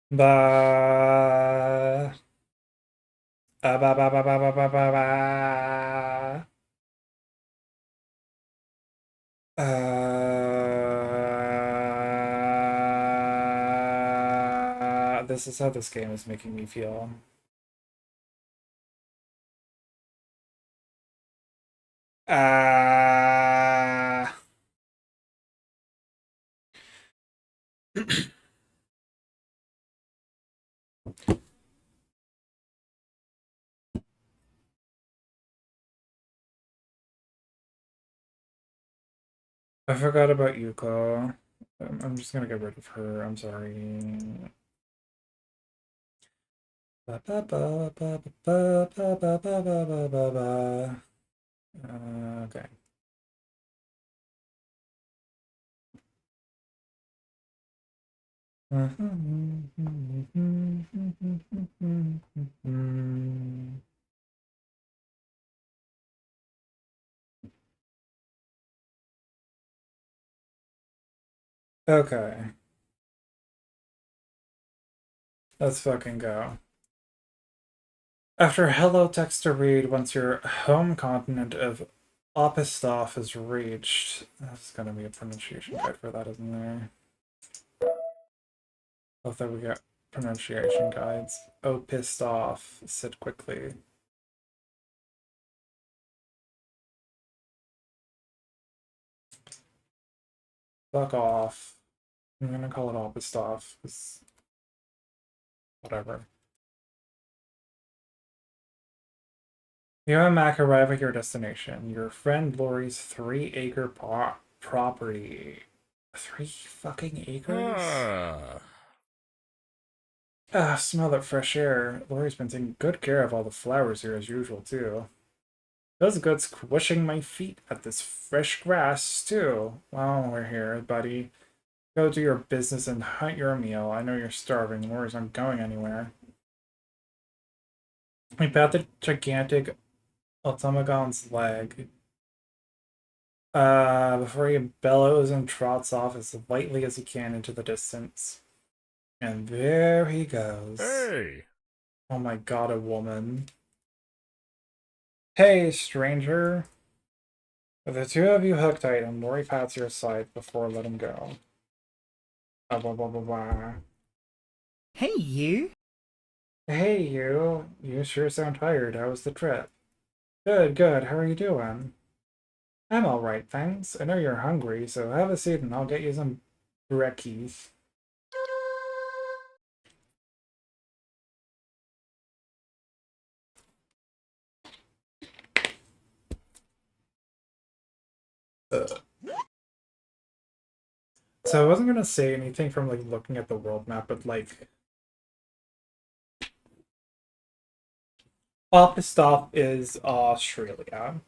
Ba. Ba ba ba ba ba ba ba ba. This is how this game is making me feel. I forgot about Yuko. I'm just gonna get rid of her. I'm sorry. Ba ba ba ba ba ba ba ba ba ba ba ba. Okay. Okay. Let's fucking go. After hello text to read, once your home continent of Opisthoff is reached. There's gonna be a pronunciation guide for that, isn't there? I thought we got pronunciation guides. Oh, pissed off. Sit quickly. Fuck off. I'm gonna call it Opisthoff. Whatever. You and Mac arrive at your destination. Your friend Lori's 3-acre property. 3 fucking acres? Smell that fresh air. Lori's been taking good care of all the flowers here as usual, too. Feels good squishing my feet at this fresh grass, too. While we're here, buddy. Go do your business and hunt your meal. I know you're starving. Lori's not going anywhere. We pat the gigantic automagon's leg. Before he bellows and trots off as lightly as he can into the distance. And there he goes. Hey! Oh my god, a woman. Hey, stranger. The two of you hug tight and Lori pats your side before letting go. Blah, blah, blah, blah, blah. Hey, you. Hey, you. You sure sound tired. How was the trip? Good, good. How are you doing? I'm alright, thanks. I know you're hungry, so have a seat and I'll get you some brekkies. So I wasn't gonna say anything from like looking at the world map, but like Opisthoff is Australia.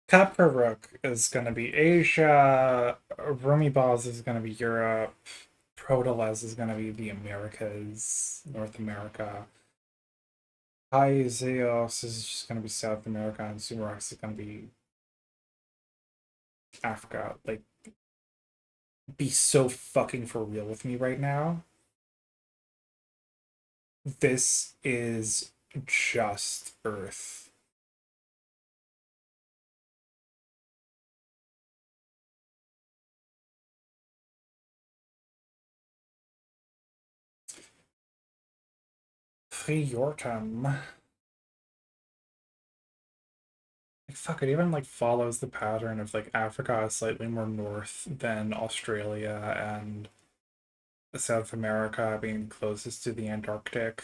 Cap Rook is gonna be Asia, Rumibaz is gonna be Europe, Protoles is gonna be the Americas, North America. Zeos is just gonna be South America, and Sumerox is gonna be Africa. Like, be so fucking for real with me right now. This is just Earth. Priortum. Like, fuck, it even like follows the pattern of like Africa is slightly more north than Australia and South America being closest to the Antarctic.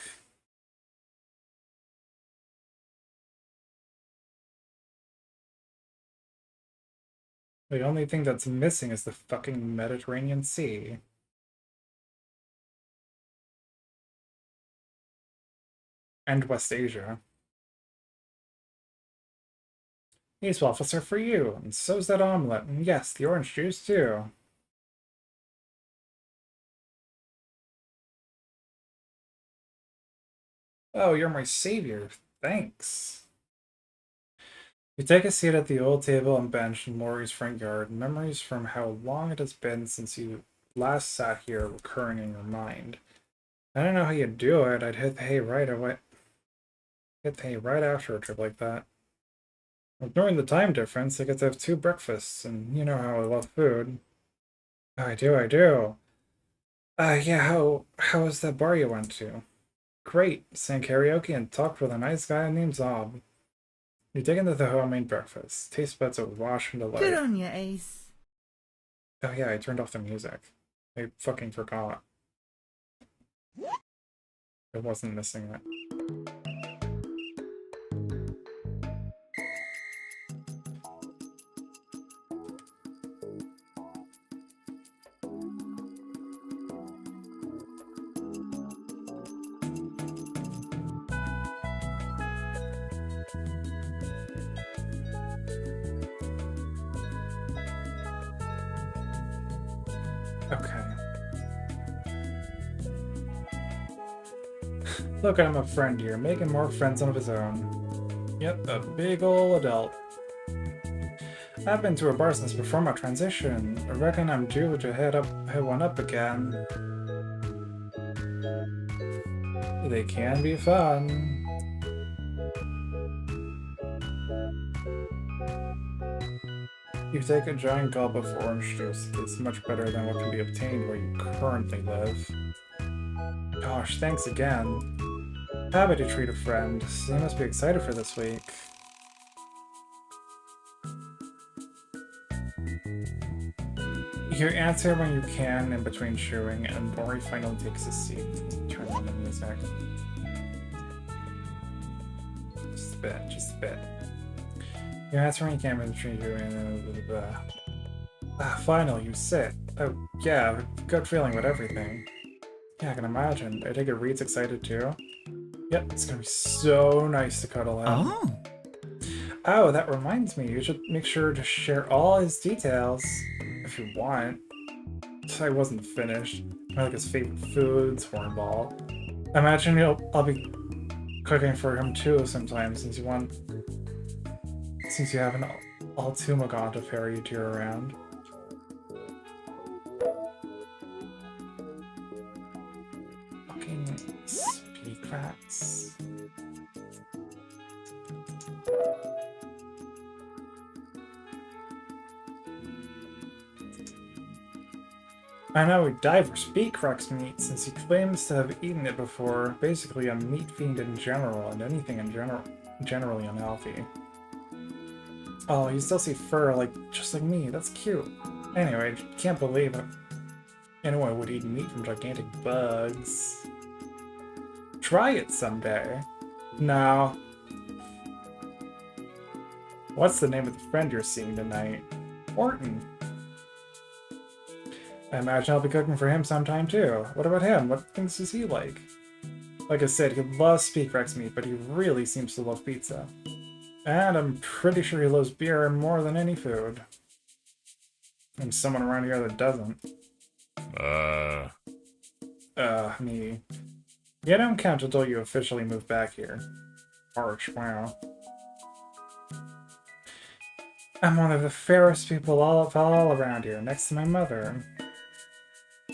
The only thing that's missing is the fucking Mediterranean Sea. And West Asia. These waffles are for you, and so's that omelet, and yes, the orange juice too. Oh, you're my savior. Thanks. You take a seat at the old table and bench in Laurie's front yard, memories from how long it has been since you last sat here recurring in your mind. I don't know how you do it. I'd hit the hay right away. Hit the hay right after a trip like that. Ignoring the time difference, I get to have 2 breakfasts, and you know how I love food. Oh, I do. Yeah, how was that bar you went to? Great. Sang karaoke and talked with a nice guy named Zob. You dig into the homemade breakfast. Taste buds are washed in delight. Good on you, Ace. Oh yeah, I turned off the music. I fucking forgot. I wasn't missing it. Okay. Look at him, a friend here, making more friends of his own. Yep, a big ol' adult. I've been to a bar since before my transition. I reckon I'm due to hit one up again. They can be fun. You take a giant gulp of orange juice. It's much better than what can be obtained where you currently live. Gosh, thanks again. Happy to treat a friend. So you must be excited for this week. You answer when you can in between chewing, and Mori finally takes a seat. Turn on the music. Just a bit. You answer when you can in between chewing, and finally, you sit. Oh, yeah, good feeling with everything. Yeah, I can imagine. I think Reed's excited too. Yep, it's gonna be so nice to cuddle him. Oh, that reminds me, you should make sure to share all his details. If you want. I wasn't finished. I like his favorite foods, hornball. I imagine I'll be cooking for him too sometimes since you have an Altumagant to ferry you two around. Fucking speed cracks. I know he died for Speedcrux meat since he claims to have eaten it before, basically a meat fiend in general, and anything in generally unhealthy. Oh, you still see fur just like me, that's cute. Anyway, can't believe it. Anyone would eat meat from gigantic bugs. Try it someday. No. What's the name of the friend you're seeing tonight? Orton. I imagine I'll be cooking for him sometime too. What about him? What things does he like? Like I said, he loves Speedcrux meat, but he really seems to love pizza. And I'm pretty sure he loves beer more than any food. And someone around here that doesn't. Me. You don't count until you officially move back here. Harsh, wow. I'm one of the fairest people all around here, next to my mother.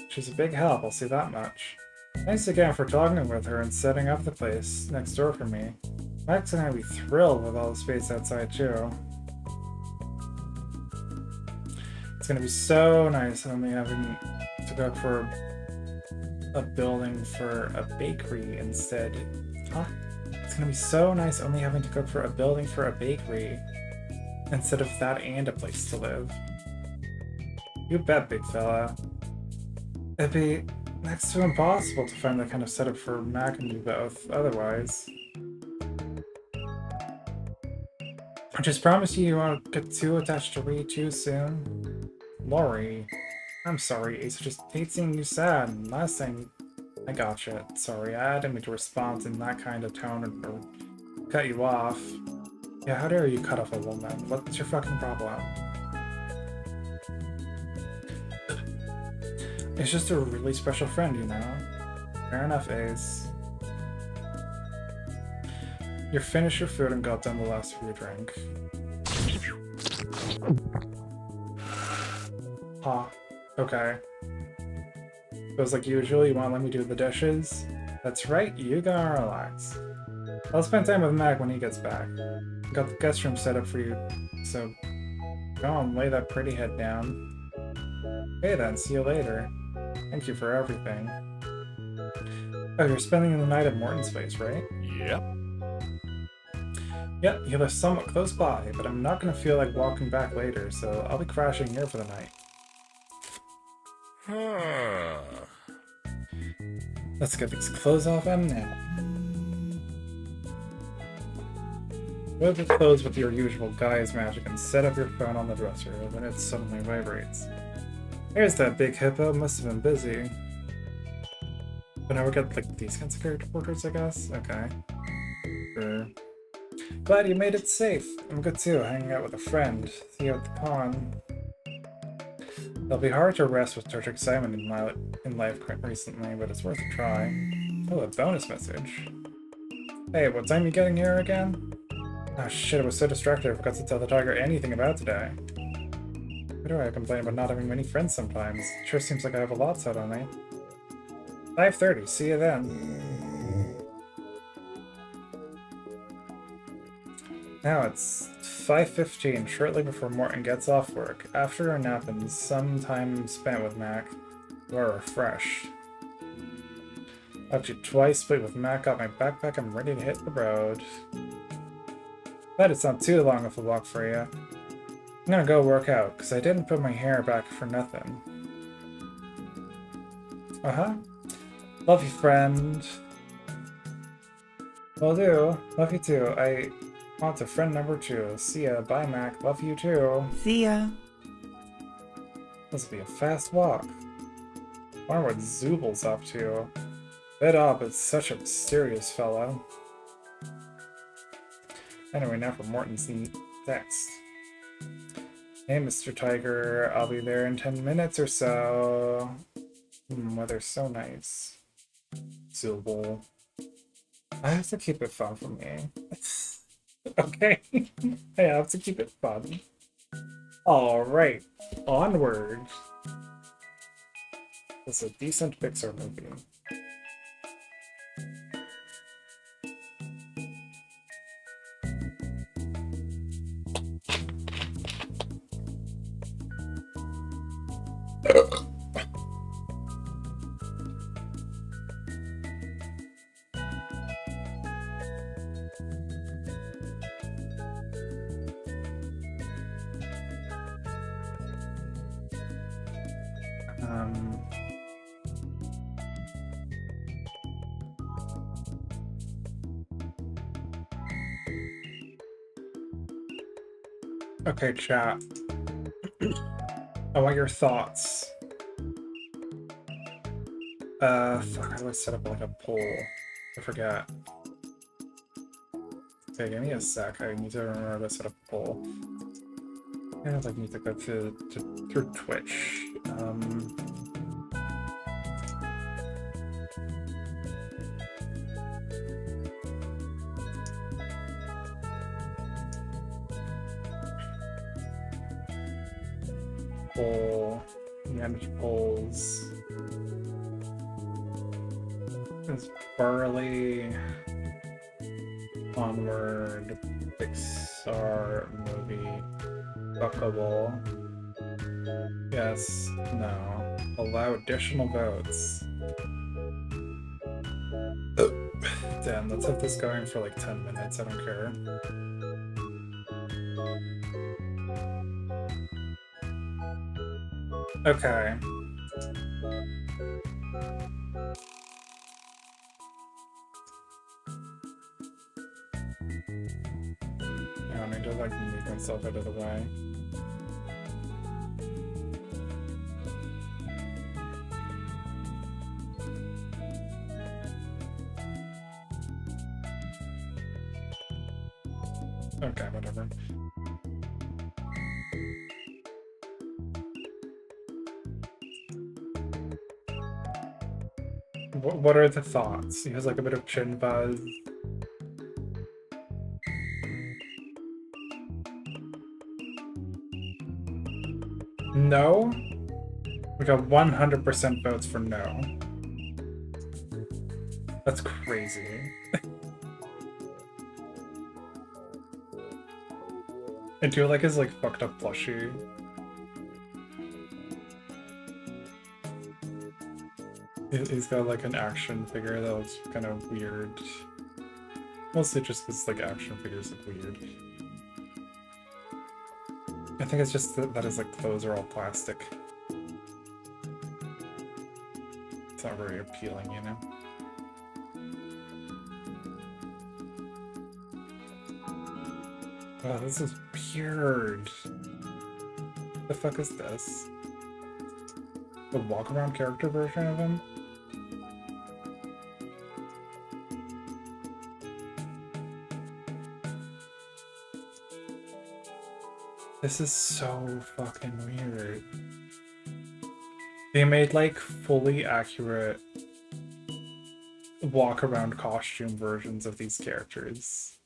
She's a big help, I'll say that much. Thanks again for talking with her and setting up the place next door for me. Max and I'd be thrilled with all the space outside too. It's gonna be so nice only having to go for a building for a bakery instead. Huh? It's gonna be so nice only having to cook for a building for a bakery instead of that and a place to live. You bet, big fella. It'd be next to impossible to find that kind of setup for Mac and you both, otherwise. I just promise you won't get too attached to Reed too soon. Lori. I'm sorry, Ace just hates seeing you sad, and last time I gotcha. Sorry, I didn't mean to respond in that kind of tone or cut you off. Yeah, how dare you cut off a woman? What's your fucking problem? It's just a really special friend, you know? Fair enough, Ace. You finish your food and gulp down the last of your drink. Ah, okay. Feels like usual, you won't let me do the dishes? That's right, you gotta relax. I'll spend time with Mac when he gets back. Got the guest room set up for you, so go on, lay that pretty head down. Okay then, see you later. Thank you for everything. Oh, you're spending the night at Morton's place, right? Yep. Yep, you live somewhat close by, but I'm not gonna feel like walking back later, so I'll be crashing here for the night. Let's get these clothes off him now. Wear the clothes with your usual guy's magic and set up your phone on the dresser when it suddenly vibrates. Here's that big hippo, must have been busy. But now we got like these kinds of character portraits, I guess? Okay. Sure. Glad you made it safe. I'm good too, hanging out with a friend. See you at the pond. It'll be hard to rest with such excitement in life recently, but it's worth a try. Oh, a bonus message. Hey, what time are you getting here again? Oh shit, I was so distracted I forgot to tell the tiger anything about today. Why do I complain about not having many friends sometimes? It sure seems like I have a lot set on me. 5:30, see you then. Now it's 5:15, shortly before Morton gets off work. After a nap and some time spent with Mac, you are refreshed. After twice split with Mac, got my backpack, I'm ready to hit the road. Glad it's not too long of a walk for you. I'm gonna go work out, because I didn't put my hair back for nothing. Uh-huh. Love you, friend. Will do. Love you too. I want a friend number 2. See ya. Bye, Mac. Love you too. See ya. This will be a fast walk. Wonder what Zubal's up to. Bed up, it's such a mysterious fellow. Anyway, now for Morton's text. Hey, Mr. Tiger, I'll be there in 10 minutes or so. Weather's so nice. Zubal. I have to keep it fun for me. Okay. I have to keep it fun. Alright. Onward. This is a decent Pixar movie. Okay, chat. I want your thoughts. Fuck, how do I set up like a poll? I forgot. Okay, give me a sec. I need to remember to set up a poll. I don't like need to go through Twitch. Poll, manage polls. It's Barley, Onward, Pixar movie, Buckable. Yes, no. Allow additional votes. Damn, let's have this going for like 10 minutes, I don't care. Okay. I need to like move myself out of the way. Okay, whatever. What are the thoughts? He has like a bit of chin buzz. No? We got 100% votes for no. That's crazy. I do like his like fucked up plushie. He's got like an action figure that looks kind of weird. Mostly just because like action figures look weird. I think it's just that his like clothes are all plastic. It's not very appealing, you know? Oh, this is weird. The fuck is this? The walk-around character version of him? This is so fucking weird. They made like fully accurate walk-around costume versions of these characters.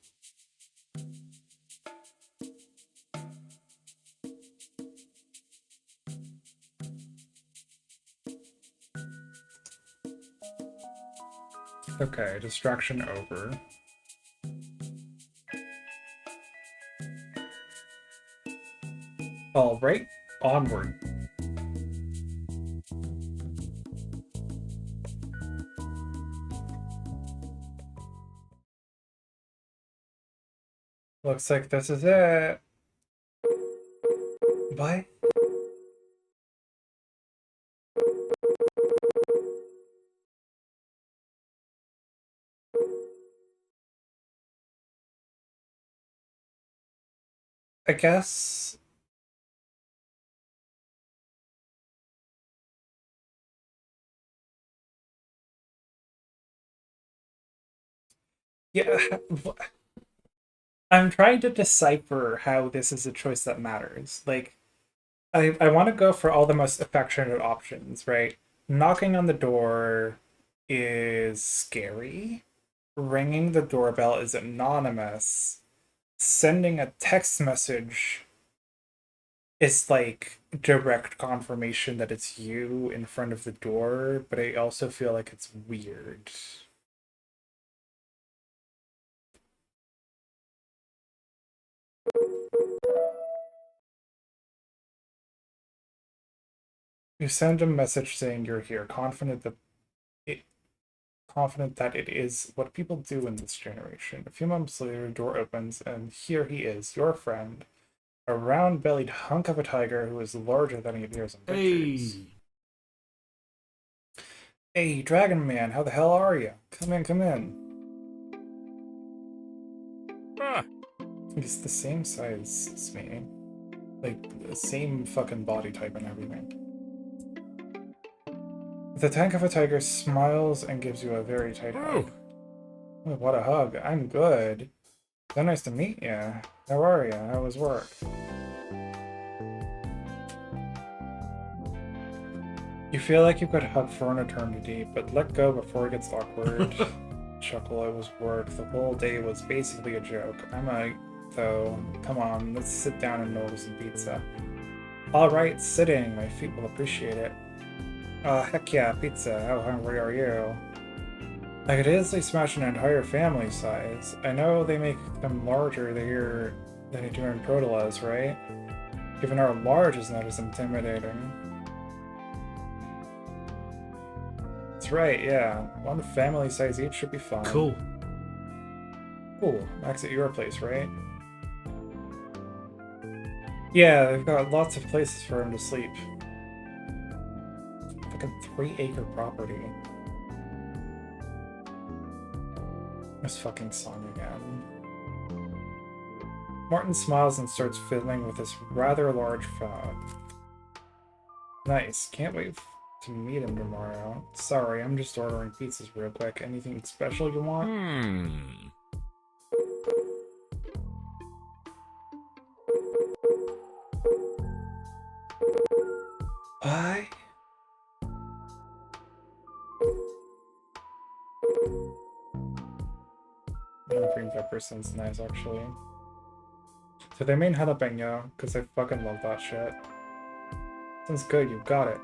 Okay, distraction over. All right, onward. Looks like this is it. Bye. I guess yeah, I'm trying to decipher how this is a choice that matters. Like, I want to go for all the most affectionate options, right? Knocking on the door is scary. Ringing the doorbell is anonymous. Sending a text message is like direct confirmation that it's you in front of the door, but I also feel like it's weird. You send a message saying you're here, confident that it is what people do in this generation. A few moments later, the door opens, and here he is, your friend, a round-bellied hunk of a tiger who is larger than he appears in pictures. Hey, Dragon Man, how the hell are you? Come in, come in. Ah, He's the same size as me. Like, the same fucking body type and everything. The tank of a tiger smiles and gives you a very tight hug. Oh, what a hug. I'm good. So nice to meet you. How are you? How was work? You feel like you could hug for an eternity, but let go before it gets awkward. Chuckle, it was work. The whole day was basically a joke. Though, come on, let's sit down and order some pizza. Alright, sitting. My feet will appreciate it. Heck yeah, pizza. How hungry are you? I could easily smash an entire family size. I know they make them larger here than you do in Protolas, right? Even our large is not as intimidating. That's right, yeah. One family size each should be fine. Cool. Cool. Max at your place, right? Yeah, they've got lots of places for him to sleep. Like a 3-acre property. This fucking song again. Martin smiles and starts fiddling with his rather large phone. Nice. Can't wait to meet him tomorrow. Sorry, I'm just ordering pizzas real quick. Anything special you want? Bye. Green pepper sounds nice, actually. So they made jalapeno, because I fucking love that shit. Sounds good, you got it.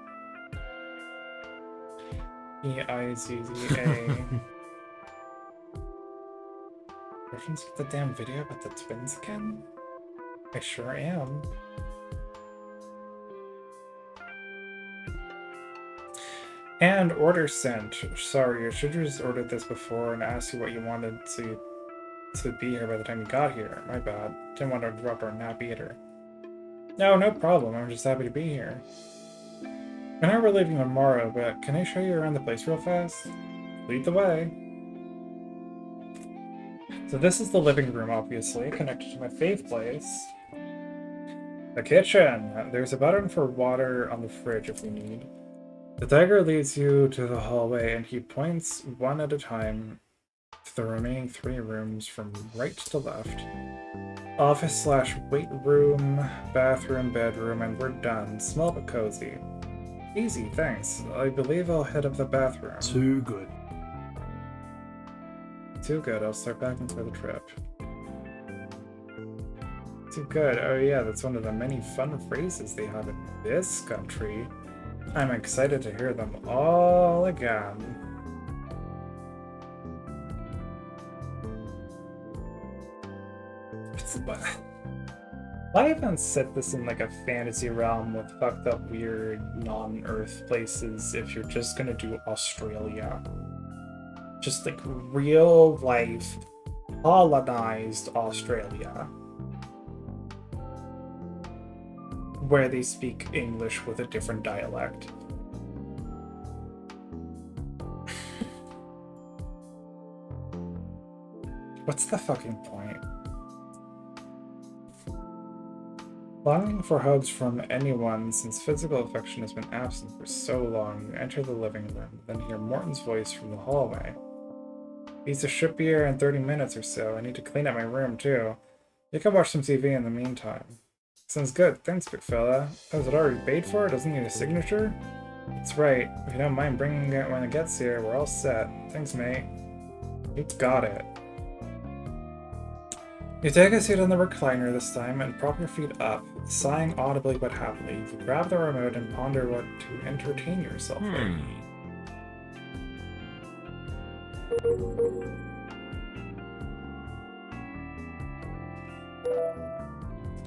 E-I-Z-Z-A. Reference the damn video about the twins again? I sure am. And order sent. Sorry, I should have just ordered this before and asked you what you wanted to be here by the time you got here. My bad. Didn't want to drop our nap either. No problem. I'm just happy to be here. I know we're leaving tomorrow, but can I show you around the place real fast? Lead the way. So this is the living room, obviously, connected to my fave place. The kitchen! There's a button for water on the fridge if we need. The dagger leads you to the hallway, and he points one at a time to the remaining 3 rooms from right to left. Office/weight room, bathroom, bedroom, and we're done. Small but cozy. Easy, thanks. I believe I'll head up the bathroom. Too good. Too good, I'll start packing for the trip. Too good, oh yeah, that's one of the many fun phrases they have in this country. I'm excited to hear them all again. Why haven't set this in like a fantasy realm with fucked up weird non-Earth places if you're just gonna do Australia? Just like real life colonized Australia. Where they speak English with a different dialect. What's the fucking point? Longing for hugs from anyone since physical affection has been absent for so long, you enter the living room, then hear Morton's voice from the hallway. Pizza should be here in 30 minutes or so. I need to clean up my room too. You can watch some TV in the meantime. Sounds good. Thanks, big fella. Oh, is it already paid for? Doesn't need a signature? That's right. If you don't mind bringing it when it gets here, we're all set. Thanks, mate. You got it. You take a seat on the recliner this time and prop your feet up, sighing audibly but happily. You grab the remote and ponder what to entertain yourself with.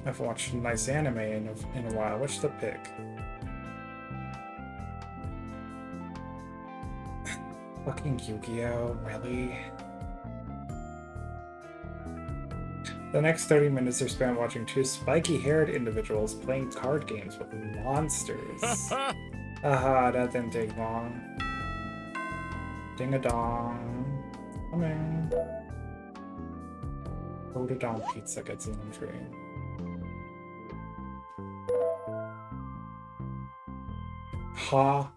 I've watched a nice anime in a while. Which to pick? Fucking Yu-Gi-Oh! Really? The next 30 minutes are spent watching 2 spiky-haired individuals playing card games with monsters. Haha, that didn't take long. Ding-a-dong. Coming. Odadon pizza gets an entry. Ha.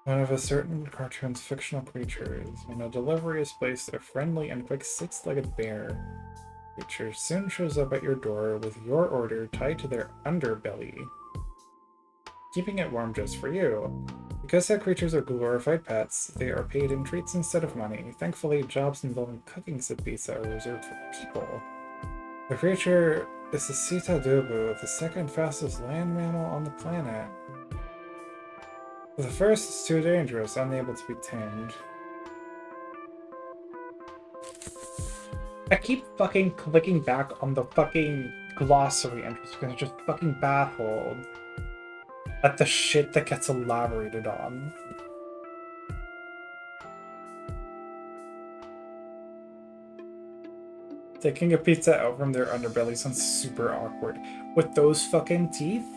One of a certain cartoon's fictional creatures. When a delivery is placed, a friendly and quick 6-legged bear creature soon shows up at your door with your order tied to their underbelly, keeping it warm just for you. Because that creatures are glorified pets, they are paid in treats instead of money. Thankfully, jobs involving cooking said pizza are reserved for people. The creature is the Sita Dubu, the 2nd fastest land mammal on the planet. The first is too dangerous, unable to be tamed. I keep fucking clicking back on the fucking glossary entries because I'm just fucking baffled at the shit that gets elaborated on. Taking a pizza out from their underbelly sounds super awkward. With those fucking teeth?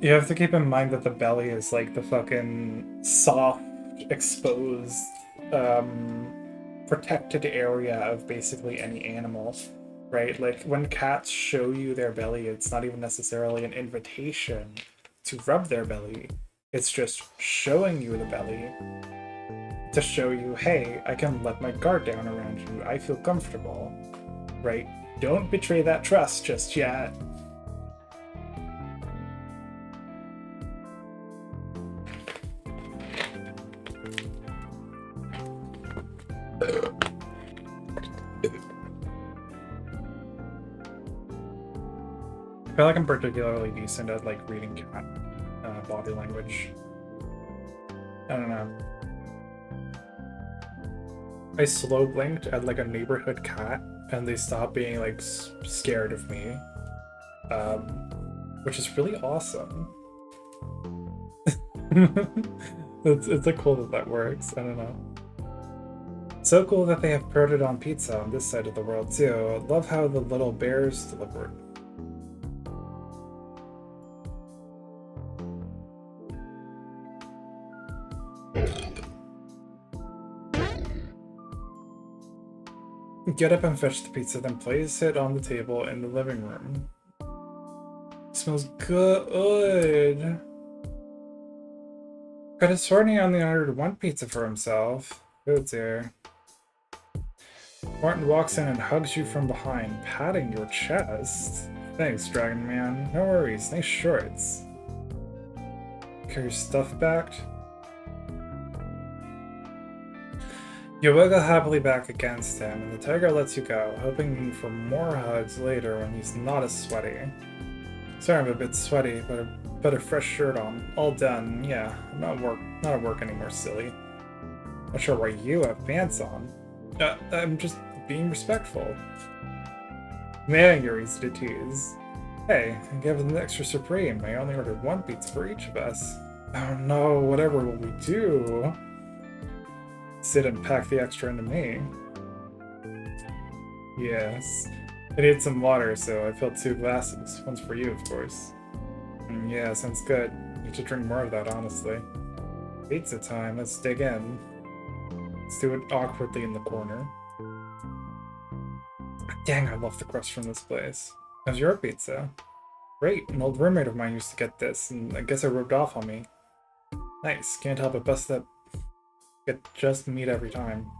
You have to keep in mind that the belly is like the fucking soft, exposed, protected area of basically any animal, right? Like when cats show you their belly, it's not even necessarily an invitation to rub their belly. It's just showing you the belly to show you, hey, I can let my guard down around you. I feel comfortable, right? Don't betray that trust just yet. I feel like I'm particularly decent at like reading cat body language. I don't know. I slow blinked at like a neighborhood cat and they stopped being like scared of me, which is really awesome. It's like cool that works. I don't know. So cool that they have proto-on pizza on this side of the world too. Love how the little bears deliver. Get up and fetch the pizza, then place it on the table in the living room. Smells good. Got a Sorny only ordered one pizza for himself. Oh dear. Martin walks in and hugs you from behind, patting your chest. Thanks, Dragon Man. No worries, nice shorts. Carry your stuff back. You wiggle happily back against him, and the tiger lets you go, hoping for more hugs later when he's not as sweaty. Sorry I'm a bit sweaty, but a fresh shirt on. All done. Yeah, I'm not at work anymore, silly. Not sure why you have pants on. I'm just being respectful. Man, you're easy to tease. Hey, I gave an extra supreme. I only ordered one pizza for each of us. Oh no, whatever will we do? Sit and pack the extra into me. Yes. I need some water, so I filled 2 glasses. One's for you, of course. Yeah, sounds good. Need to drink more of that, honestly. Pizza time, let's dig in. Let's do it awkwardly in the corner. Dang, I love the crust from this place. How's your pizza? Great, an old roommate of mine used to get this, and I guess it rubbed off on me. Nice, can't help but bust that. Get just meat every time.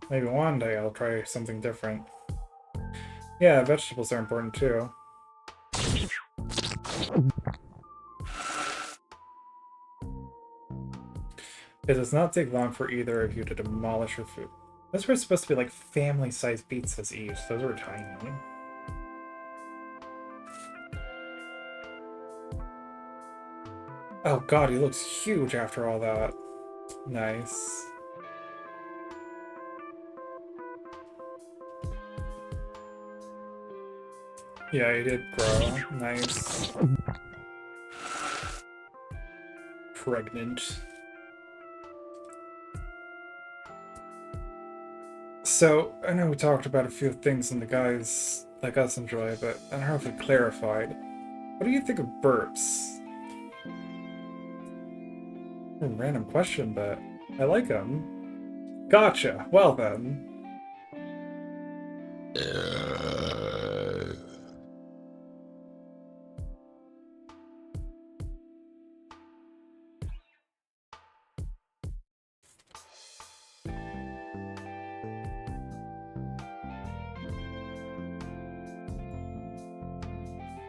Maybe one day I'll try something different. Yeah, vegetables are important too. It does not take long for either of you to demolish your food. Those were supposed to be like family-sized pizzas each. Those were tiny. Oh god, he looks huge after all that. Nice. Yeah, he did grow. Nice. Pregnant. So, I know we talked about a few things and the guys like us enjoy, but I don't know if we clarified. What do you think of burps? A random question, but I like them. Gotcha! Well then.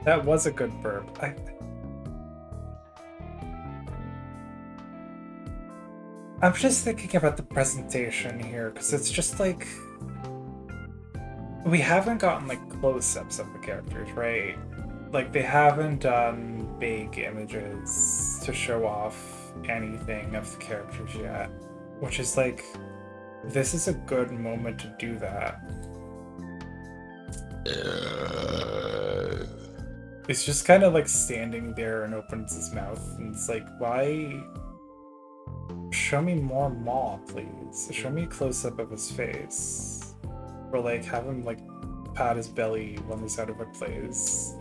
That was a good burp. I'm just thinking about the presentation here, because it's just like... We haven't gotten like close-ups of the characters, right? Like they haven't done big images to show off anything of the characters yet. Which is like... This is a good moment to do that. It's just kind of like standing there and opens his mouth, and it's like, why? Show me more Maw, please. Show me a close-up of his face. Or like, have him like pat his belly when the sound of it plays.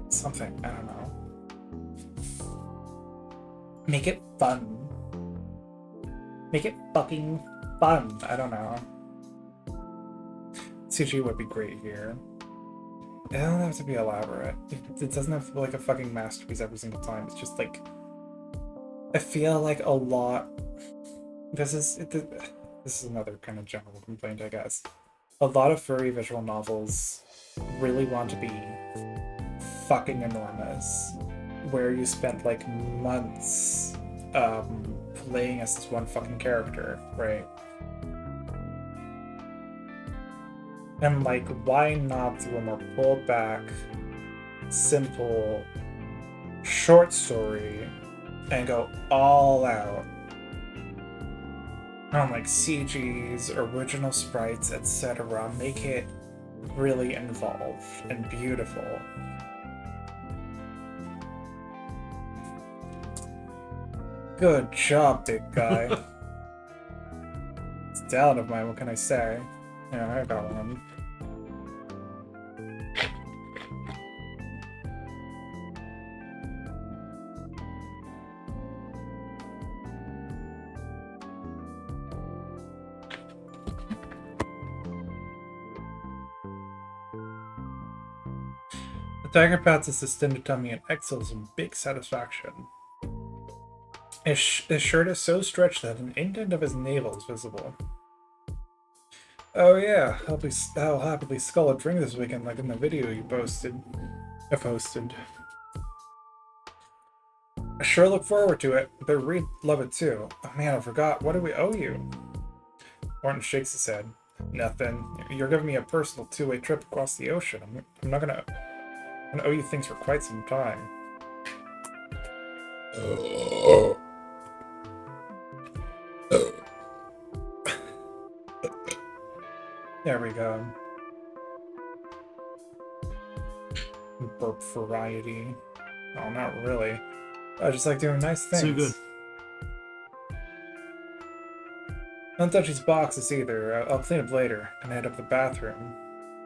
Something, I don't know. Make it fun. Make it fucking fun, I don't know. CG would be great here. It doesn't have to be elaborate. It doesn't have to be like a fucking masterpiece every single time. It's just like... I feel like a lot... This is another kind of general complaint, I guess. A lot of furry visual novels really want to be fucking enormous. Where you spent like months playing as this one fucking character, right? And like, why not do a more pulled back, simple short story and go all out on like CGs, original sprites, etc. Make it really involved and beautiful. Good job, big guy. It's talent of mine, what can I say? Yeah, I got one. The tiger pats his distended tummy and exhales in big satisfaction. His shirt is so stretched that an indent of his navel is visible. Oh yeah, I'll happily scull a drink this weekend like in the video you posted. I posted. I sure look forward to it, but Reed love it too. Oh man, I forgot. What do we owe you? Morton shakes his head. Nothing. You're giving me a personal two-way trip across the ocean. I'm not gonna owe you things for quite some time. There we go. Burp variety. Oh, not really. I just like doing nice things. Too good. Don't touch these boxes either. I'll clean up later and head up the bathroom.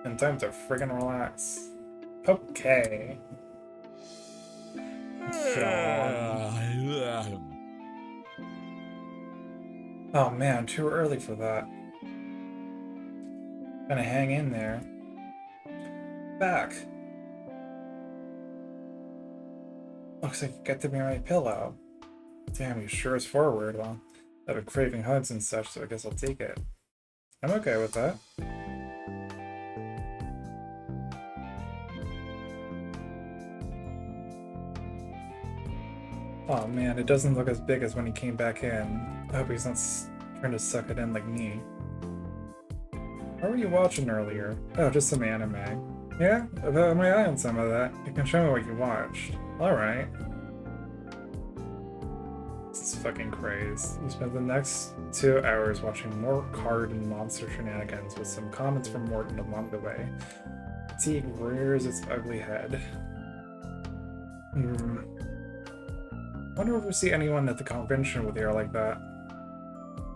And time to friggin' relax. Okay. Oh man, too early for that. Gonna hang in there. Back. Looks like you got to be my pillow. Damn, you sure is forward. Well, I've been craving hugs and such, so I guess I'll take it. I'm okay with that. Oh man, it doesn't look as big as when he came back in. I hope he's not trying to suck it in like me. What were you watching earlier? Oh, just some anime. Yeah? I've had my eye on some of that. You can show me what you watched. Alright. This is fucking crazy. You spent the next 2 hours watching more card and monster shenanigans with some comments from Morton along the way. Fatigue rears its ugly head. Wonder if we see anyone at the convention with hair like that.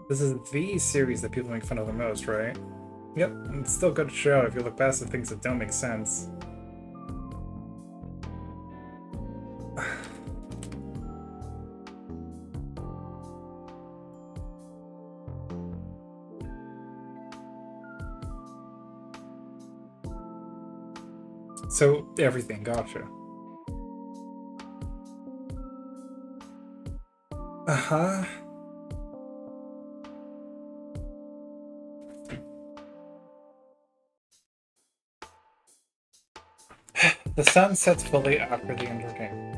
This is the series that people make fun of the most, right? Yep, and it's still a good show if you look past the things that don't make sense. So, everything, gotcha. Uh-huh. The sun sets fully after the intergame.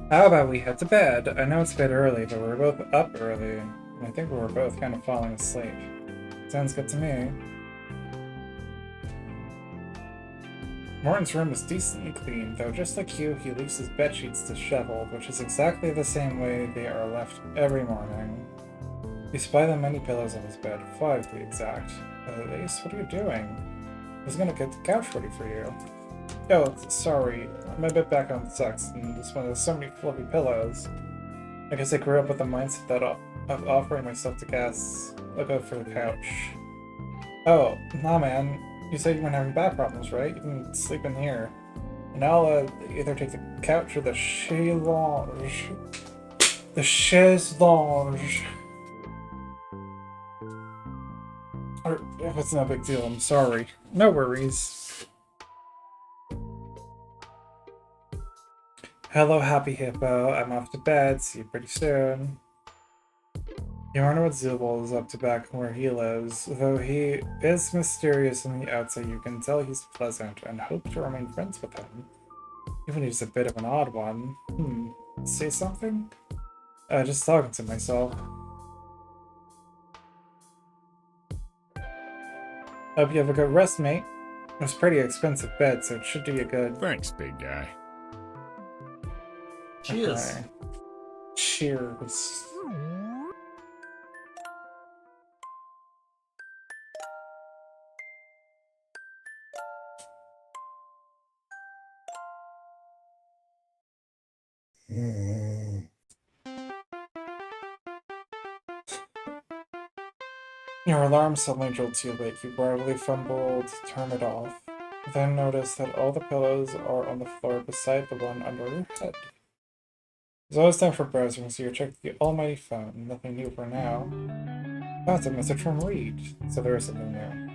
How about we head to bed? I know it's a bit early, but we're both up early, and I think we were both kind of falling asleep. Sounds good to me. Morton's room is decently clean, though just like you, he leaves his bedsheets disheveled, which is exactly the same way they are left every morning. You spy the many pillows on his bed, 5 to be exact. Ace, what are you doing? I was gonna get the couch ready for you. Oh, sorry, I'm a bit back on sex, and this one has so many fluffy pillows. I guess I grew up with the mindset that of offering myself to guests. I'll go for the couch. Oh, nah man, you said you weren't having back problems, right? You can sleep in here. And I'll either take the couch or the chaise lounge. The chaise lounge. Or, if it's no big deal, I'm sorry. No worries. Hello, Happy Hippo. I'm off to bed. See you pretty soon. You wonder what Zubul is up to back where he lives. Though he is mysterious on the outside, you can tell he's pleasant and hope to remain friends with him. Even if he's a bit of an odd one. Say something? Just talking to myself. Hope you have a good rest, mate. It was a pretty expensive bed, so it should do you good. Thanks, big guy. Cheers. Okay. Cheers. Your alarm suddenly jolts you awake. You barely fumble to turn it off. You then notice that all the pillows are on the floor beside the one under your head. It's always time for browsing, so you check the almighty phone. Nothing new for now. Oh, it's a message from Reed. So there is something new.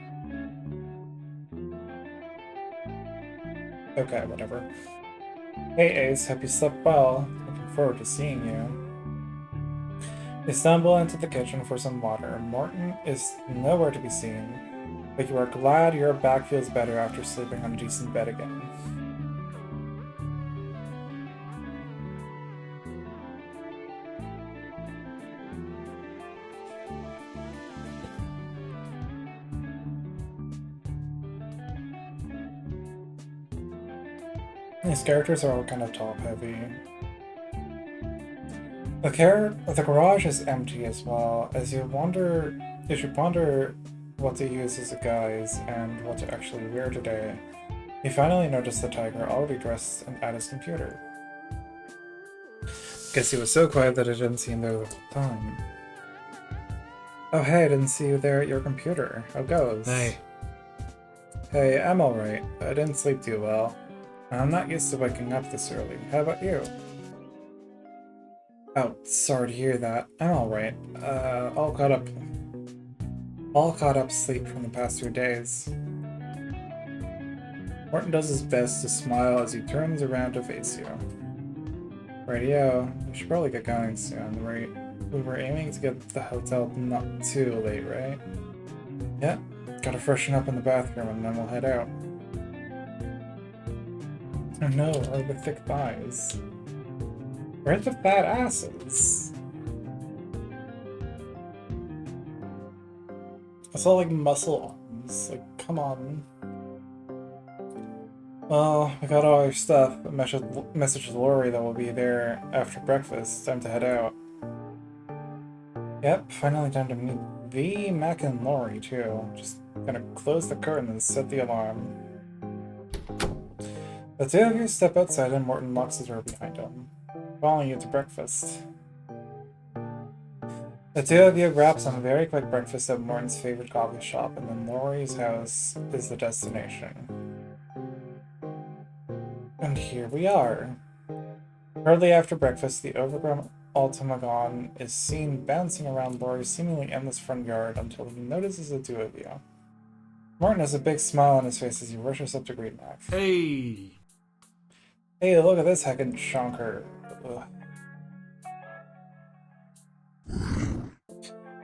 Okay, whatever. Hey Ace, hope you slept well. Looking forward to seeing you. You stumble into the kitchen for some water. Morton is nowhere to be seen, but you are glad your back feels better after sleeping on a decent bed again. These characters are all kind of top-heavy. The garage is empty as well, as you ponder what to use as a guise and what to actually wear today. You finally notice the tiger already dressed and at his computer. Guess he was so quiet that I didn't see him there the whole time. Oh hey, I didn't see you there at your computer. How goes? Hey. Hey, I'm alright. I didn't sleep too well. I'm not used to waking up this early. How about you? Oh, sorry to hear that. I'm alright. All caught up sleep from the past 2 days. Morton does his best to smile as he turns around to face you. Radio, we should probably get going soon, right? We were aiming to get to the hotel not too late, right? Yeah, gotta freshen up in the bathroom and then we'll head out. Oh no, or the thick thighs. Where's the fat asses? I saw like muscle arms. Like, come on. Well, we got all our stuff. Message Lori that we'll be there after breakfast. Time to head out. Yep, finally time to meet the Mac and Lori too. Just gonna close the curtain and set the alarm. The two of you step outside and Morton locks the door behind him, following you to breakfast. The two of you grab some very quick breakfast at Morton's favorite coffee shop, and then Lori's house is the destination. And here we are. Shortly after breakfast, the overgrown automaton is seen bouncing around Lori's seemingly endless front yard until he notices the two of you. Morton has a big smile on his face as he rushes up to greet Mac. Hey! Hey, look at this heckin' chonker. Ugh.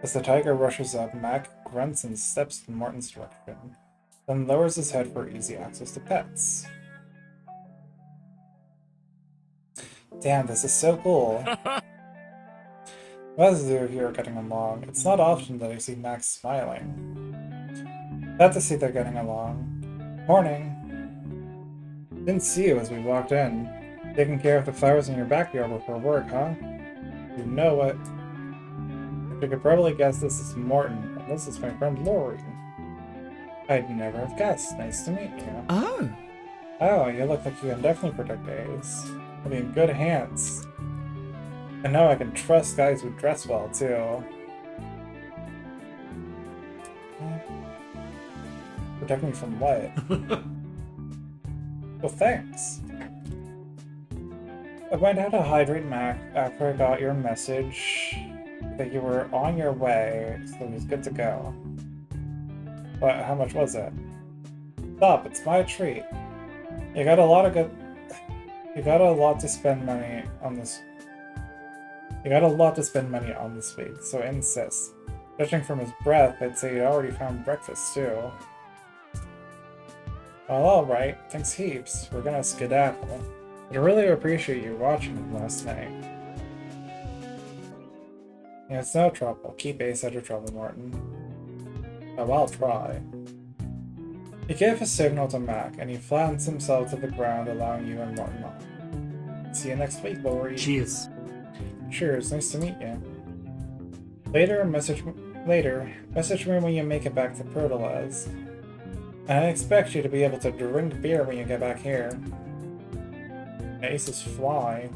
As the tiger rushes up, Mac grunts and steps in Morton's direction, then lowers his head for easy access to pets. Damn, this is so cool. As the two of you are getting along, it's not often that I see Max smiling. Glad to see they're getting along. Morning. Didn't see you as we walked in. Taking care of the flowers in your backyard before work, huh? You know what? You could probably guess this is Morton, and this is my friend Lori. I'd never have guessed. Nice to meet you. Oh. Oh, you look like you can definitely protect Ace. I'll be in good hands. I know I can trust guys who dress well, too. Protect me from what? Well, thanks. I went out to hydrate Mac after I got your message that you were on your way, so he was good to go. But how much was it? Stop, it's my treat. You got a lot to spend money on this. You got a lot to spend money on this week, so insist. Judging from his breath, I'd say you already found breakfast too. Well, alright, thanks heaps. We're gonna skedaddle. But I really appreciate you watching last night. Yeah, it's no trouble. Keep Ace out of trouble, Morton. Oh, I'll try. He gave a signal to Mac, and he flattens himself to the ground, allowing you and Morton on. See you next week, Lori. Cheers. Cheers, nice to meet you. Later, message me when you make it back to Protolaz. And I expect you to be able to drink beer when you get back here. Aces fly.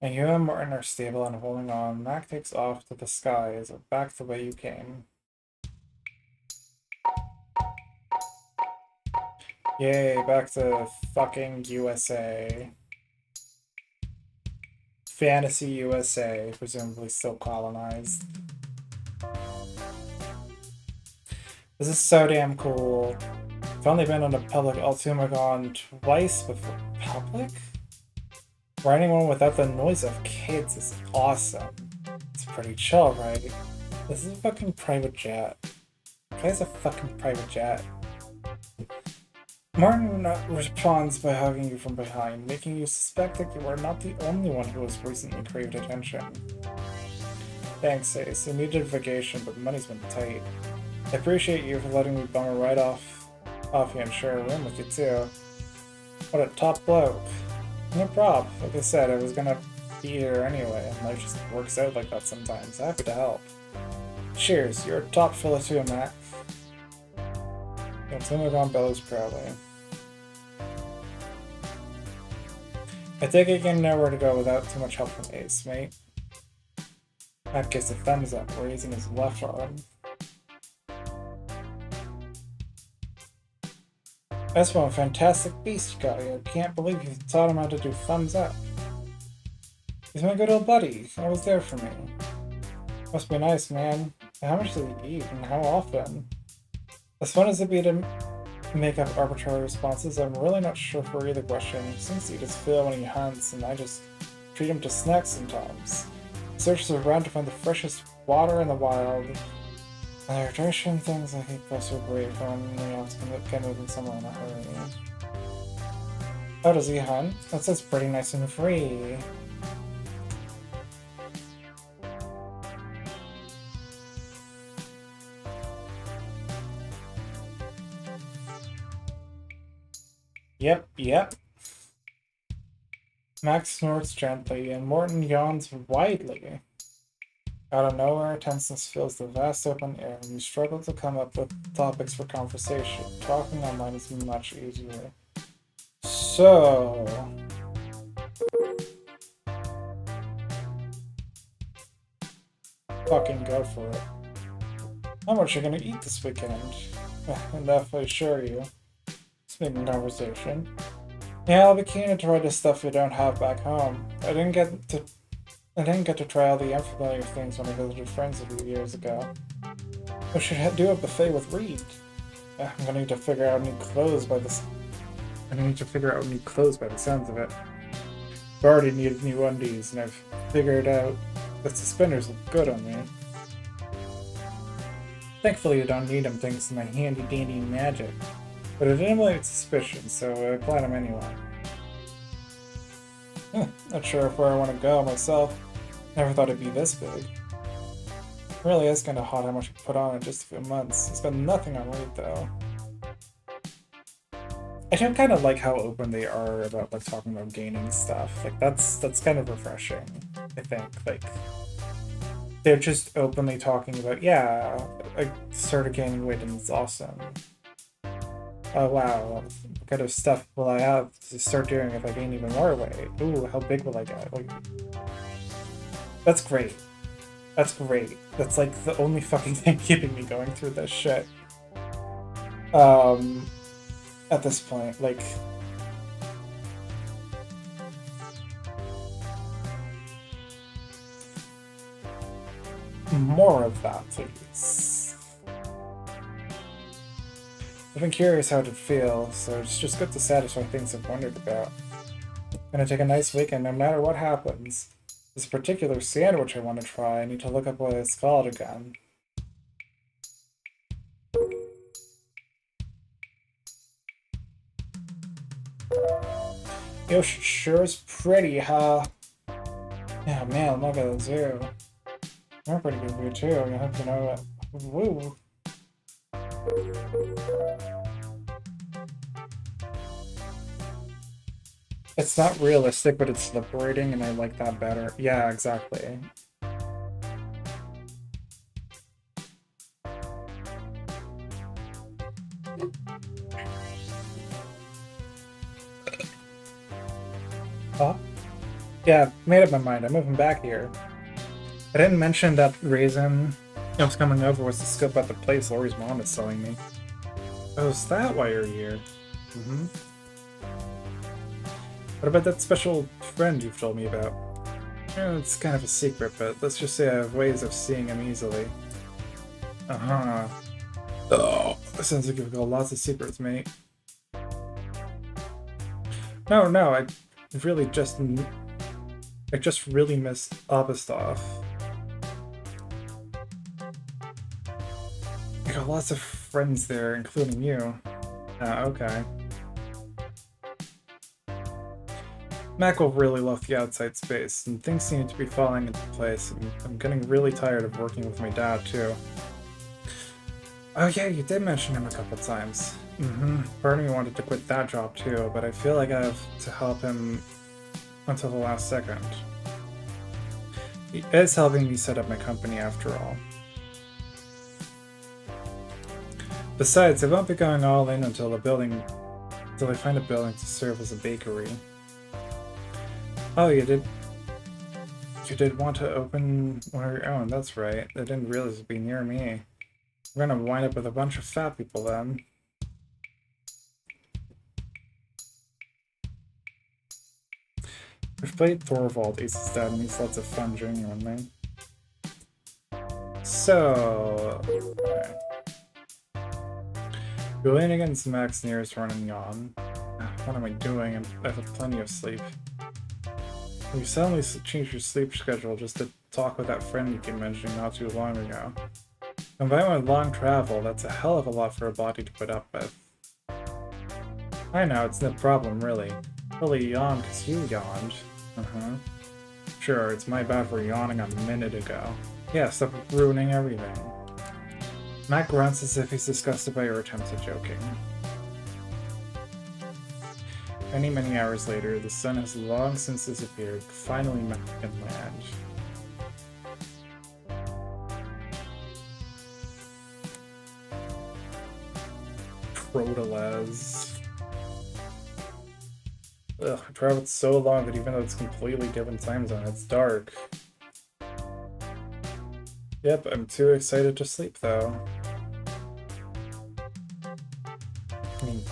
And you and Martin are stable and holding on. Mac takes off to the skies, back the way you came. Yay, back to fucking USA. Fantasy USA, presumably still colonized. This is so damn cool. I've only been on a public Altumagon twice before. Public? Riding one without the noise of kids is awesome. It's pretty chill, right? This is a fucking private jet. Guy's a fucking private jet. Martin responds by hugging you from behind, making you suspect that you are not the only one who has recently craved attention. Thanks, Ace. I needed a vacation, but money's been tight. I appreciate you for letting me bum right off you and share a room with you too. What a top bloke. No prob. Like I said, I was gonna be here anyway, and life just works out like that sometimes. Happy to help. Cheers, you're a top fella too, Mac. Altumagon bellows proudly. I think I can know where to go without too much help from Ace, mate. Mac gives a thumbs up, raising his left arm. That's one fantastic beast you got here. Can't believe you taught him how to do thumbs up. He's my good old buddy. Always there for me. Must be nice, man. How much does he eat, and how often? As fun as it'd be to make up arbitrary responses, I'm really not sure for either question. He seems to eat his fill when he hunts, and I just treat him to snacks sometimes. He searches around to find the freshest water in the wild. The hydration things I think those are great for when we have to get moving somewhere in a hurry. How does he hunt? That sounds pretty nice and free. Yep. Max snorts gently, and Morton yawns widely. Out of nowhere, tenseness fills the vast open air, and you struggle to come up with topics for conversation. Talking online is much easier. So... fucking go for it. How much are you gonna eat this weekend? Enough, I assure you. Speaking conversation. Yeah, I'll be keen to try this stuff we don't have back home. I didn't get to try all the unfamiliar things when I visited friends a few years ago. We should do a buffet with Reed. I'm gonna need to figure out new clothes by the sounds of it. I've already needed new undies, and I've figured out that suspenders look good on me. Thankfully, I don't need them thanks to my handy-dandy magic. But it emulates suspicion, so I applied them anyway. Not sure where I want to go myself. Never thought it'd be this big. It really is kind of hot how much I put on in just a few months. It's got nothing on Reed, though. I do kind of like how open they are about like talking about gaining stuff. Like that's kind of refreshing, I think. Like they're just openly talking about, yeah, I started gaining weight and it's awesome. Oh wow, what kind of stuff will I have to start doing if I gain even more weight? Ooh, how big will I get? Like, that's great. That's great. That's like the only fucking thing keeping me going through this shit. At this point, like... more of that, please. I've been curious how it'd feel, so it's just good to satisfy things I've wondered about. I'm gonna take a nice weekend no matter what happens. This particular sandwich I want to try, I need to look up what it's called again. Yo, sure is pretty, huh? Yeah, man, look at the zoo. You're a pretty good view too. I hope you know Woo. It's not realistic, but it's liberating, and I like that better. Yeah, exactly. Huh? Yeah, made up my mind. I'm moving back here. I didn't mention that reason I was coming over was to scope out the place Lori's mom is selling me. Oh, is that why you're here? Mm-hmm. What about that special friend you've told me about? It's kind of a secret, but let's just say I have ways of seeing him easily. Uh-huh. Oh, sounds like you've got lots of secrets, mate. No, I just really miss Obastov. I got lots of friends there, including you. Okay. Mac will really love the outside space, and things seem to be falling into place. I'm getting really tired of working with my dad, too. Oh yeah, you did mention him a couple times. Part of me wanted to quit that job, too, but I feel like I have to help him until the last second. He is helping me set up my company, after all. Besides, I won't be going all in until I find a building to serve as a bakery. Oh, you did want to open one of your own, that's right. I didn't realize it'd be near me. We're gonna wind up with a bunch of fat people then. We've played Thorvald, Ace's dad, and he's lots of fun genuinely. So... Okay. Going against Max Near's running on. What am I doing? I've had plenty of sleep. You suddenly changed your sleep schedule just to talk with that friend you keep mentioning not too long ago. Combined with long travel, that's a hell of a lot for a body to put up with. I know, it's no problem, really. Really yawned because you yawned. Sure, it's my bad for yawning a minute ago. Yeah, stop ruining everything. Matt grunts as if he's disgusted by your attempts at joking. Many hours later, the sun has long since disappeared, finally met inland. Protoles. Ugh, I traveled so long that even though it's completely different time zone, it's dark. Yep, I'm too excited to sleep though. I mean,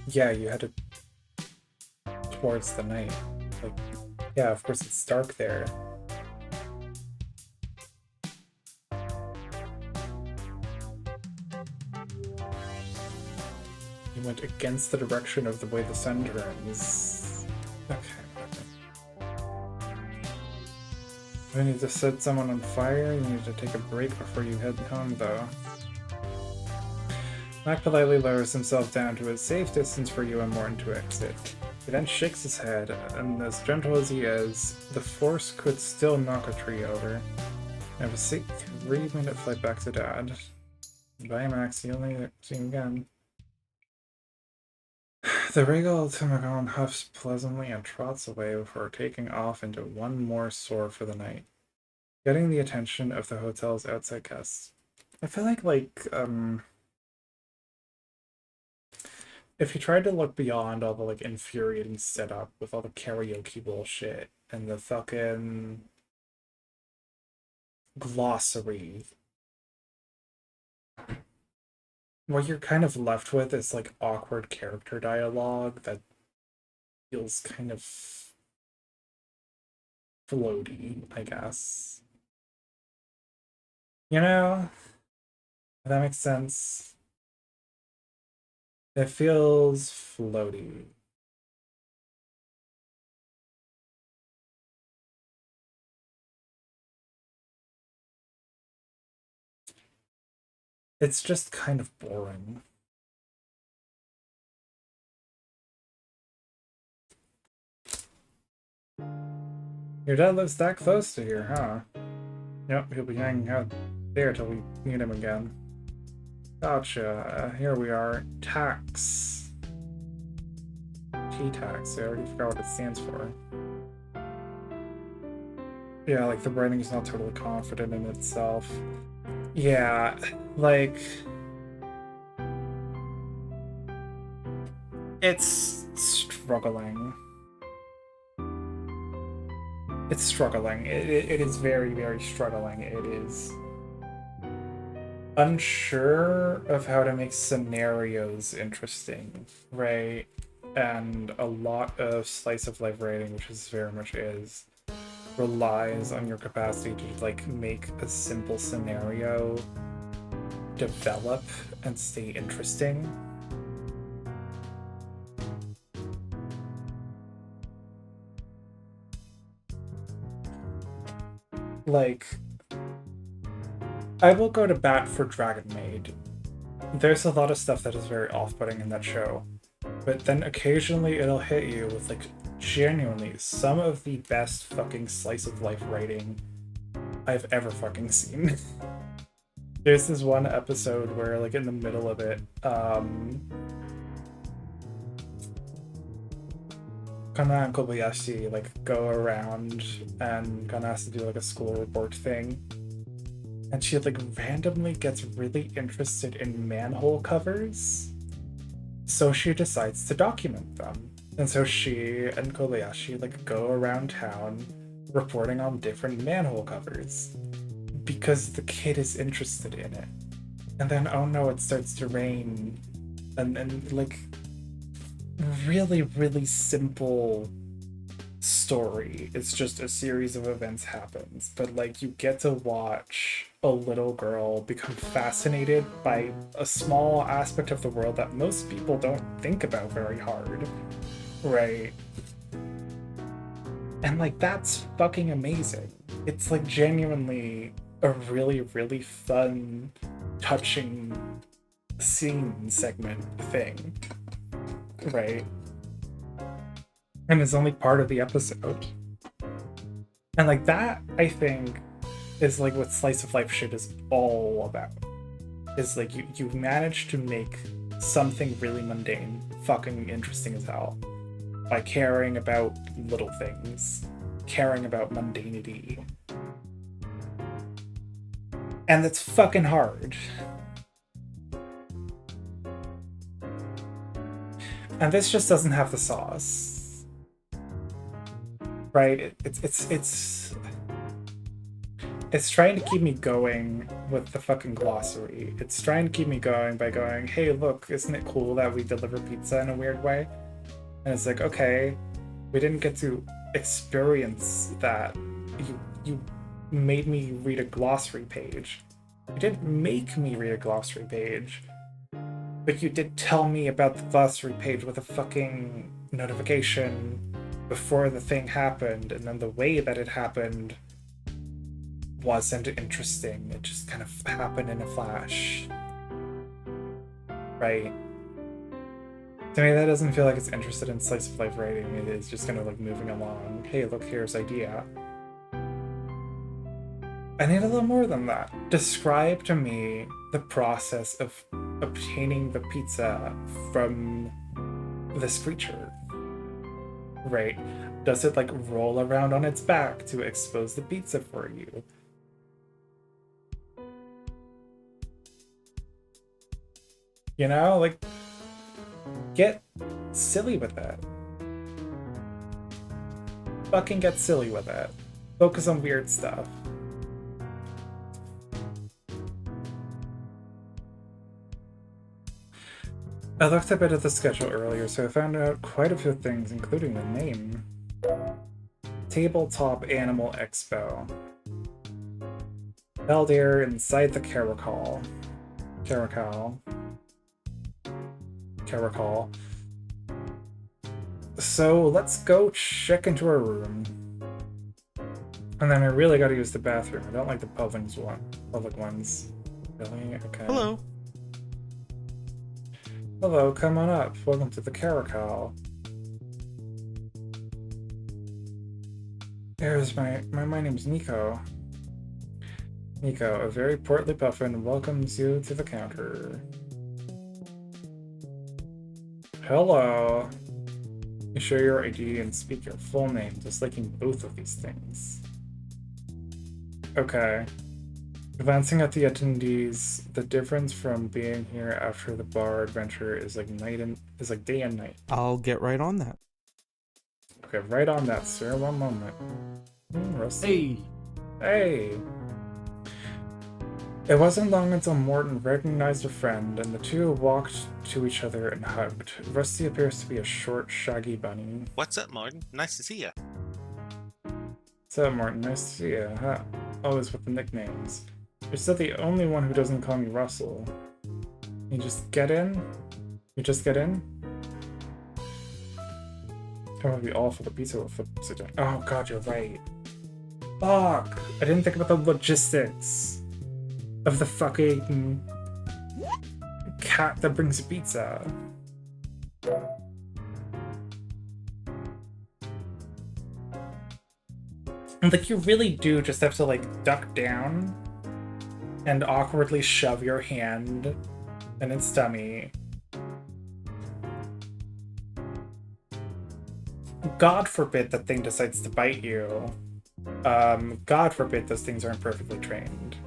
yeah, you had to towards the night. Like, yeah, of course it's dark there. You went against the direction of the way the sun turns. Okay. We need to set someone on fire. You need to take a break before you head home, though. Mac politely lowers himself down to a safe distance for you and Morton to exit. He then shakes his head, and as gentle as he is, the force could still knock a tree over. I have a 3-minute flight back to Dad. Bye, Max. You'll need to see him again. The regal Timagon huffs pleasantly and trots away before taking off into one more soar for the night, getting the attention of the hotel's outside guests. I feel like, if you tried to look beyond all the, like, infuriating setup with all the karaoke bullshit and the fucking glossary, what you're kind of left with is, like, awkward character dialogue that feels kind of floaty, I guess. You know? If that makes sense. It feels floaty. It's just kind of boring. Your dad lives that close to here, huh? Yep, he'll be hanging out there till we meet him again. Gotcha. Here we are. Tax. T-tax. I already forgot what it stands for. Yeah, like the writing is not totally confident in itself. Yeah, like... It's struggling. It's struggling. It is very, very struggling. It is unsure of how to make scenarios interesting, right? And a lot of slice of life writing, which is very much is, relies on your capacity to like make a simple scenario develop and stay interesting. Like, I will go to bat for Dragon Maid. There's a lot of stuff that is very off-putting in that show, but then occasionally it'll hit you with like genuinely some of the best fucking slice of life writing I've ever fucking seen. There's this one episode where like in the middle of it, Kana and Kobayashi like go around and Kana has to do like a school report thing. And she like randomly gets really interested in manhole covers. So she decides to document them. And so she and Kobayashi like go around town reporting on different manhole covers because the kid is interested in it. And then oh no, it starts to rain. And like really, really simple story. It's just a series of events happens, but like you get to watch a little girl become fascinated by a small aspect of the world that most people don't think about very hard, right? And like that's fucking amazing. It's like genuinely a really, really fun, touching scene segment thing, right? And it's only part of the episode. And like that, I think, is like what slice of life shit is all about. Is like you manage to make something really mundane fucking interesting as hell by caring about little things, caring about mundanity. And it's fucking hard. And this just doesn't have the sauce, right? It's trying to keep me going with the fucking glossary. It's trying to keep me going by going, hey, look, isn't it cool that we deliver pizza in a weird way? And it's like, okay, we didn't get to experience that. You made me read a glossary page. You didn't make me read a glossary page. But you did tell me about the glossary page with a fucking notification before the thing happened, and then the way that it happened wasn't interesting. It just kind of happened in a flash. Right? To me, that doesn't feel like it's interested in slice of life writing. It is just kind of like moving along. Hey, look, here's idea. I need a little more than that. Describe to me the process of obtaining the pizza from this creature. Right? Does it like roll around on its back to expose the pizza for you? You know, like, get silly with that. Fucking get silly with it. Focus on weird stuff. I looked a bit at the schedule earlier, so I found out quite a few things, including the name. Tabletop Animal Expo. Held here inside the Caracal. So let's go check into our room. And then I really gotta use the bathroom. I don't like the public ones. Really? Okay. Hello. Hello, come on up. Welcome to the Caracal. Here's my name's Nico. Nico, a very portly puffin, welcomes you to the counter. Hello. You show your ID and speak your full name, disliking both of these things. Okay. Glancing at the attendees, the difference from being here after the bar adventure is like day and night. I'll get right on that. Okay, right on that, sir. One moment. Rusty. Hey! It wasn't long until Morton recognized a friend, and the two walked to each other and hugged. Rusty appears to be a short, shaggy bunny. What's up, Martin? Nice to see ya. What's up, Morton? Nice to see you. Huh? Always with the nicknames. You're still the only one who doesn't call me Russell. You just get in? You just get in? That would be awful. The pizza will flip sit down. Oh god, you're right. Fuck! I didn't think about the logistics of the fucking cat that brings you pizza. And like, you really do just have to like duck down and awkwardly shove your hand in its tummy. God forbid that thing decides to bite you. God forbid those things aren't perfectly trained.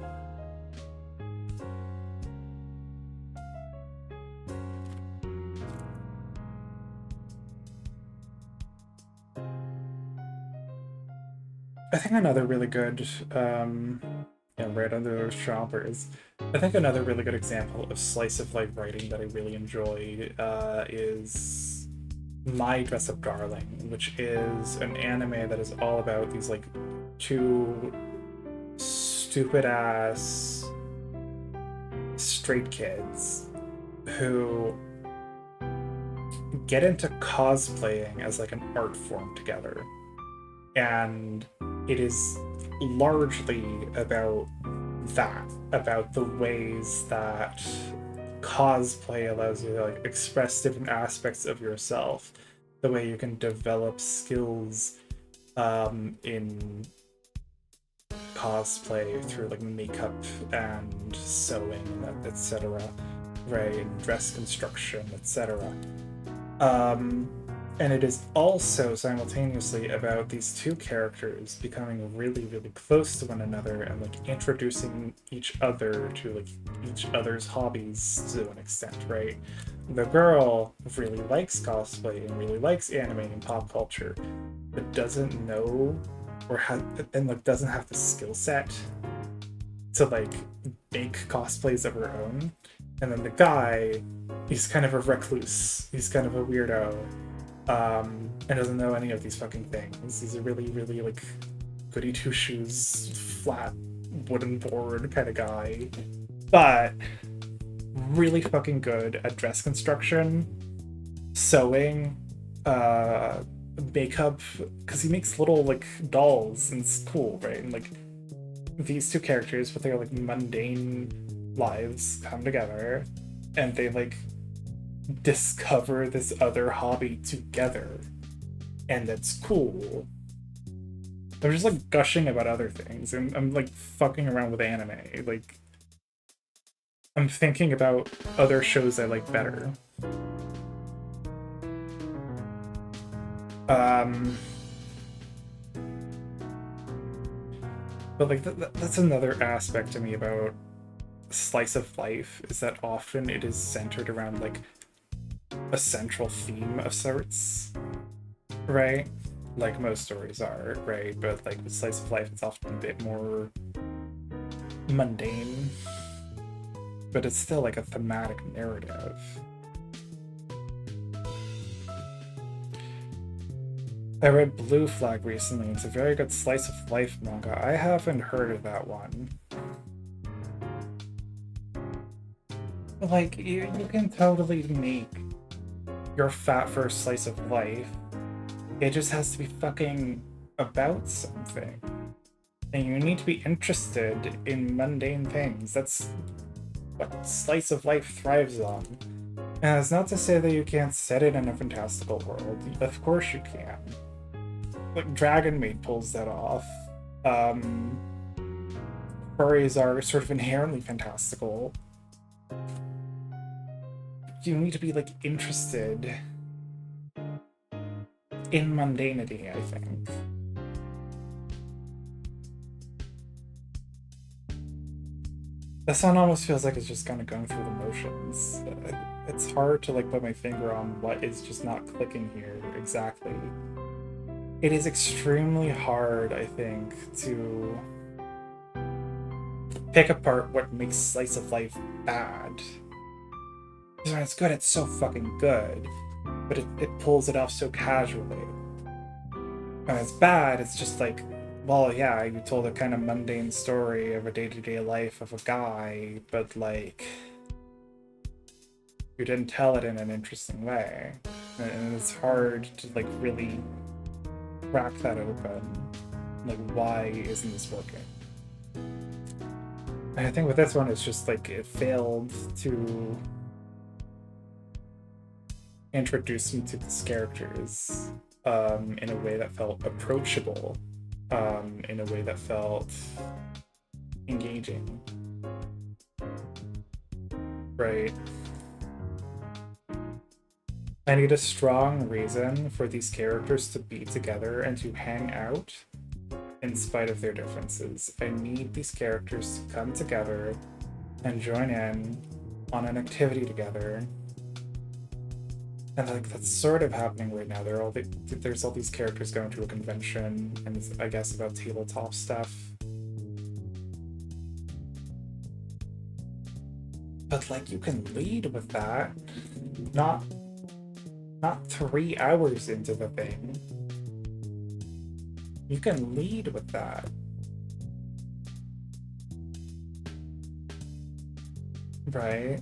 I think another really good, right under those choppers. I think another really good example of slice of life writing that I really enjoy is My Dress Up Darling, which is an anime that is all about these like two stupid ass straight kids who get into cosplaying as like an art form together. And it is largely about that, about the ways that cosplay allows you to like express different aspects of yourself, the way you can develop skills in cosplay through like makeup and sewing, etc., right, and dress construction, etc. And it is also simultaneously about these two characters becoming really, really close to one another and like introducing each other to like each other's hobbies to an extent, right? The girl really likes cosplay and really likes anime and pop culture, but doesn't know or doesn't have the skill set to like make cosplays of her own. And then the guy, he's kind of a recluse. He's kind of a weirdo. And doesn't know any of these fucking things. He's a really, really, like, goody two-shoes, flat, wooden board kind of guy. But really fucking good at dress construction, sewing, makeup, because he makes little, like, dolls, and it's cool, right? And, like, these two characters with their, like, mundane lives come together, and they, like, discover this other hobby together, and that's cool. I'm just like gushing about other things, and I'm like fucking around with anime. Like, I'm thinking about other shows I like better. But like that's another aspect to me about slice of life, is that often it is centered around like a central theme of sorts, right? Like most stories are, right? But like with slice of life, it's often a bit more mundane, but it's still like a thematic narrative. I read Blue Flag recently. It's a very good slice of life manga. I haven't heard of that one. But like, you can totally make your fat first slice of life. It just has to be fucking about something. And you need to be interested in mundane things. That's what slice of life thrives on. And it's not to say that you can't set it in a fantastical world. Of course you can. Like, Dragon Maid pulls that off. furries are sort of inherently fantastical. You need to be like interested in mundanity, I think. This one almost feels like it's just kind of going through the motions. It's hard to like put my finger on what is just not clicking here exactly. It is extremely hard, I think, to pick apart what makes slice of life bad. Because when it's good, it's so fucking good, but it pulls it off so casually. When it's bad, it's just like, well, yeah, you told a kind of mundane story of a day-to-day life of a guy, but like, you didn't tell it in an interesting way. And it's hard to like really crack that open. Like, why isn't this working? And I think with this one, it's just like it failed to introduce me to these characters in a way that felt approachable, in a way that felt engaging. Right. I need a strong reason for these characters to be together and to hang out in spite of their differences. I need these characters to come together and join in on an activity together. And like that's sort of happening right now. There's all these characters going to a convention, and it's, I guess, about tabletop stuff. But like you can lead with that, not 3 hours into the thing. You can lead with that. Right?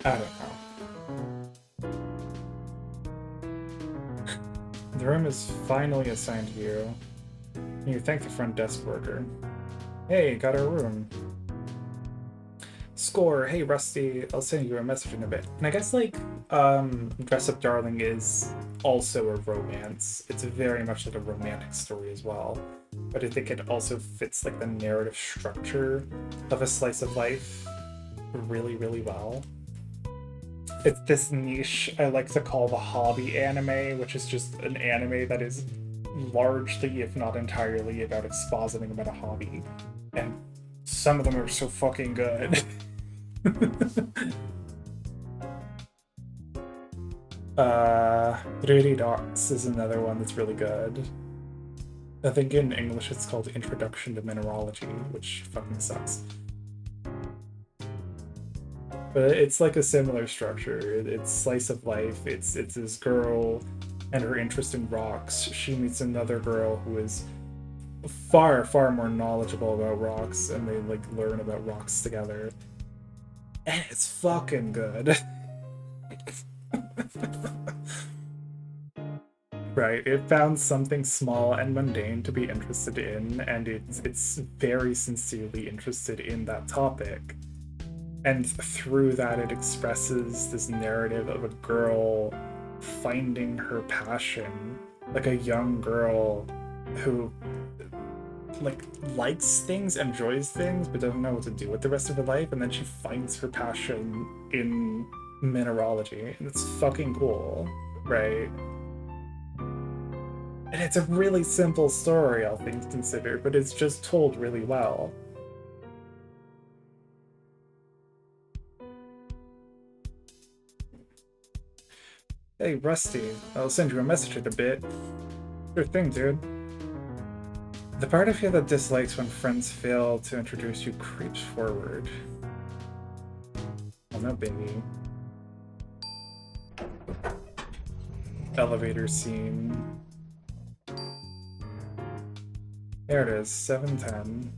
I don't know. The room is finally assigned to you. You thank the front desk worker. Hey, got our room. Score, hey Rusty, I'll send you a message in a bit. And I guess like Dress Up Darling is also a romance. It's very much like a romantic story as well. But I think it also fits like the narrative structure of a slice of life really, really well. It's this niche I like to call the hobby anime, which is just an anime that is largely, if not entirely, about expositing about a hobby. And some of them are so fucking good. Riri Docs is another one that's really good. I think in English it's called Introduction to Mineralogy, which fucking sucks. But it's like a similar structure. It's slice of life. It's this girl and her interest in rocks. She meets another girl who is far, far more knowledgeable about rocks, and they like learn about rocks together. And it's fucking good. Right, it found something small and mundane to be interested in, and it's very sincerely interested in that topic. And through that, it expresses this narrative of a girl finding her passion, like a young girl who like likes things, enjoys things, but doesn't know what to do with the rest of her life, and then she finds her passion in mineralogy, and it's fucking cool, right? And it's a really simple story, all things considered, but it's just told really well. Hey, Rusty, I'll send you a message in a bit. Sure thing, dude. The part of you that dislikes when friends fail to introduce you creeps forward. Oh no, baby. Elevator scene. There it is, 7:10.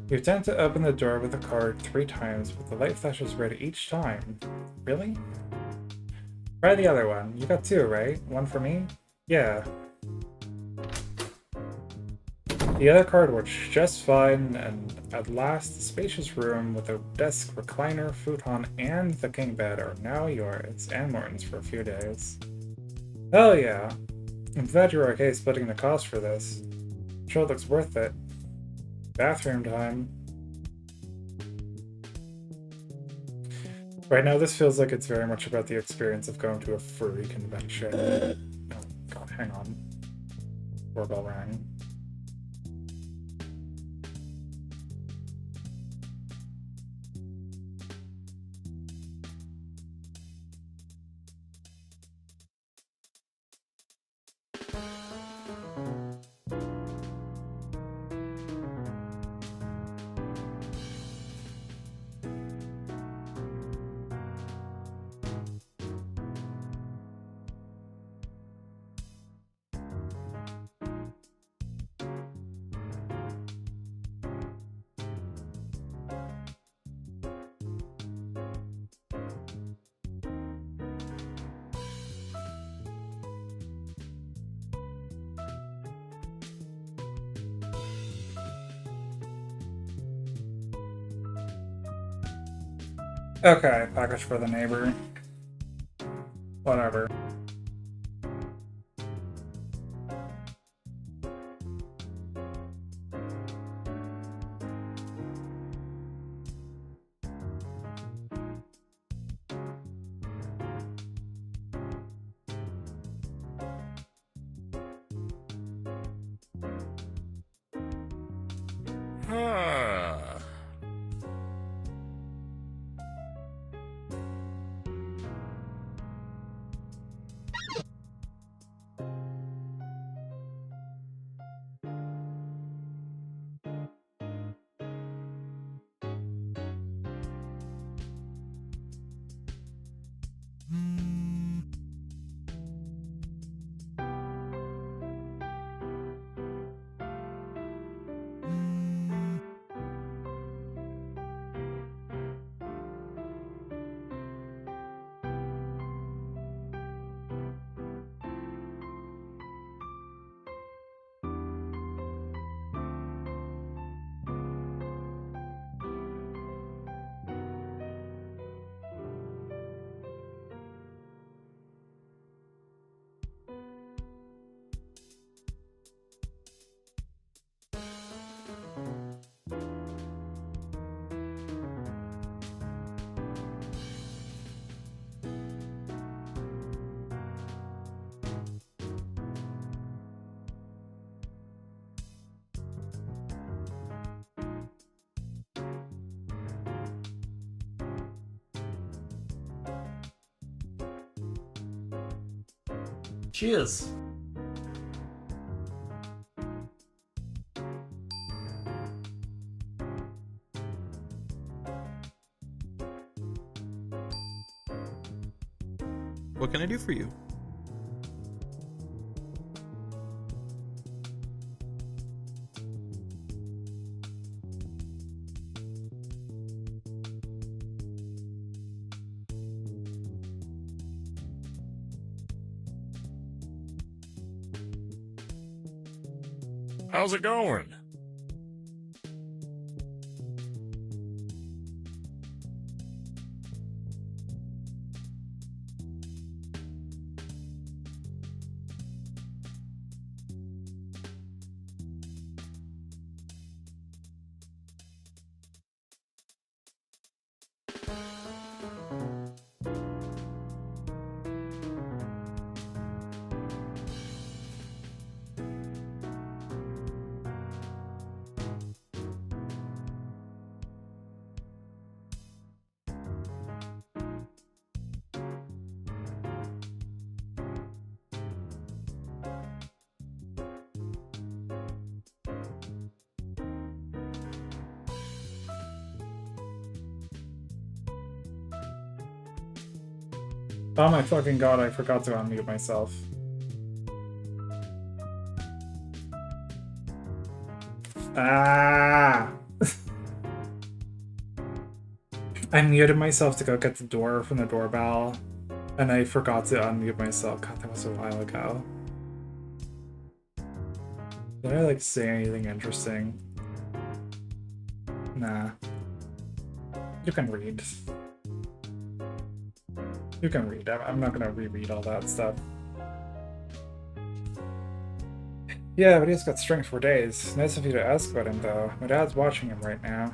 You attempt to open the door with a card 3 times, but the light flashes red each time. Really? Try the other one. You got 2, right? 1 for me? Yeah. The other card works just fine, and at last, the spacious room with a desk, recliner, futon, and the king bed are now yours, and Morton's for a few days. Hell yeah! I'm glad you were okay splitting the cost for this. Sure looks worth it. Bathroom time. Right now, this feels like it's very much about the experience of going to a furry convention. Oh god, hang on. Doorbell rang. Okay, package for the neighbor. Whatever. Ah. Cheers. What can I do for you? How's it going? Oh my fucking god, I forgot to unmute myself. Ah! I muted myself to go get the door from the doorbell, and I forgot to unmute myself. God, that was a while ago. Did I like say anything interesting? Nah. You can read. You can read. I'm not gonna reread all that stuff. Yeah, but he's got strength for days. Nice of you to ask about him, though. My dad's watching him right now.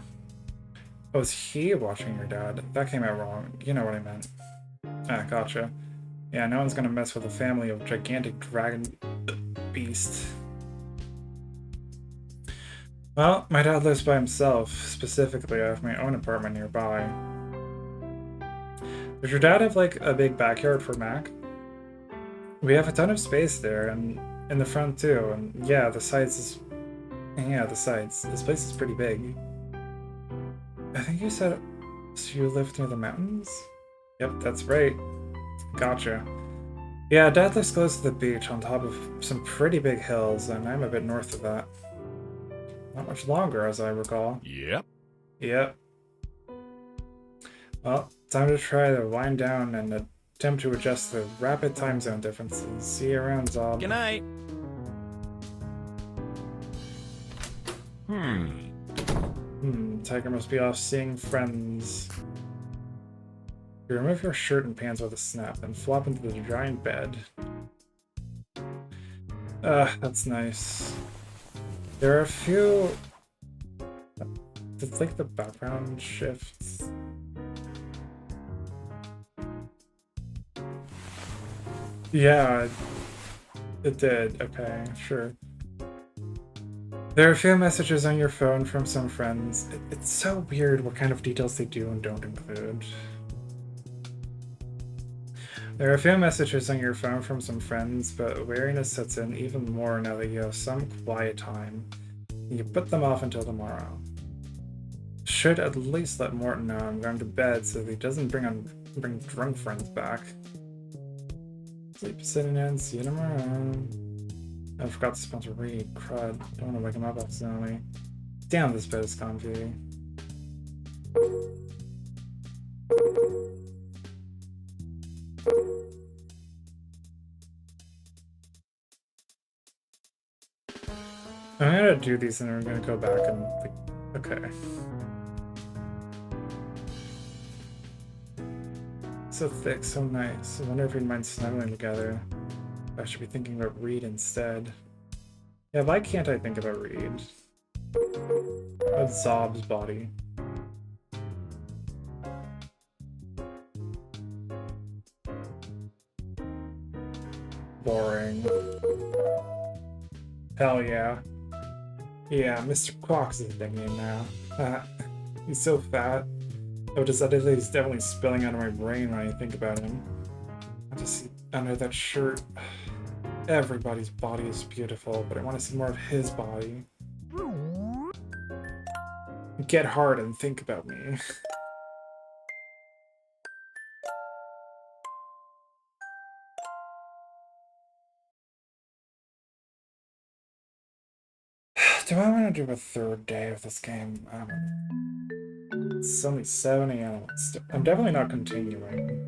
Oh, is he watching your dad? That came out wrong. You know what I meant. Ah, gotcha. Yeah, no one's gonna mess with a family of gigantic dragon beasts. Well, my dad lives by himself. Specifically, I have my own apartment nearby. Does your dad have, like, a big backyard for Mac? We have a ton of space there, and in the front, too, and yeah, the sides is... Yeah, the sides. This place is pretty big. I think you said you lived near the mountains? Yep, that's right. Gotcha. Yeah, Dad lives close to the beach on top of some pretty big hills, and I'm a bit north of that. Not much longer, as I recall. Yep. Yep. Well, time to try to wind down and attempt to adjust the rapid time zone differences. See you around, Zob. Good night. Tiger must be off seeing friends. You remove your shirt and pants with a snap, then flop into the giant bed. That's nice. There are a few... Did, like, the background shifts? Yeah, it did. Okay, sure. There are a few messages on your phone from some friends. It's so weird what kind of details they do and don't include. There are a few messages on your phone from some friends, but wariness sets in even more now that you have some quiet time. You put them off until tomorrow. Should at least let Morton know I'm going to bed so that he doesn't bring drunk friends back. Sleep sitting in, see you tomorrow. I forgot to sponsor Reed. Crud. Don't want to wake him up accidentally. Damn, this bed is comfy. I'm gonna do these and then we're gonna go back and like, okay. So thick, so nice. I wonder if we'd mind snuggling together. I should be thinking about Reed instead. Yeah, why can't I think about Reed? That's Zob's body. Boring. Hell yeah. Yeah, Mr. Quox is a big name now. He's so fat. Oh, decidedly, he's definitely spilling out of my brain when I think about him. I just see under that shirt. Everybody's body is beautiful, but I want to see more of his body. Get hard and think about me. Do I want to do a third day of this game? I don't know. It's only 7 AM. I'm definitely not continuing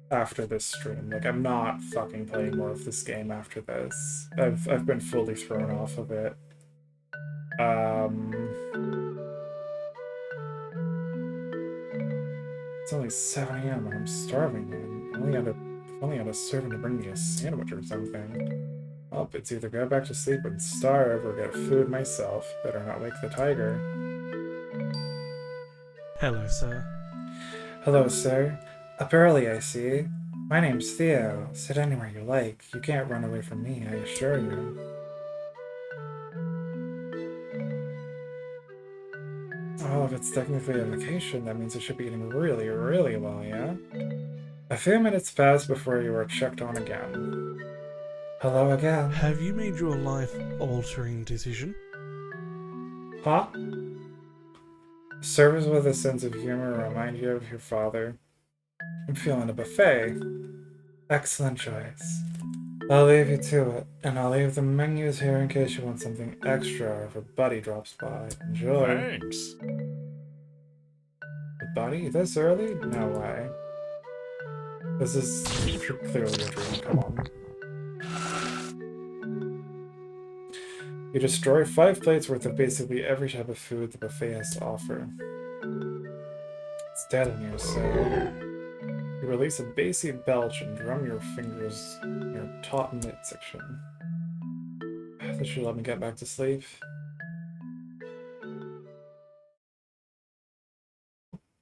after this stream. Like, I'm not fucking playing more of this game after this. I've been fully thrown off of it. It's only 7 AM and I'm starving, man. I only had a servant to bring me a sandwich or something. Well, it's either go back to sleep and starve or get food myself. Better not wake the tiger. Hello, sir. Hello, sir. Up early, I see. My name's Theo. Sit anywhere you like. You can't run away from me, I assure you. Oh, if it's technically a vacation, that means I should be eating really, really well, yeah? A few minutes pass before you are checked on again. Hello again. Have you made your life-altering decision? Huh? Service with a sense of humor remind you of your father. I'm feeling a buffet. Excellent choice. I'll leave you to it, and I'll leave the menus here in case you want something extra if a buddy drops by. Enjoy. Thanks. A buddy? This early? No way. This is clearly a dream. Come on. You destroy 5 plates worth of basically every type of food the buffet has to offer. It's dead in here, so you release a bassy belch and drum your fingers in your taut midsection. This should let me get back to sleep.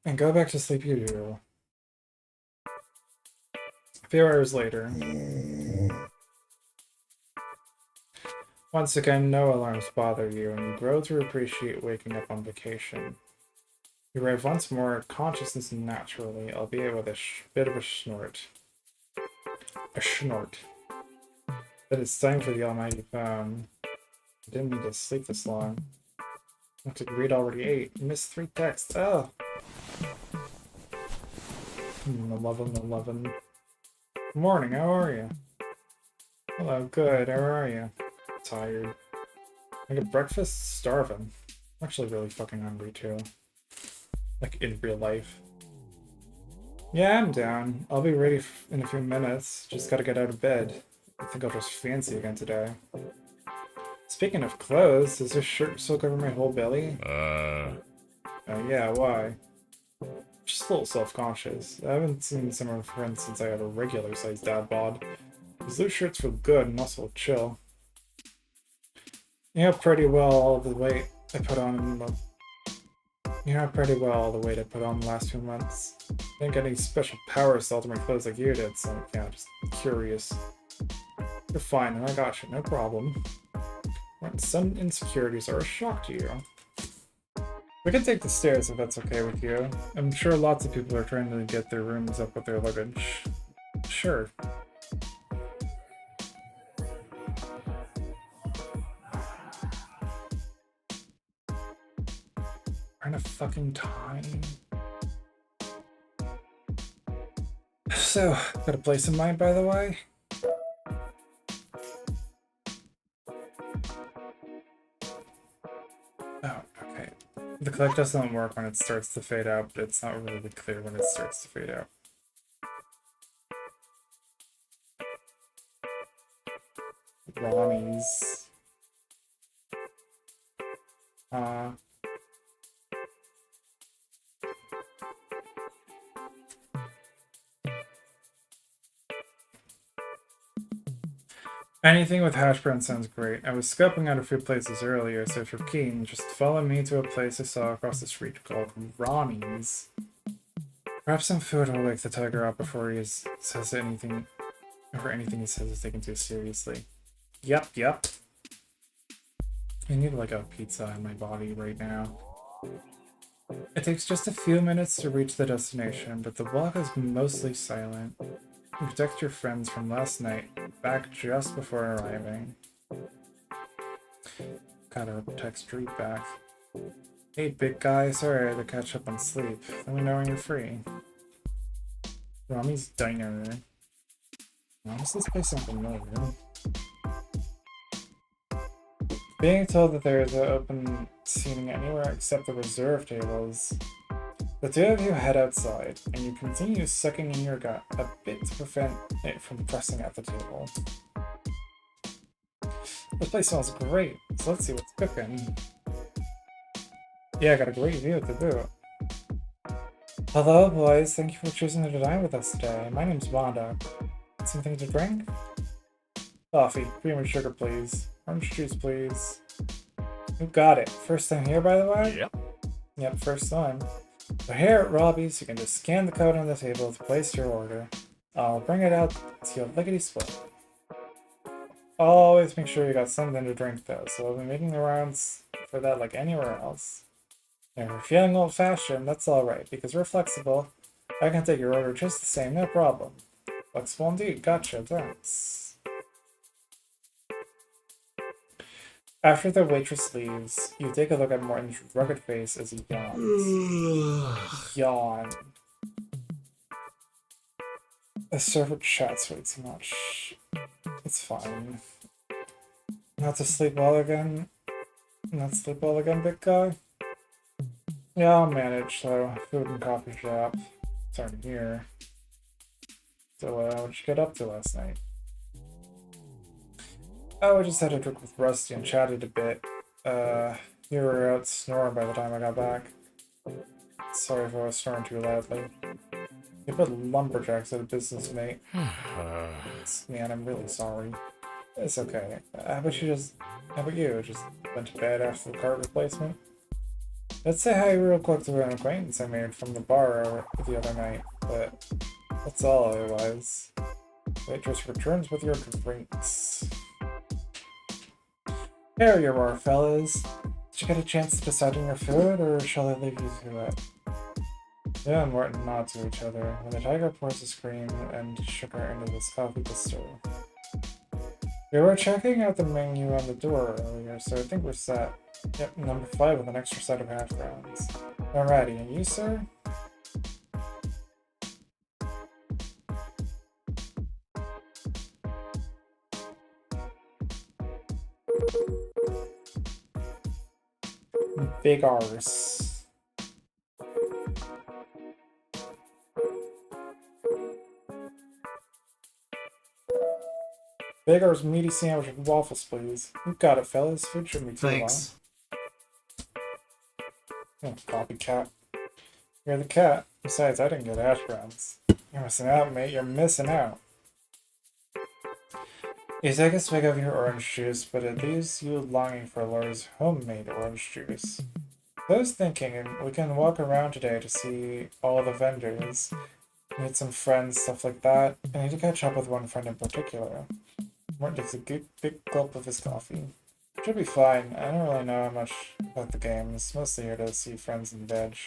And go back to sleep you do. A few hours later. Once again, no alarms bother you, and you grow to appreciate waking up on vacation. You arrive once more at consciousness naturally, albeit with a bit of a snort. A snort. But it's time for the almighty phone. I didn't need to sleep this long. Looks like Reed already ate. You missed 3 texts. Oh! 11. Morning, how are you? Hello, good, how are you? Tired. I got breakfast? Starving. I'm actually really fucking hungry too. Like in real life. Yeah, I'm down. I'll be ready in a few minutes. Just gotta get out of bed. I think I'll just fancy again today. Speaking of clothes, does this shirt still cover my whole belly? Yeah, why? Just a little self-conscious. I haven't seen some of my friends since I had a regular-sized dad bod. These loose shirts feel good and also chill. You know pretty well all the weight I put on in the... You know pretty well all the weight I put on the last few months. Didn't get any special powers to alter my clothes like you did, so yeah, just curious. You're fine, and I got you, no problem. When some insecurities are a shock to you. We can take the stairs if that's okay with you. I'm sure lots of people are trying to get their rooms up with their luggage. Sure. We're in a fucking time. So, got a place in mind, by the way? Oh, okay. The click doesn't work when it starts to fade out, but it's not really clear when it starts to fade out. Ronnie's. Anything with hash brown sounds great. I was scoping out a few places earlier, so if you're keen, just follow me to a place I saw across the street called Ronnie's. Perhaps some food will wake the tiger up before he says anything, or anything he says is taken too seriously. Yep. I need like a pizza in my body right now. It takes just a few minutes to reach the destination, but the walk is mostly silent. You protect your friends from last night, back just before arriving. Gotta text Street back. Hey big guy, sorry I had to catch up on sleep. Let me know when you're free. Rami's Diner. Why does this place sound familiar? Being told that there is an open seating anywhere except the reserve tables. The two of you head outside, and you continue sucking in your gut a bit to prevent it from pressing at the table. This place smells great, so let's see what's cooking. Yeah, I got a great view at the boot. Hello, boys. Thank you for choosing to dine with us today. My name's Wanda. Something to drink? Coffee, cream and sugar, please. Orange juice, please. You got it. First time here, by the way? Yep, first time. So here at Robbie's, you can just scan the code on the table to place your order. I'll bring it out to you lickety-split. Always make sure you got something to drink though, so I'll be making the rounds for that like anywhere else. If you're feeling old-fashioned, that's alright, because we're flexible. I can take your order just the same, no problem. Flexible indeed, gotcha, thanks. After the waitress leaves, you take a look at Morton's rugged face as he yawns. Yawn. The server chats way too much. It's fine. Not to sleep well again? Not sleep well again, big guy? Yeah, I'll manage, so food and coffee shop. It's already here. So, what'd you get up to last night? Oh, I just had a drink with Rusty and chatted a bit. You were out snoring by the time I got back. Sorry if I was snoring too loudly. You put lumberjacks at a business, mate. Man, I'm really sorry. It's okay. How about you? Just went to bed after the cart replacement? Let's say hi real quick to an acquaintance I made from the bar the other night, but that's all it was. Waitress returns with your drinks. There you are, fellas. Did you get a chance to decide on your food, or shall I leave you to it? Yeah, and Morton nod to each other when the tiger pours his cream and sugar into this coffee to stir. We were checking out the menu on the door earlier, so I think we're set. Yep, number 5 with an extra set of hash browns. Alrighty, and you, sir? Big R's. Big R's meaty sandwich with waffles, please. You got it, fellas. Food shouldn't be too Thanks. long. Oh, copycat. You're the cat. Besides, I didn't get hash browns. You're missing out, mate. You're missing out. You take a swig of your orange juice, but it leaves you longing for Laura's homemade orange juice. I was thinking we can walk around today to see all the vendors, meet some friends, stuff like that. I need to catch up with one friend in particular. Martin takes a big gulp of his coffee. Should be fine. I don't really know much about the games. Mostly here to see friends and veg.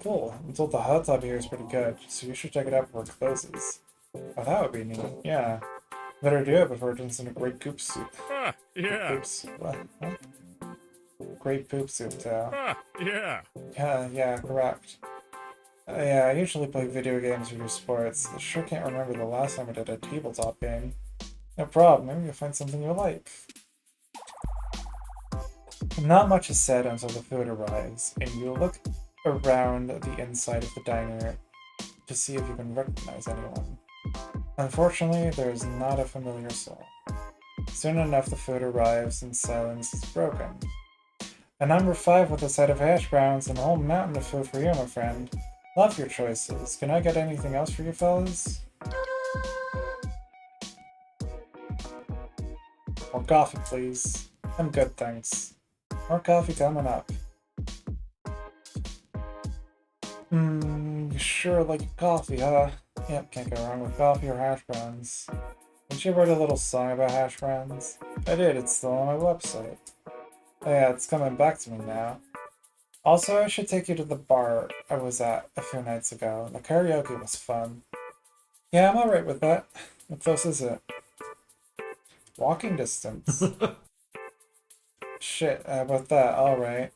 Cool. I'm told the hot tub here is pretty good, so you should check it out before it closes. Oh, that would be neat. Yeah. Better do it before it turns into great goop soup. Yeah. Goop soup. What? Great poop soup, too. Yeah. Yeah, correct. Yeah, I usually play video games or do sports. I sure can't remember the last time I did a tabletop game. No problem, maybe you'll find something you like. Not much is said until the food arrives, and you look around the inside of the diner to see if you can recognize anyone. Unfortunately, there is not a familiar soul. Soon enough, the food arrives and silence is broken. A number 5 with a side of hash browns and a whole mountain of food for you, my friend. Love your choices. Can I get anything else for you fellas? More coffee, please. I'm good, thanks. More coffee coming up. You sure like your coffee, huh? Yep, can't go wrong with coffee or hash browns. Did you write a little song about hash browns? I did, it's still on my website. Oh yeah, it's coming back to me now. Also, I should take you to the bar I was at a few nights ago. The karaoke was fun. Yeah, I'm alright with that. How close is it? Walking distance. Shit, how about that? Alright.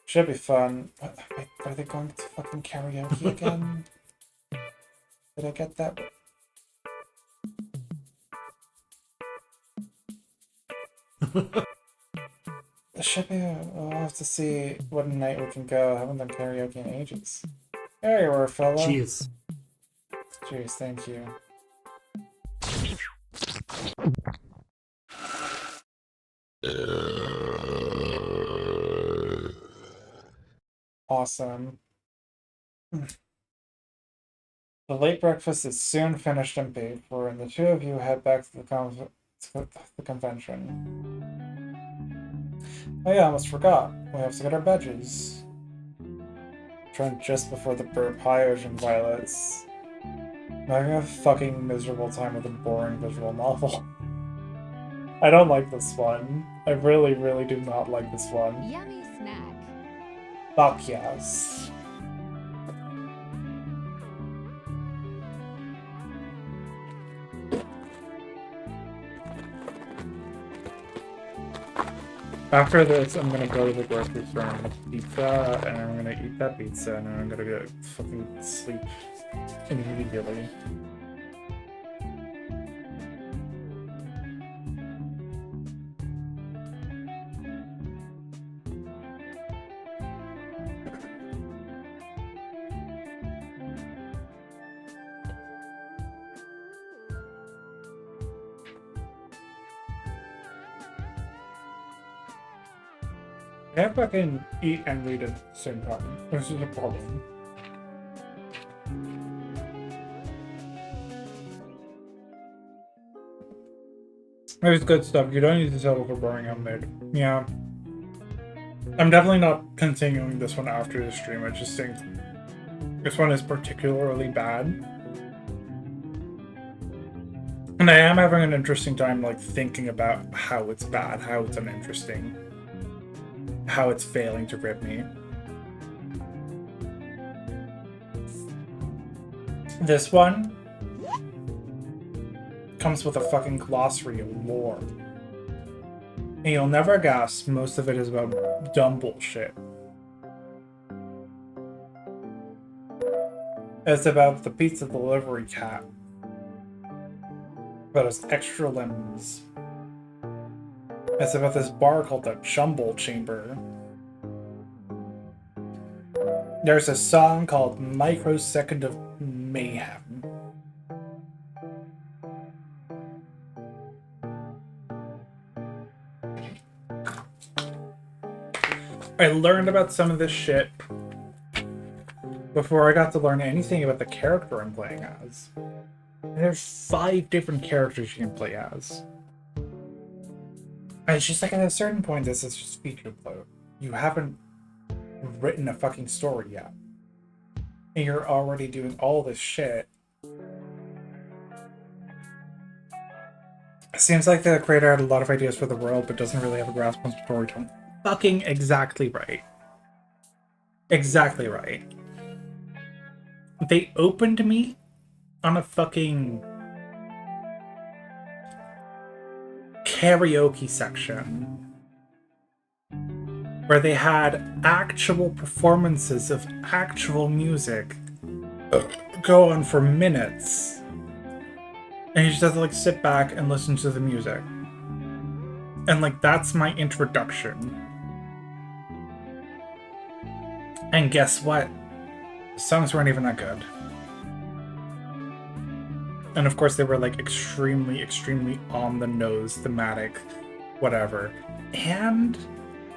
Should be fun. Wait, are they going to fucking karaoke again? Did I get that? Should be. We'll have to see what night we can go. I haven't done karaoke in ages. There you are, fella. Cheers. Cheers, thank you. Awesome. The late breakfast is soon finished and paid for, and the two of you head back to the convention. Oh yeah, I almost forgot. We have to get our badges. Turned just before the burp. Hi, Ocean Violets. I'm having a fucking miserable time with a boring visual novel. I don't like this one. I really, really do not like this one. Yummy snack. Fuck yes. After this, I'm gonna go to the grocery store and get pizza, and I'm gonna eat that pizza, and then I'm gonna go fucking sleep immediately. I can't fucking eat and read at the same time. This is a problem. There's good stuff. You don't need to settle for Birmingham mid. Yeah. I'm definitely not continuing this one after the stream. I just think this one is particularly bad. And I am having an interesting time, like, thinking about how it's bad, how it's uninteresting, how it's failing to grip me. This one comes with a fucking glossary of lore. And you'll never guess most of it is about dumb bullshit. It's about the pizza delivery cat. About his extra limbs. It's about this bar called the Chumble Chamber. There's a song called Microsecond of Mayhem. I learned about some of this shit before I got to learn anything about the character I'm playing as. And there's 5 different characters you can play as. And it's just like at a certain point, this is just feature bloat. You haven't written a fucking story yet. And you're already doing all this shit. It seems like the creator had a lot of ideas for the world, but doesn't really have a grasp on storytelling. Fucking exactly right. Exactly right. They opened me on a fucking karaoke section where they had actual performances of actual music go on for minutes, and you just have to like sit back and listen to the music, and like that's my introduction. And guess what? The songs weren't even that good. And of course they were like extremely, extremely on the nose, thematic, whatever. And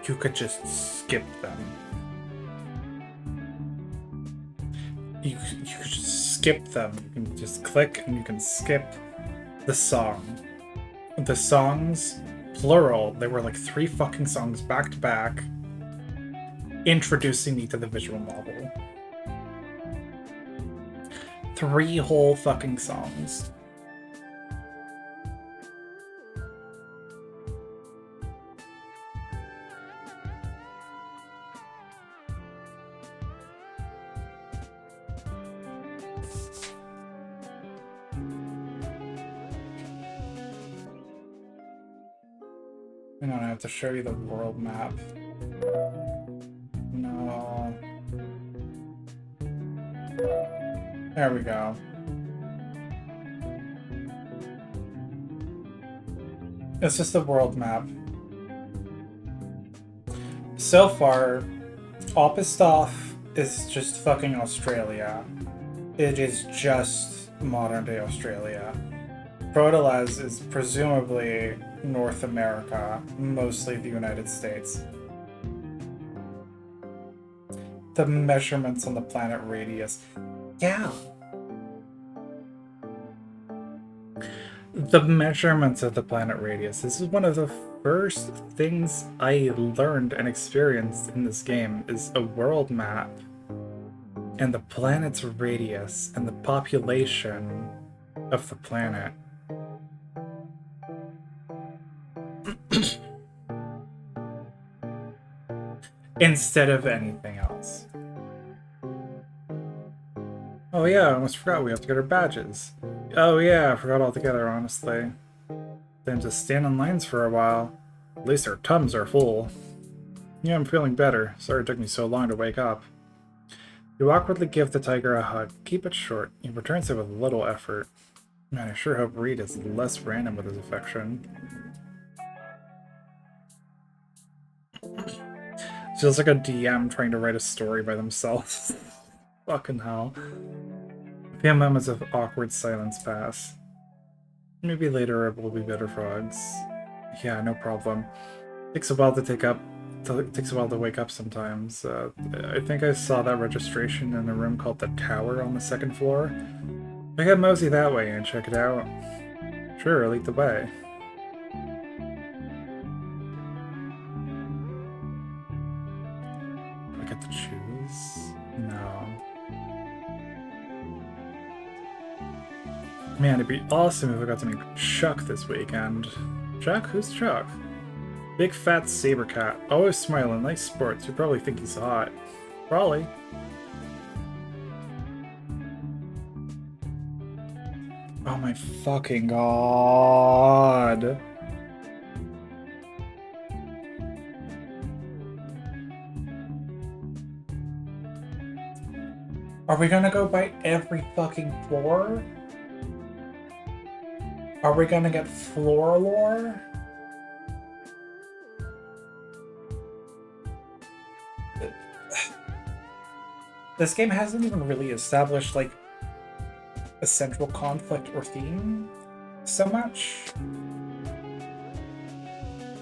you could just skip them. You could just skip them. You can just click and you can skip the song. The songs, plural, there were like 3 fucking songs back to back introducing me to the visual novel. 3 whole fucking songs. Hang on, I have to show you the world map. No. There we go. It's just the world map. So far, Opisthoth is just fucking Australia. It is just modern day Australia. Protolez is presumably North America, mostly the United States. The measurements on the planet radius. Yeah. The measurements of the planet radius. This is one of the first things I learned and experienced in this game, is a world map and the planet's radius and the population of the planet. Instead of anything else. Oh yeah, I almost forgot we have to get our badges. Oh yeah, I forgot altogether, honestly. Then just stand in lines for a while. At least our tums are full. Yeah, I'm feeling better. Sorry it took me so long to wake up. You awkwardly give the tiger a hug. Keep it short. He returns it with little effort. Man, I sure hope Reed is less random with his affection. Feels like a DM trying to write a story by themselves. Fucking hell. A few moments of awkward silence pass. Maybe later it will be better frogs. Yeah, no problem. Takes a while to take up it takes a while to wake up sometimes. I think I saw that registration in a room called the Tower on the 2nd floor. I could mosey that way and check it out. Sure, lead the way. I get to choose? No. Man, it'd be awesome if I got to meet Chuck this weekend. Chuck? Who's Chuck? Big fat saber cat, always smiling, nice sports. You probably think he's hot. Probably. Oh my fucking god. Are we gonna go by every fucking floor? Are we gonna get floor lore? This game hasn't even really established, like, a central conflict or theme so much.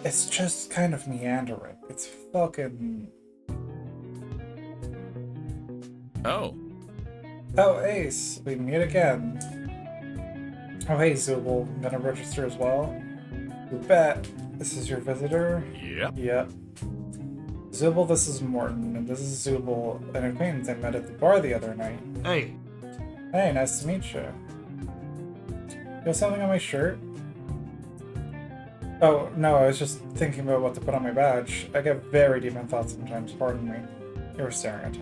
It's just kind of meandering. It's fucking... Oh. Oh, Ace, we meet again. Oh, hey, Zubul, I'm gonna register as well. You bet. This is your visitor? Yep. Yep. Zubul, this is Morton, and this is Zubul, an acquaintance I met at the bar the other night. Hey. Hey, nice to meet you. You have something on my shirt? Oh, no, I was just thinking about what to put on my badge. I get very deep in thought sometimes, pardon me. You were staring at me.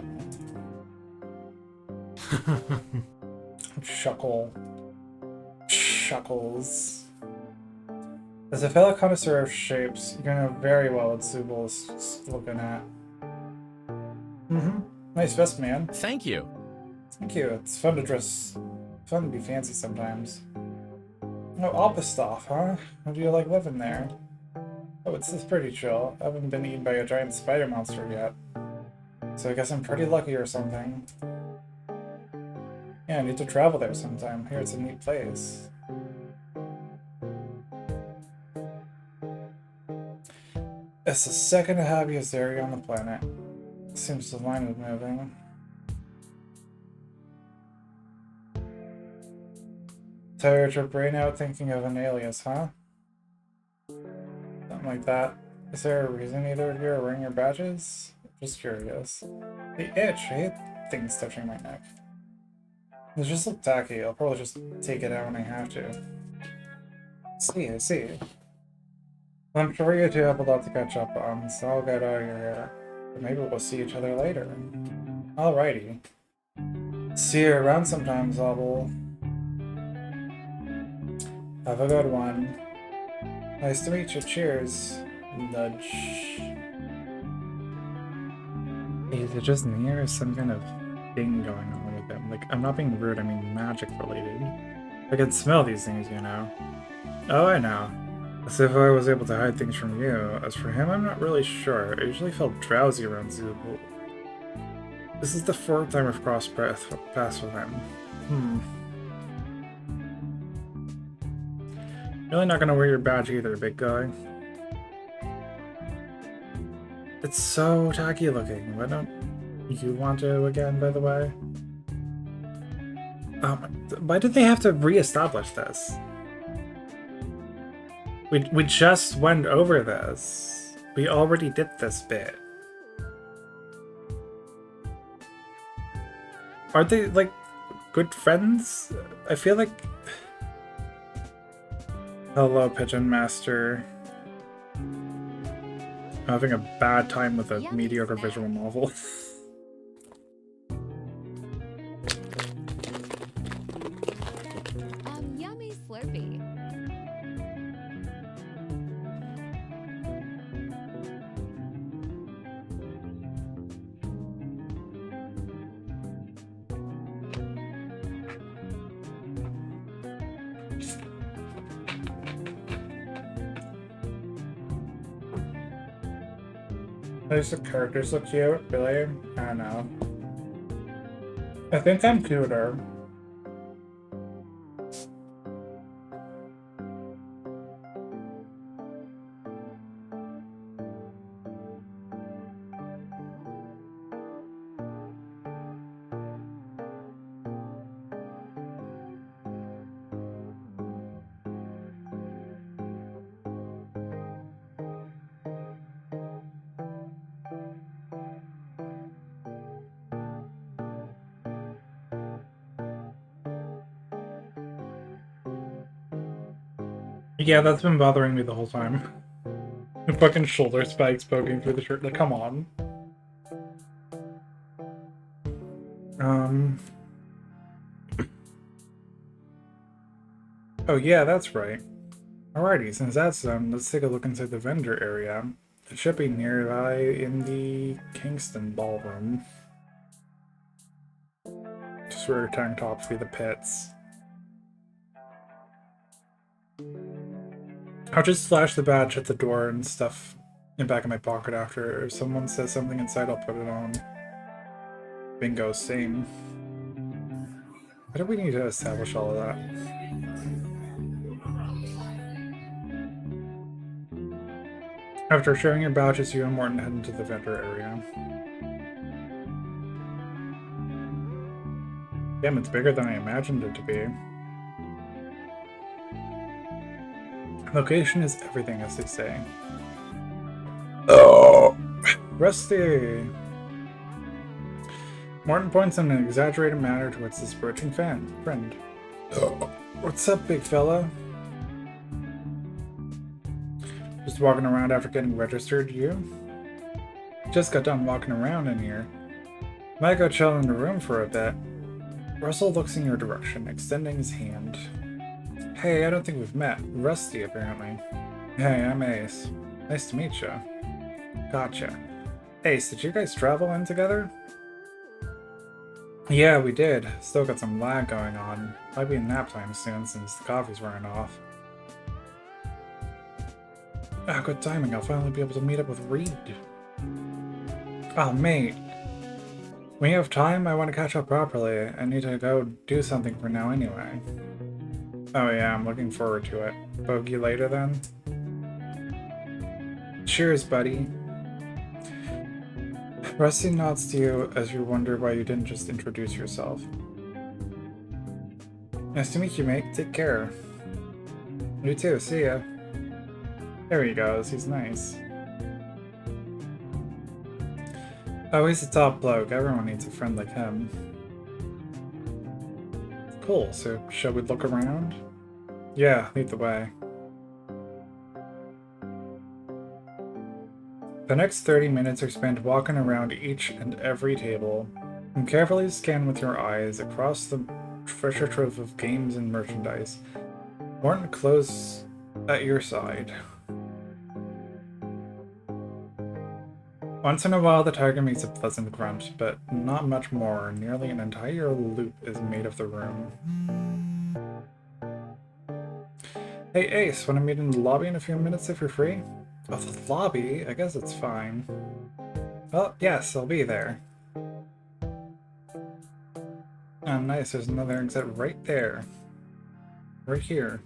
Chuckle. Chuckles. As a fellow connoisseur of shapes, you know very well what Zubul is looking at. Nice vest, man. Thank you. Thank you. It's fun to dress... fun to be fancy sometimes. Oh, Alpestov, huh? How do you like living there? Oh, it's pretty chill. I haven't been eaten by a giant spider monster yet. So I guess I'm pretty lucky or something. Yeah, I need to travel there sometime. Here, it's a neat place. It's the second happiest area on the planet. Seems the line is moving. Tired your brain out thinking of an alias, huh? Something like that. Is there a reason either of you are wearing your badges? Just curious. The itch, I hate things touching my neck. They just look tacky. I'll probably just take it out when I have to. I see. Well, I'm sure you two have a lot to catch up on, so I'll get out of your hair. But maybe we'll see each other later. Alrighty. See you around sometime, Zobble. Have a good one. Nice to meet you. Cheers. Nudge. Is it just me or some kind of thing going on with him? Like, I'm not being rude, I mean magic related. I can smell these things, you know. Oh, I know. As if I was able to hide things from you. As for him, I'm not really sure. I usually felt drowsy around Zubul. This is the 4th time I've crossed paths with him. Really not gonna wear your badge either, big guy. It's so tacky looking. Why don't you want to again, by the way? Why did they have to re-establish this? We just went over this. We already did this bit. Are they, like, good friends? I feel like... Hello, Pigeon Master. I'm having a bad time with a mediocre visual novel. Yummy Slurpee. Those the characters look cute, really? I don't know. I think I'm cuter. Yeah, that's been bothering me the whole time. The fucking shoulder spikes poking through the shirt. Like, come on. Oh yeah, that's right. Alrighty, since that's done, let's take a look inside the vendor area. It should be nearby in the Kingston Ballroom. Just wear tank tops for the pits. I'll just flash the badge at the door and stuff in the back of my pocket after. If someone says something inside, I'll put it on. Bingo, same. Why do we need to establish all of that? After sharing your badges, you and Morton head into the vendor area. Damn, it's bigger than I imagined it to be. Location is everything, as they say. Oh, Rusty! Morton points in an exaggerated manner towards his approaching friend. What's up, big fella? Just walking around after getting registered, you? Just got done walking around in here. Might go chill in the room for a bit. Russell looks in your direction, extending his hand. Hey, I don't think we've met. Rusty, apparently. Hey, I'm Ace. Nice to meet you. Gotcha. Ace, did you guys travel in together? Yeah, we did. Still got some lag going on. Might be nap time soon since the coffee's wearing off. Ah, good timing. I'll finally be able to meet up with Reed. Oh, mate. When you have time, I want to catch up properly. I need to go do something for now anyway. Oh yeah, I'm looking forward to it. Bogey later then? Cheers, buddy. Rusty nods to you as you wonder why you didn't just introduce yourself. Nice to meet you, mate. Take care. You too. See ya. There he goes. He's nice. Oh, he's a top bloke. Everyone needs a friend like him. Cool, so shall we look around? Yeah, lead the way. The next 30 minutes are spent walking around each and every table, and carefully scan with your eyes across the treasure trove of games and merchandise. Morton close at your side. Once in a while, the tiger makes a pleasant grunt, but not much more. Nearly an entire loop is made of the room. Hey Ace, want to meet in the lobby in a few minutes if you're free? Oh, the lobby? I guess it's fine. Oh, yes, I'll be there. Oh, nice, there's another exit right there. Right here.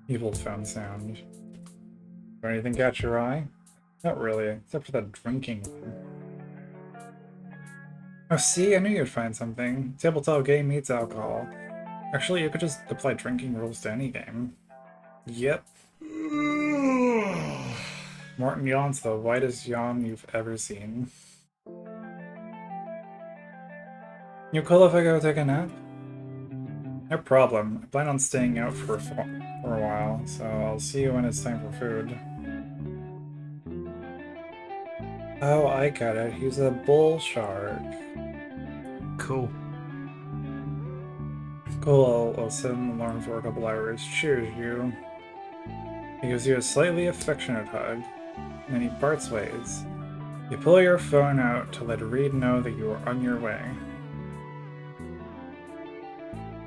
Evil phone sound. Or anything catch your eye? Not really, except for that drinking one. Oh, see? I knew you'd find something. Tabletop game meets alcohol. Actually, you could just apply drinking rules to any game. Yep. Morton yawns the whitest yawn you've ever seen. You cool if I go take a nap? No problem. I plan on staying out for a while, so I'll see you when it's time for food. Oh, I get it. He's a bull shark. Cool. Cool, I'll set an alarm for a couple hours. Cheers, you. He gives you a slightly affectionate hug, and then he parts ways. You pull your phone out to let Reed know that you are on your way.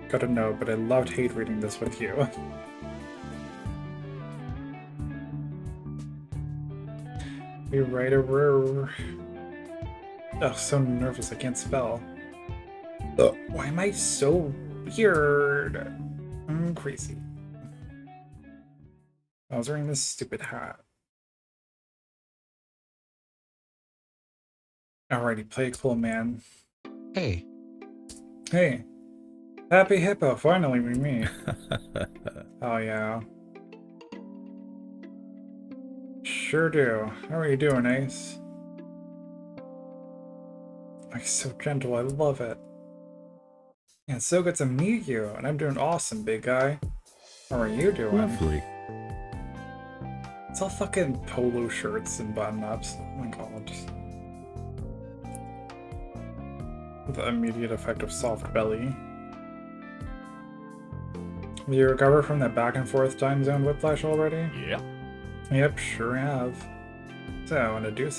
Gotta know, but I hate reading this with you. We write a row. Oh, so nervous I can't spell. Ugh, why am I so weird? I'm crazy. I was wearing this stupid hat. Alrighty, play it cool, man. Hey. Hey. Happy Hippo, finally we meet. Oh yeah. Sure do. How are you doing, Ace? Oh, he's so gentle, I love it. Yeah, it's so good to meet you, and I'm doing awesome, big guy. How are you doing? Lovely. It's all fucking polo shirts and button-ups. Oh my god. The immediate effect of soft belly. Have you recovered from that back and forth time zone whiplash already? Yeah. Yep, sure have. So, wanna do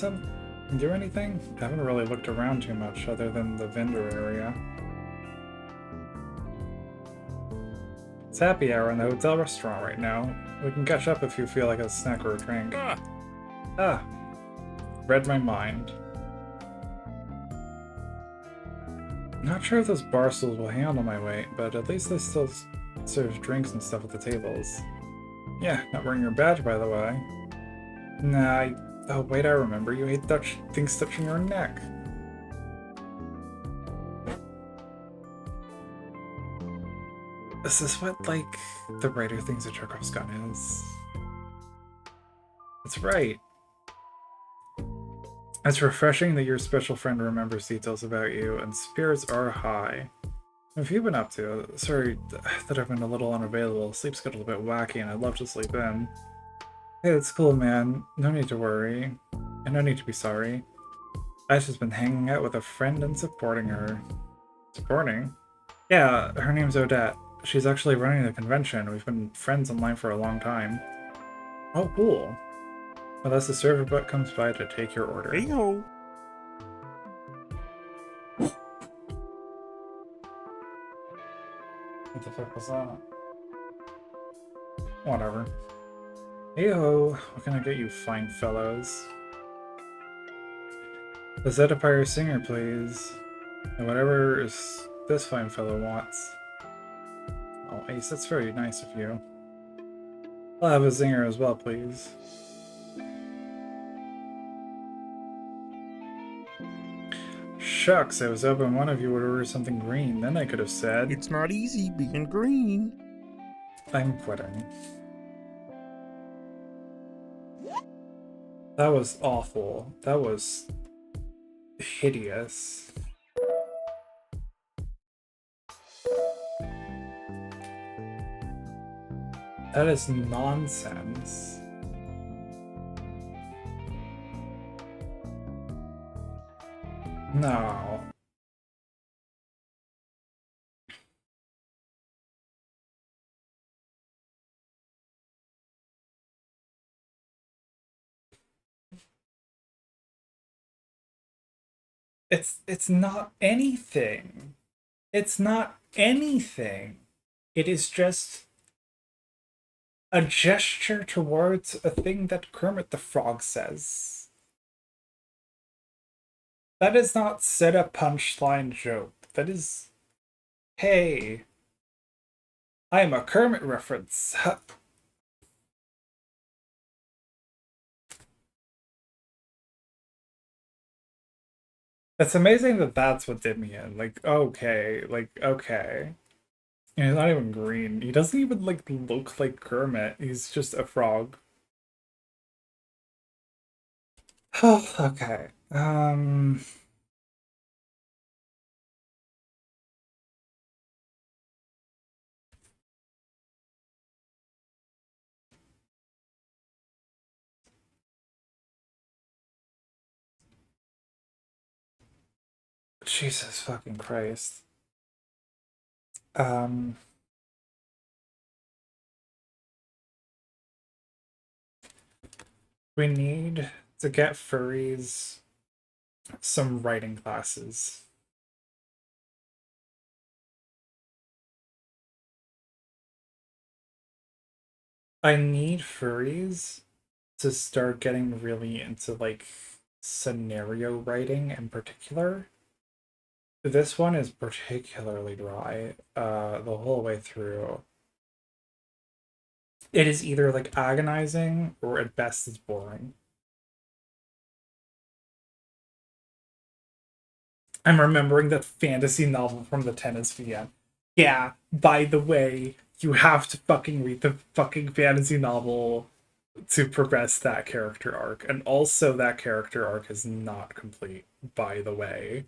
anything? I haven't really looked around too much other than the vendor area. It's happy hour in the hotel restaurant right now. We can catch up if you feel like a snack or a drink. Ah! Read my mind. Not sure if those bar stools will handle my weight, but at least they still serve drinks and stuff at the tables. Yeah, not wearing your badge, by the way. Nah, oh wait, I remember. You hate things touching your neck. Is this what, like, the writer thinks a Chekhov's gun is? That's right. It's refreshing that your special friend remembers details about you, and spirits are high. What have you been up to? Sorry that I've been a little unavailable. Sleep's got a little bit wacky, and I'd love to sleep in. Hey, it's cool, man. No need to worry. And no need to be sorry. I've just been hanging out with a friend and supporting her. Supporting? Yeah, her name's Odette. She's actually running the convention. We've been friends online for a long time. Oh, cool. Unless the server bot comes by to take your order. Hey-ho. What the fuck was that? Whatever. Hey-ho, what can I get you fine fellows? The Zetaphire singer, please. And whatever this fine fellow wants. Oh, Ace, that's very nice of you. I'll have a zinger as well, please. Shucks, I was hoping one of you would order something green. Then I could have said... It's not easy being green. I'm quitting. That was awful. That was... hideous. That is nonsense. No. It's not anything. It's not anything. It is just a gesture towards a thing that Kermit the Frog says. That is not set a punchline joke. That is, hey, I'm a Kermit reference. It's amazing that that's what did me in. Like, okay, okay. And he's not even green. He doesn't even, like, look like Kermit. He's just a frog. Oh, okay. Jesus fucking Christ. We need to get furries some writing classes. I need furries to start getting really into, like, scenario writing in particular. This one is particularly dry, the whole way through. It is either, like, agonizing, or at best it's boring. I'm remembering that fantasy novel from the tennis VM. Yeah, by the way, you have to fucking read the fucking fantasy novel to progress that character arc. And also that character arc is not complete, by the way.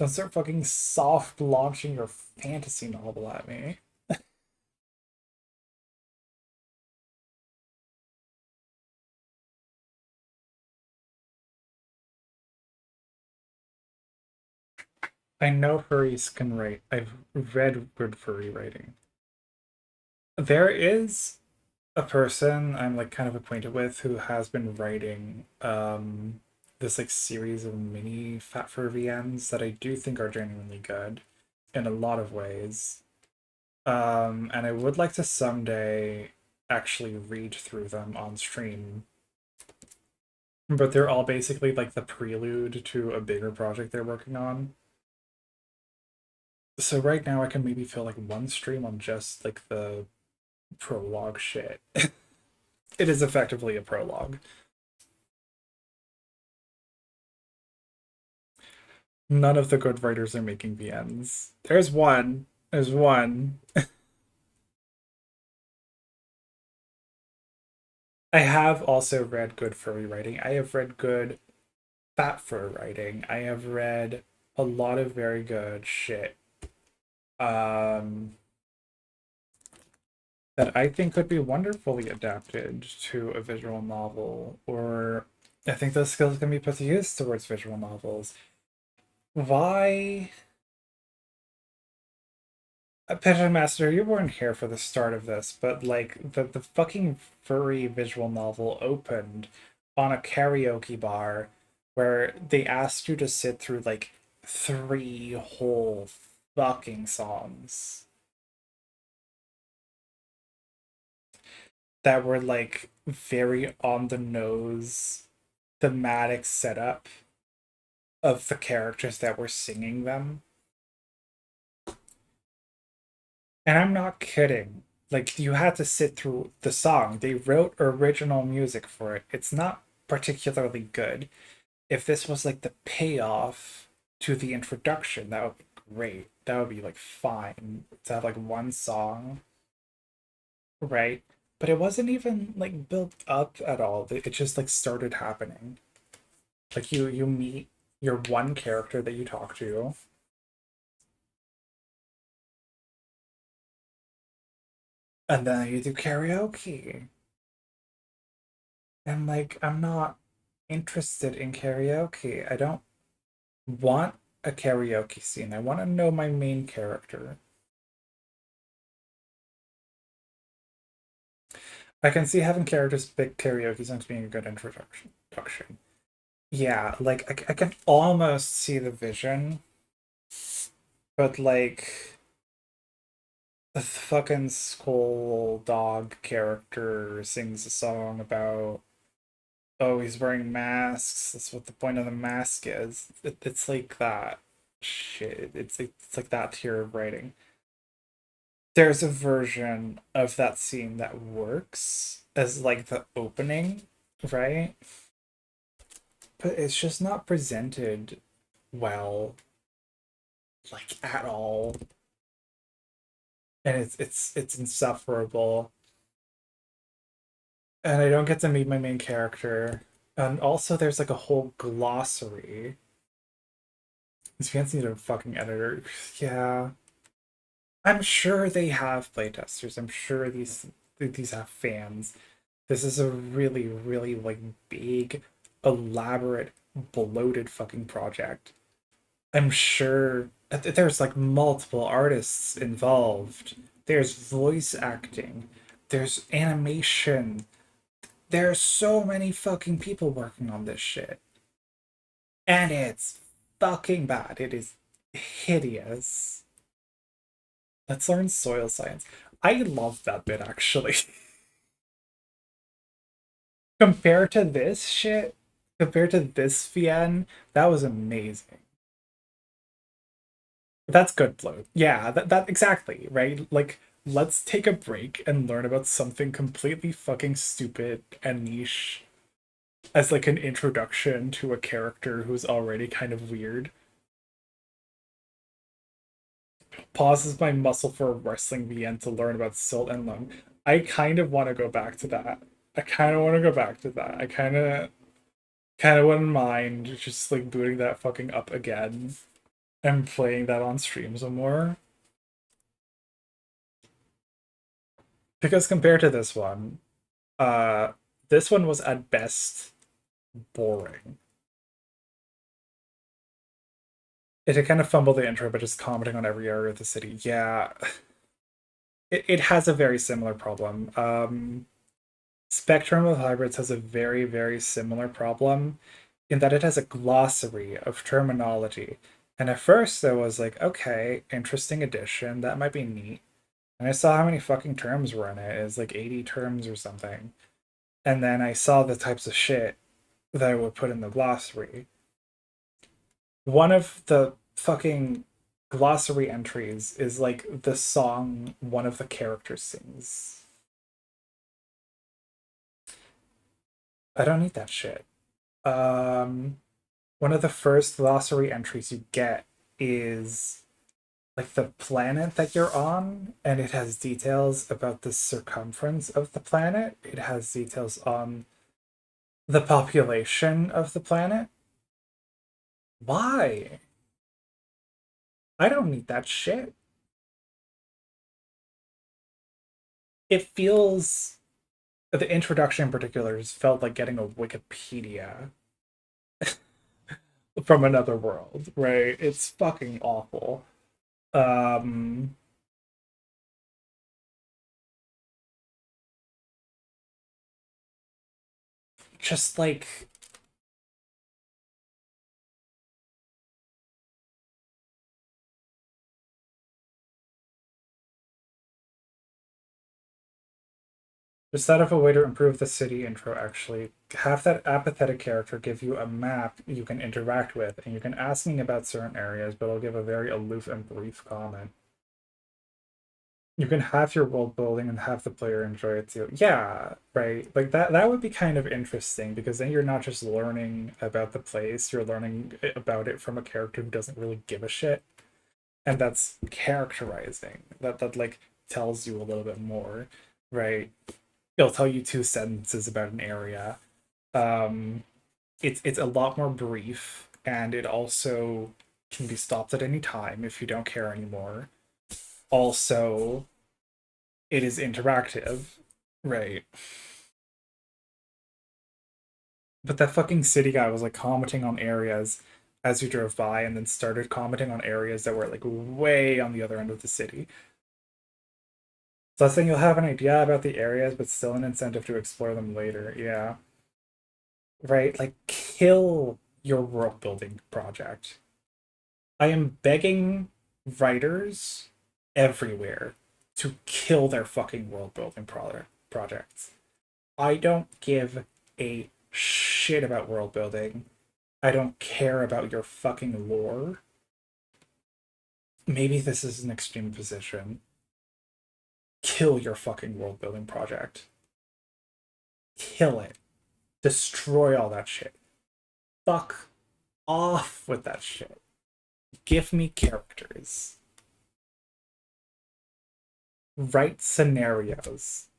Don't start fucking soft launching your fantasy novel at me. I know furries can write. I've read good furry writing. There is a person I'm like kind of acquainted with who has been writing this like series of mini Fat Fur VNs that I do think are genuinely good in a lot of ways. And I would like to someday actually read through them on stream. But they're all basically like the prelude to a bigger project they're working on. So right now I can maybe fill like one stream on just like the prologue shit. It is effectively a prologue. None of the good writers are making VNs. There's one. There's one. I have also read good furry writing. I have read good fat fur writing. I have read a lot of very good shit. That I think could be wonderfully adapted to a visual novel, or I think those skills can be put to use towards visual novels. Why? Pigeon Master, you weren't here for the start of this, but like the fucking furry visual novel opened on a karaoke bar where they asked you to sit through like 3 whole fucking songs that were like very on the nose thematic setup of the characters that were singing them. And I'm not kidding. Like, you had to sit through the song. They wrote original music for it. It's not particularly good. If this was like the payoff to the introduction, that would be great. That would be like fine to have like one song, right? But it wasn't even like built up at all. It just like started happening. Like you meet your one character that you talk to, and then you do karaoke. And like, I'm not interested in karaoke. I don't want a karaoke scene. I want to know my main character. I can see having characters pick karaoke songs being a good introduction. Yeah, like I can almost see the vision, but like the fucking skull dog character sings a song about, oh, he's wearing masks. That's what the point of the mask is. It's like that shit. It's like that tier of writing. There's a version of that scene that works as like the opening, right? But it's just not presented well, like at all. And it's insufferable. And I don't get to meet my main character. And also there's like a whole glossary. These fans need a fucking editor. Yeah. I'm sure they have playtesters. I'm sure these have fans. This is a really, really like big, elaborate, bloated fucking project. I'm sure there's like multiple artists involved. There's voice acting. There's animation. There's so many fucking people working on this shit. And it's fucking bad. It is hideous. Let's learn soil science. I love that bit actually. Compared to this shit, compared to this VN, that was amazing. That's good, Flo. Yeah, that exactly, right? Like, let's take a break and learn about something completely fucking stupid and niche as like an introduction to a character who's already kind of weird. Pauses my muscle for a wrestling VN to learn about Silt and Lung. I kind of want to go back to that. I kind of want to go back to that. I kind of wouldn't mind just like booting that fucking up again. am playing that on streams more. Because compared to this one was at best boring. It had kind of fumbled the intro, but just commenting on every area of the city. Yeah. It has a very similar problem. Spectrum of Hybrids has a very, very similar problem in that it has a glossary of terminology. And at first I was like, okay, interesting addition, that might be neat. And I saw how many fucking terms were in it. It's like 80 terms or something. And then I saw the types of shit that I would put in the glossary. One of the fucking glossary entries is like the song one of the characters sings. I don't need that shit. One of the first glossary entries you get is like the planet that you're on, and it has details about the circumference of the planet. It has details on the population of the planet. Why? I don't need that shit. It feels... The introduction in particular just felt like getting a Wikipedia from another world, right? It's fucking awful. Just like... Just thought of a way to improve the city intro, actually. Have that apathetic character give you a map you can interact with, and you can ask me about certain areas, but I'll give a very aloof and brief comment. You can have your world building and have the player enjoy it too. Yeah, right. Like that would be kind of interesting, because then you're not just learning about the place, you're learning about it from a character who doesn't really give a shit. And that's characterizing. That like tells you a little bit more, right? It'll tell you 2 sentences about an area. It's a lot more brief, and it also can be stopped at any time if you don't care anymore. Also, it is interactive, right? But that fucking city guy was like commenting on areas as you drove by, and then started commenting on areas that were like way on the other end of the city. So I was saying you'll have an idea about the areas, but still an incentive to explore them later. Yeah. Right? Like, kill your world building project. I am begging writers everywhere to kill their fucking world building projects. I don't give a shit about world building. I don't care about your fucking lore. Maybe this is an extreme position. Kill your fucking world building project. Kill it. Destroy all that shit. Fuck off with that shit. Give me characters. Write scenarios.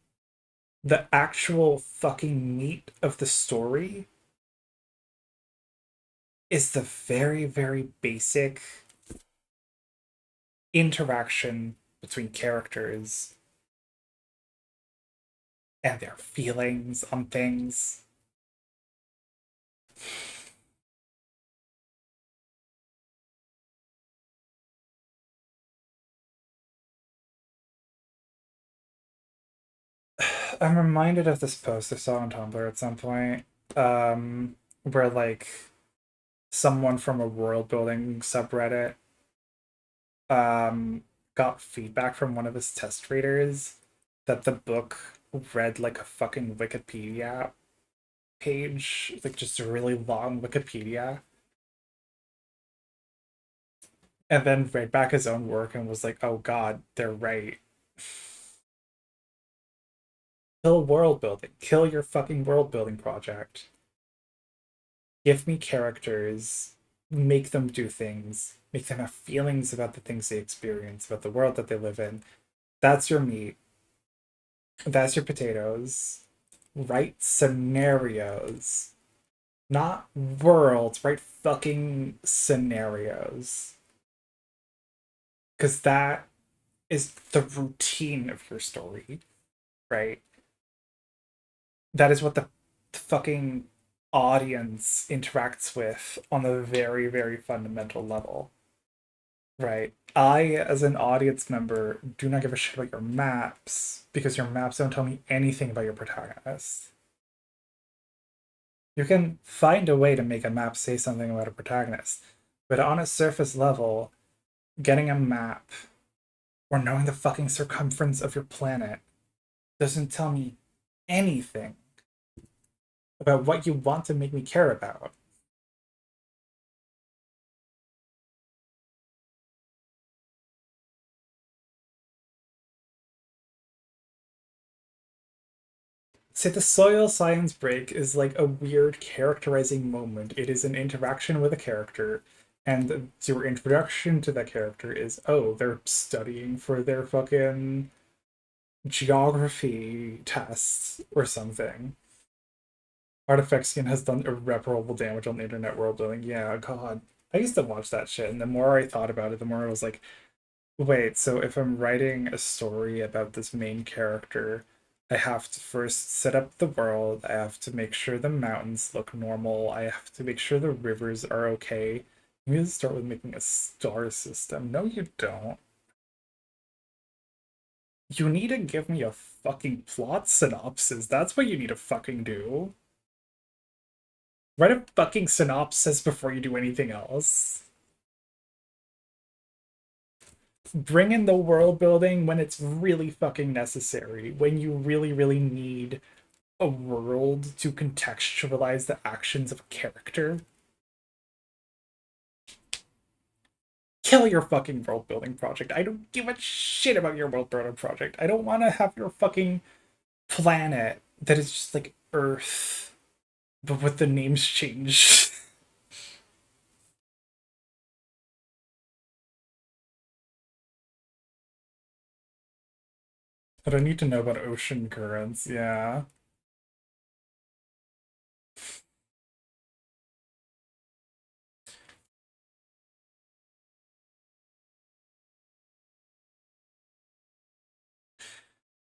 The actual fucking meat of the story is the very, very basic interaction between characters and their feelings on things. I'm reminded of this post I saw on Tumblr at some point, where like someone from a world building subreddit got feedback from one of his test readers that the book read like a fucking Wikipedia page, like just a really long Wikipedia. And then read back his own work and was like, oh god, they're right. Kill world building. Kill your fucking world building project. Give me characters. Make them do things. Make them have feelings about the things they experience, about the world that they live in. That's your meat. That's your potatoes. Write scenarios. Not worlds. Write fucking scenarios. because that is the routine of your story, right? That is what the fucking audience interacts with on a very, very fundamental level, right? I, as an audience member, do not give a shit about your maps because your maps don't tell me anything about your protagonist. You can find a way to make a map say something about a protagonist, but on a surface level, getting a map or knowing the fucking circumference of your planet doesn't tell me anything about what you want to make me care about. Say the soil science break is like a weird characterizing moment. It is an interaction with a character, and your introduction to that character is, oh, they're studying for their fucking geography tests or something. Artifexian has done irreparable damage on the internet world building. Yeah, god. I used to watch that shit, and the more I thought about it, the more I was like, wait, so if I'm writing a story about this main character, I have to first set up the world, I have to make sure the mountains look normal, I have to make sure the rivers are okay. You need to start with making a star system. No, you don't. You need to give me a fucking plot synopsis. That's what you need to fucking do. Write a fucking synopsis before you do anything else. Bring in the world building when it's really fucking necessary, when you really, really need a world to contextualize the actions of a character. Kill your fucking world building project. I don't give a shit about your world building project. I don't want to have your fucking planet that is just like Earth, but with the names changed. I don't need to know about ocean currents, yeah.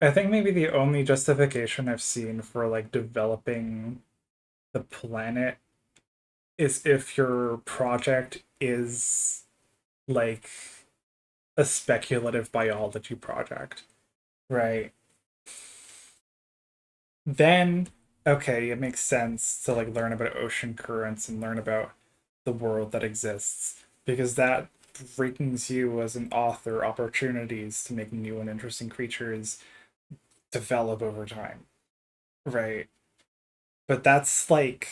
I think maybe the only justification I've seen for like developing the planet is if your project is like a speculative biology project, right? Then, okay, it makes sense to like learn about ocean currents and learn about the world that exists because that brings you as an author opportunities to make new and interesting creatures develop over time, right? But that's like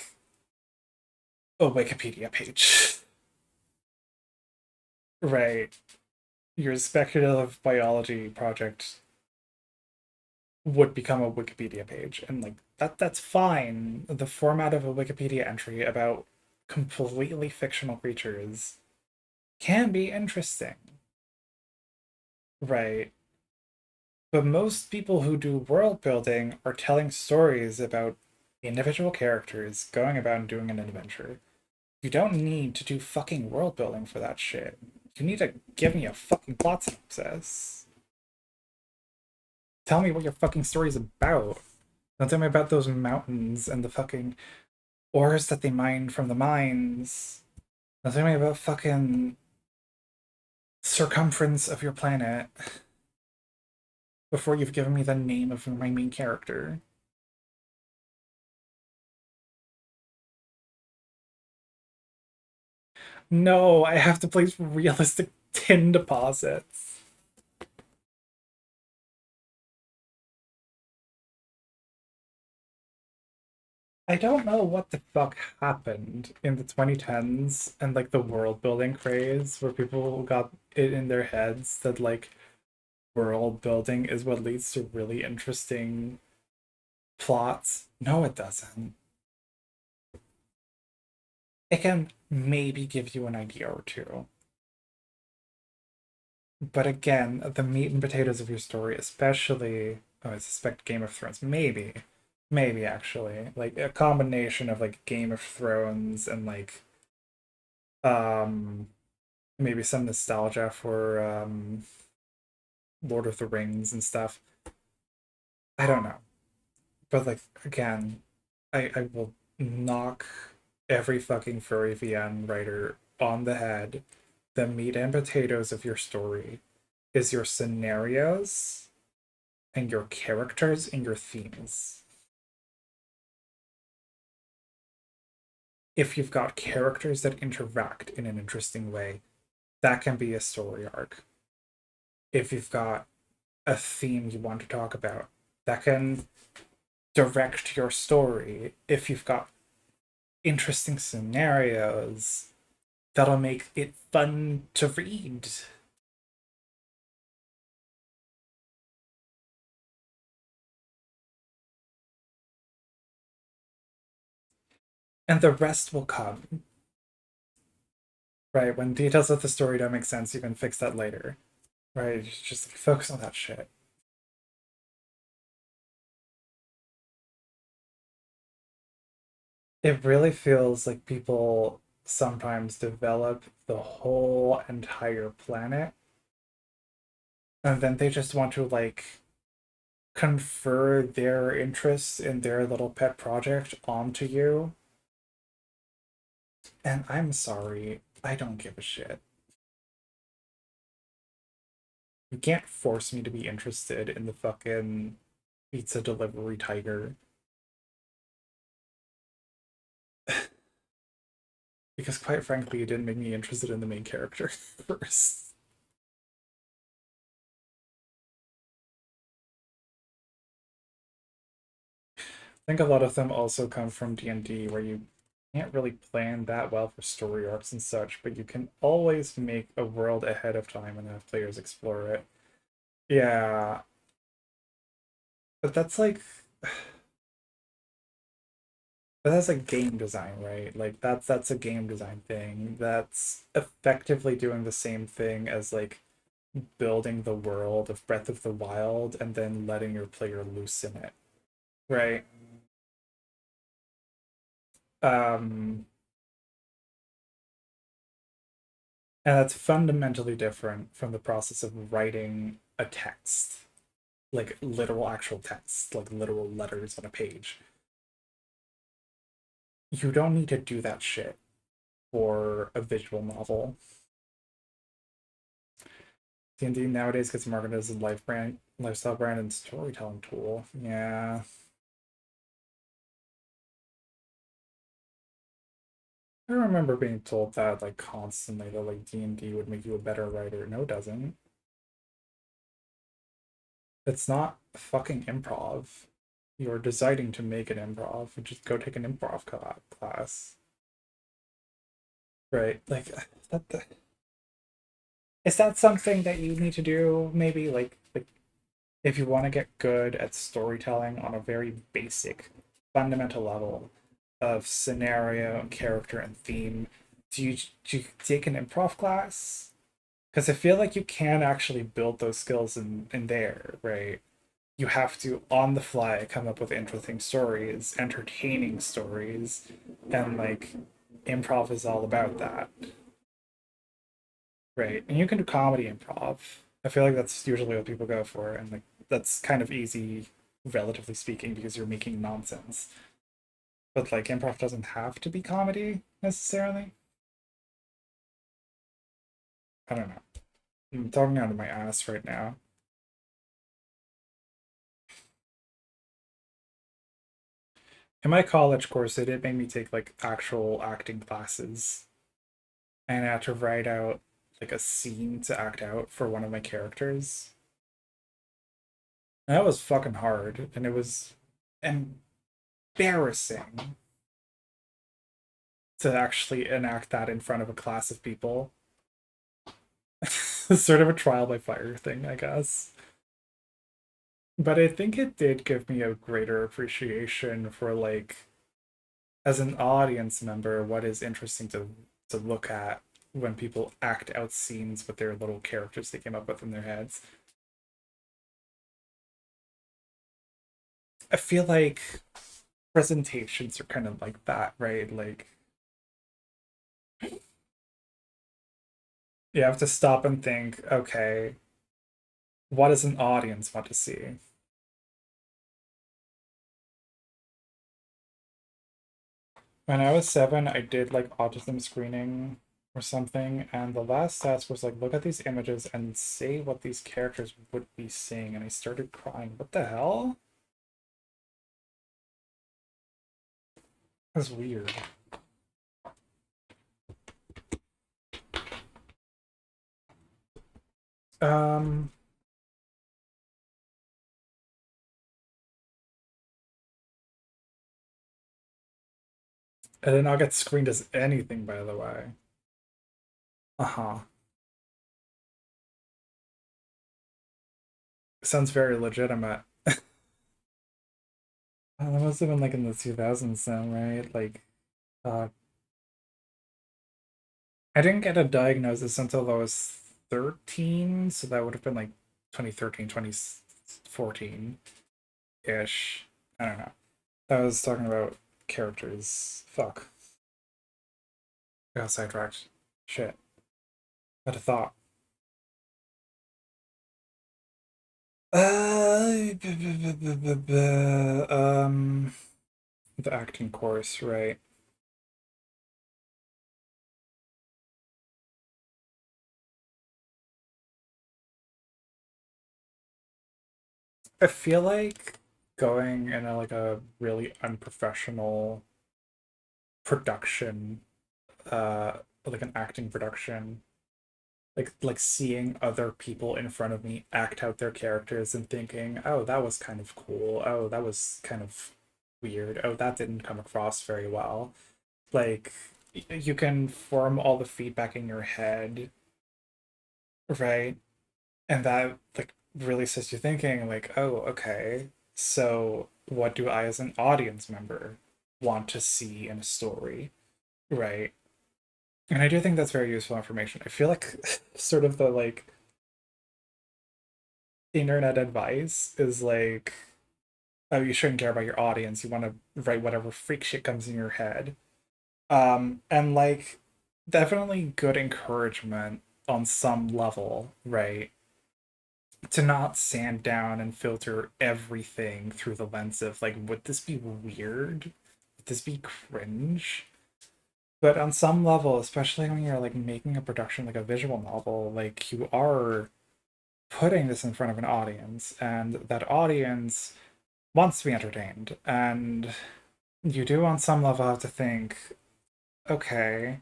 a Wikipedia page. Right. Your speculative biology project would become a Wikipedia page, and like that's fine. The format of a Wikipedia entry about completely fictional creatures can be interesting. Right. But most people who do world building are telling stories about individual characters going about and doing an adventure. You don't need to do fucking world building for that shit. You need to give me a fucking plot synopsis. Tell me what your fucking story's about. Don't tell me about those mountains and the fucking ores that they mine from the mines. Don't tell me about fucking circumference of your planet before you've given me the name of my main character. No, I have to place realistic tin deposits. I don't know what the fuck happened in the 2010s and like the world building craze where people got it in their heads that like world building is what leads to really interesting plots. No, it doesn't. It can maybe give you an idea or two. But again, the meat and potatoes of your story, especially, oh, I suspect Game of Thrones, maybe actually, like a combination of like Game of Thrones and like, maybe some nostalgia for Lord of the Rings and stuff. I don't know. But like again, I will knock every fucking furry VN writer on the head. The meat and potatoes of your story is your scenarios and your characters and your themes. If you've got characters that interact in an interesting way, that can be a story arc. If you've got a theme you want to talk about, that can direct your story. If you've got interesting scenarios, that'll make it fun to read. And the rest will come. Right, when details of the story don't make sense, you can fix that later. Right, just like, focus on that shit. It really feels like people sometimes develop the whole entire planet and then they just want to like confer their interests in their little pet project onto you. And I'm sorry, I don't give a shit. You can't force me to be interested in the fucking pizza delivery tiger. Because quite frankly, it didn't make me interested in the main character first. I think a lot of them also come from D&D, where you can't really plan that well for story arcs and such, but you can always make a world ahead of time and have players explore it. Yeah. But that's like... But that's like game design, right? Like that's a game design thing. That's effectively doing the same thing as like building the world of Breath of the Wild and then letting your player loose in it. Right? Um and that's fundamentally different from the process of writing a text. Like literal actual text, like literal letters on a page. You don't need to do that shit for a visual novel. D&D nowadays gets marketed as a lifestyle brand, and storytelling tool. Yeah. I remember being told that like constantly that like D&D would make you a better writer. No, it doesn't. It's not fucking improv. You're deciding to make an improv. Just go take an improv class. Right? Like that. Is that something that you need to do? Maybe like if you want to get good at storytelling on a very basic, fundamental level of scenario, character, and theme, do you take an improv class? Because I feel like you can actually build those skills in there, right? You have to on the fly come up with interesting stories, entertaining stories, and like improv is all about that, right? And you can do comedy improv. I feel like that's usually what people go for, and like that's kind of easy, relatively speaking, because you're making nonsense. But like improv doesn't have to be comedy necessarily. I don't know. I'm talking out of my ass right now. In my college course, they did make me take like actual acting classes, and I had to write out like a scene to act out for one of my characters. And that was fucking hard, and it was embarrassing to actually enact that in front of a class of people. Sort of a trial by fire thing, I guess. But I think it did give me a greater appreciation for like as an audience member what is interesting to look at when people act out scenes with their little characters they came up with in their heads. I feel like presentations are kind of like that, right? Like You have to stop and think, okay, what does an audience want to see? When I was 7, I did like autism screening or something, and the last task was like, look at these images and say what these characters would be saying, and I started crying. What the hell? That's weird. Um, I did not get screened as anything, by the way. Uh-huh. Sounds very legitimate. That must have been like in the 2000s then, right? Like, uh, I didn't get a diagnosis until I was 13, so that would have been like 2013, 2014-ish. I don't know. I was talking about characters. Fuck. I got sidetracked. Shit. Had a thought. The acting course, right? I feel like going in a, like a really unprofessional production, like an acting production, like seeing other people in front of me act out their characters and thinking, oh, that was kind of cool. Oh, that was kind of weird. Oh, that didn't come across very well. Like you can form all the feedback in your head, right? And that like really sets you thinking like, oh, okay, so what do I as an audience member want to see in a story, right? And I do think that's very useful information. I feel like sort of the like internet advice is like, oh, you shouldn't care about your audience, you want to write whatever freak shit comes in your head. And like definitely good encouragement on some level, right? To not sand down and filter everything through the lens of like, would this be weird? Would this be cringe? But on some level, especially when you're like making a production like a visual novel, like you are putting this in front of an audience, and that audience wants to be entertained. And you do on some level have to think, okay,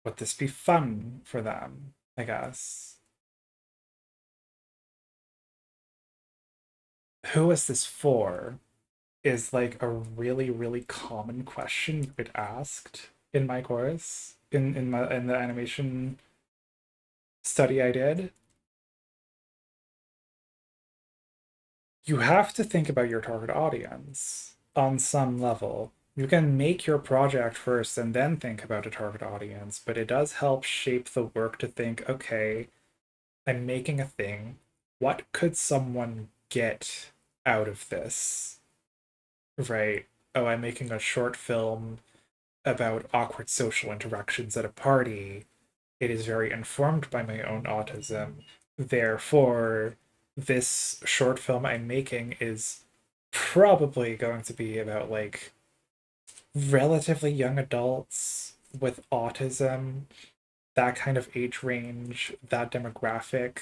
would this be fun for them? I guess. Who is this for? Is like a really, really common question you get asked in my course, in the animation study I did. You have to think about your target audience on some level. You can make your project first and then think about a target audience, but it does help shape the work to think, okay, I'm making a thing. What could someone get out of this? Right? Oh, I'm making a short film about awkward social interactions at a party. It is very informed by my own autism. Therefore, this short film I'm making is probably going to be about like relatively young adults with autism, that kind of age range, that demographic.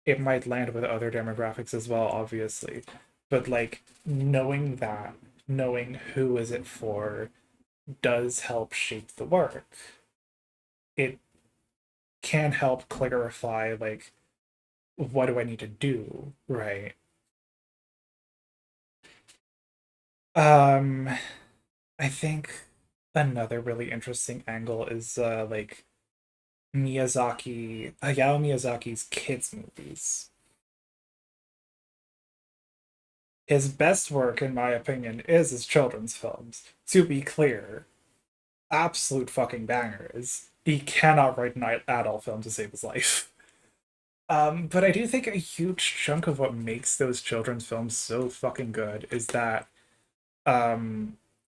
It might land with other demographics as well, obviously. But like knowing that, knowing who is it for, does help shape the work. It can help clarify like what do I need to do, right? Um I think another really interesting angle is like Hayao Miyazaki's kids movies. His best work, in my opinion, is his children's films. To be clear, absolute fucking bangers. He cannot write an adult film to save his life. But I do think a huge chunk of what makes those children's films so fucking good is that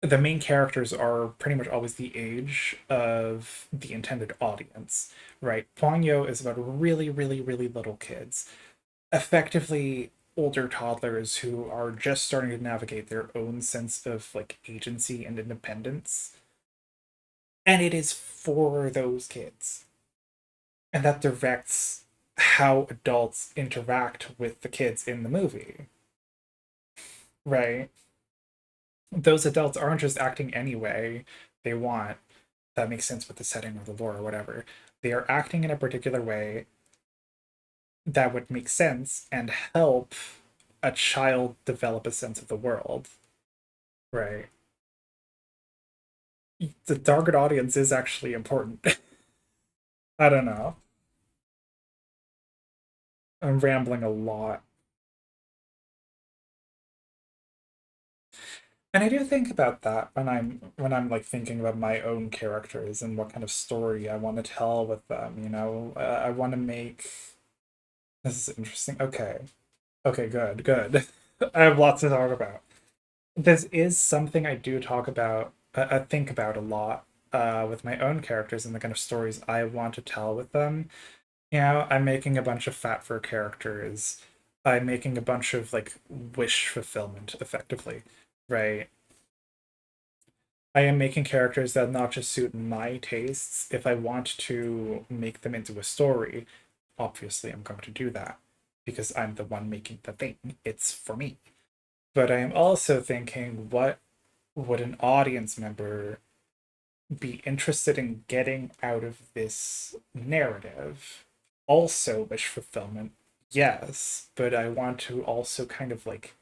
the main characters are pretty much always the age of the intended audience, right? Ponyo is about really, really, really little kids, effectively older toddlers who are just starting to navigate their own sense of like agency and independence. And it is for those kids. And that directs how adults interact with the kids in the movie. Right? Those adults aren't just acting any way they want that makes sense with the setting or the lore or whatever. They are acting in a particular way that would make sense and help a child develop a sense of the world. Right. The target audience is actually important. I don't know. I'm rambling a lot. And I do think about that when I'm like thinking about my own characters and what kind of story I want to tell with them, you know? I want to make this is interesting. Okay. Okay, good, good. I have lots to talk about. This is something I do talk about, I think about a lot with my own characters and the kind of stories I want to tell with them. You know, I'm making a bunch of fat fur characters. I'm making a bunch of like wish fulfillment, effectively, right? I am making characters that not just suit my tastes. If I want to make them into a story, obviously I'm going to do that because I'm the one making the thing. It's for me. But I am also thinking, what would an audience member be interested in getting out of this narrative? Also, wish fulfillment, yes, but I want to also kind of like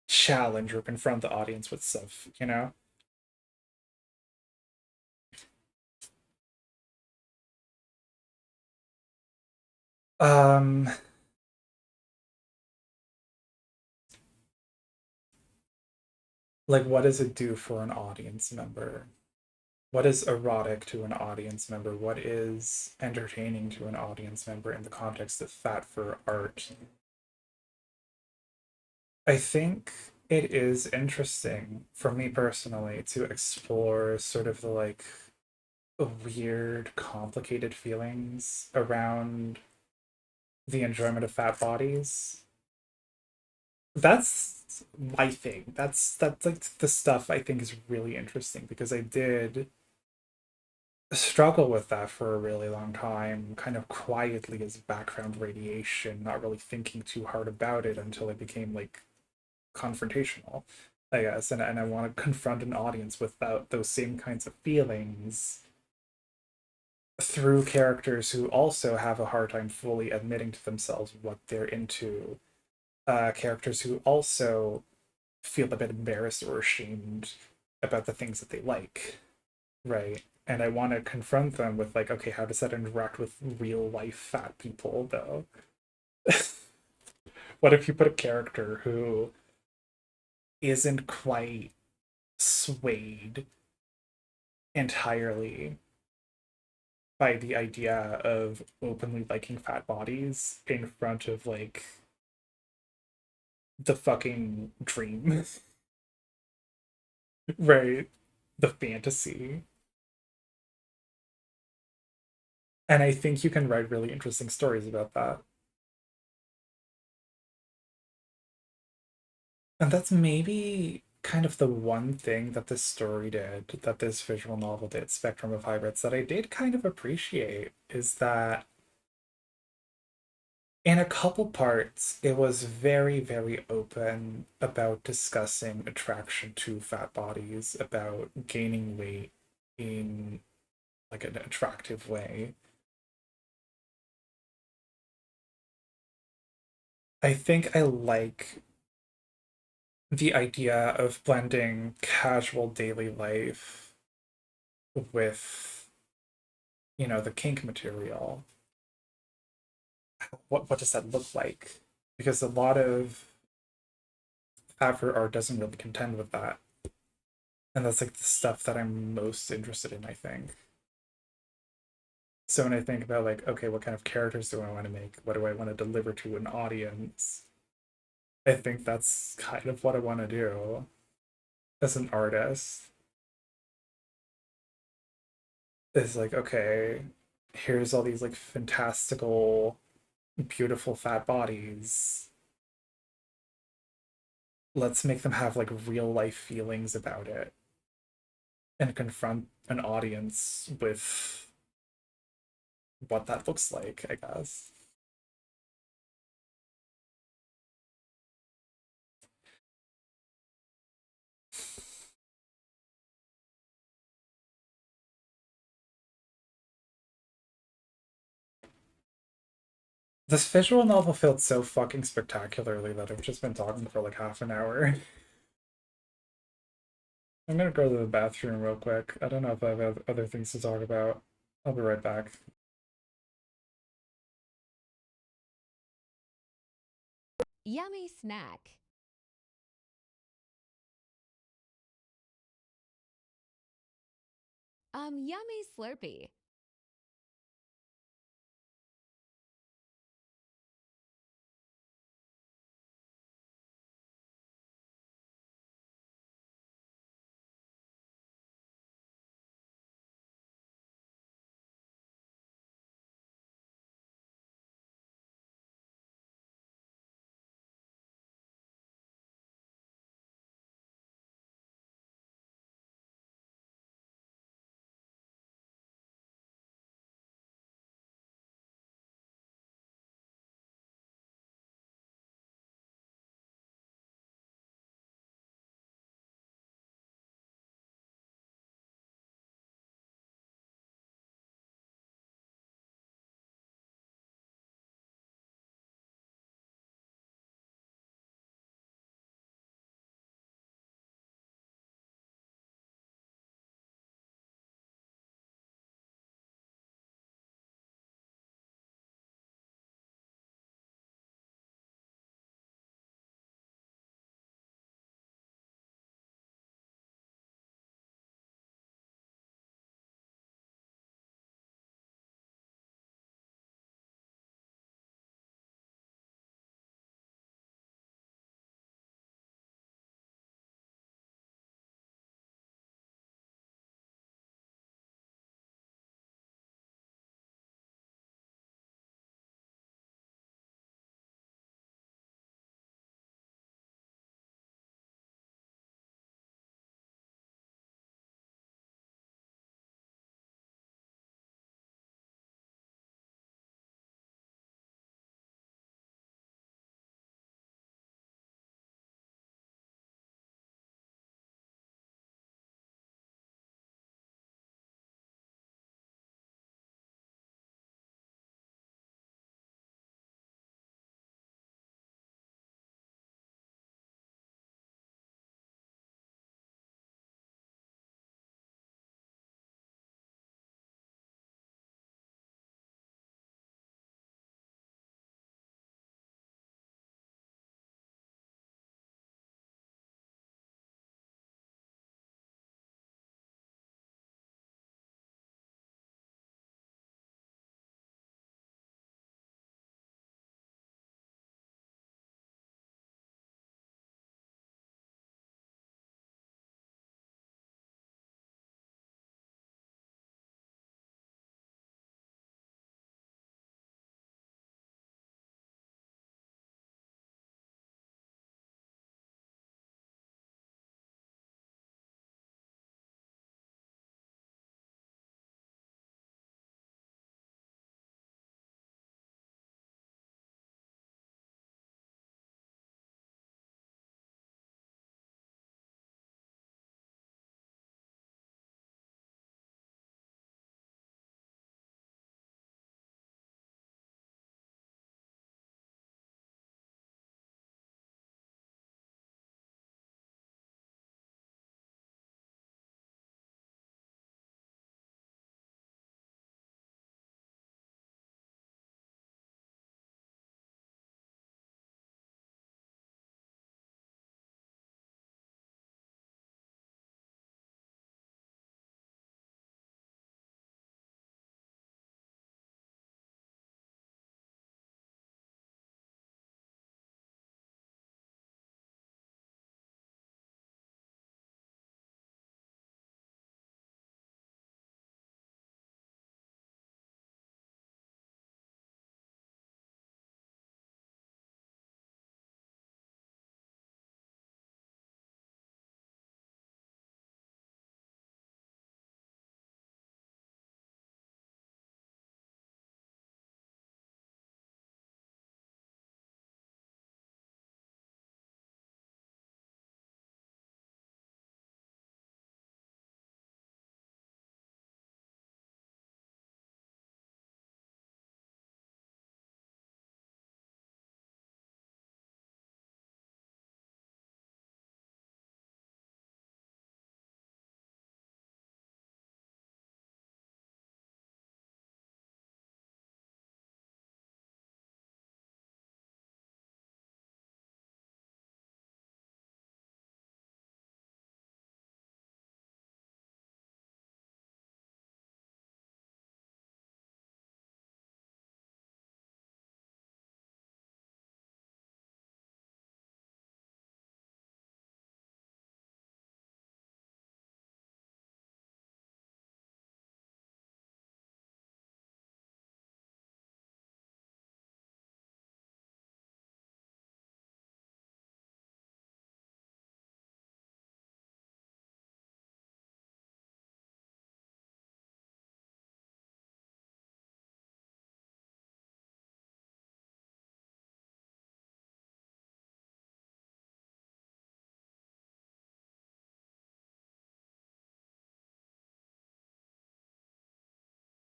challenge or confront the audience with stuff, you know? Um, like, what does it do for an audience member? What is erotic to an audience member? What is entertaining to an audience member in the context of fat for art? I think it is interesting for me personally to explore sort of the like weird, complicated feelings around the enjoyment of fat bodies. That's my thing. That's like the stuff I think is really interesting because I did struggle with that for a really long time, kind of quietly as background radiation, not really thinking too hard about it until it became like confrontational, I guess. And I want to confront an audience without those same kinds of feelings through characters who also have a hard time fully admitting to themselves what they're into. Characters who also feel a bit embarrassed or ashamed about the things that they like, right? And I want to confront them with like, okay, how does that interact with real life fat people though? What if you put a character who isn't quite swayed entirely by the idea of openly liking fat bodies in front of like the fucking dream, right? The fantasy. And I think you can write really interesting stories about that. And that's maybe kind of the one thing that this story did, that this visual novel did, Spectrum of Hybrids, that I did kind of appreciate is that in a couple parts, it was very, very open about discussing attraction to fat bodies, about gaining weight in like an attractive way. I think I like the idea of blending casual daily life with, you know, the kink material. What does that look like? Because a lot of Afro art doesn't really contend with that. And that's like the stuff that I'm most interested in, I think. So when I think about like, okay, what kind of characters do I want to make? What do I want to deliver to an audience? I think that's kind of what I want to do. as an artist is like, okay, here's all these like fantastical, beautiful fat bodies. Let's make them have like real life feelings about it and confront an audience with what that looks like, I guess. This visual novel felt so fucking spectacularly that I've just been talking for like half an hour. I'm gonna go to the bathroom real quick. I don't know if I have other things to talk about. I'll be right back. Yummy snack. Yummy Slurpee.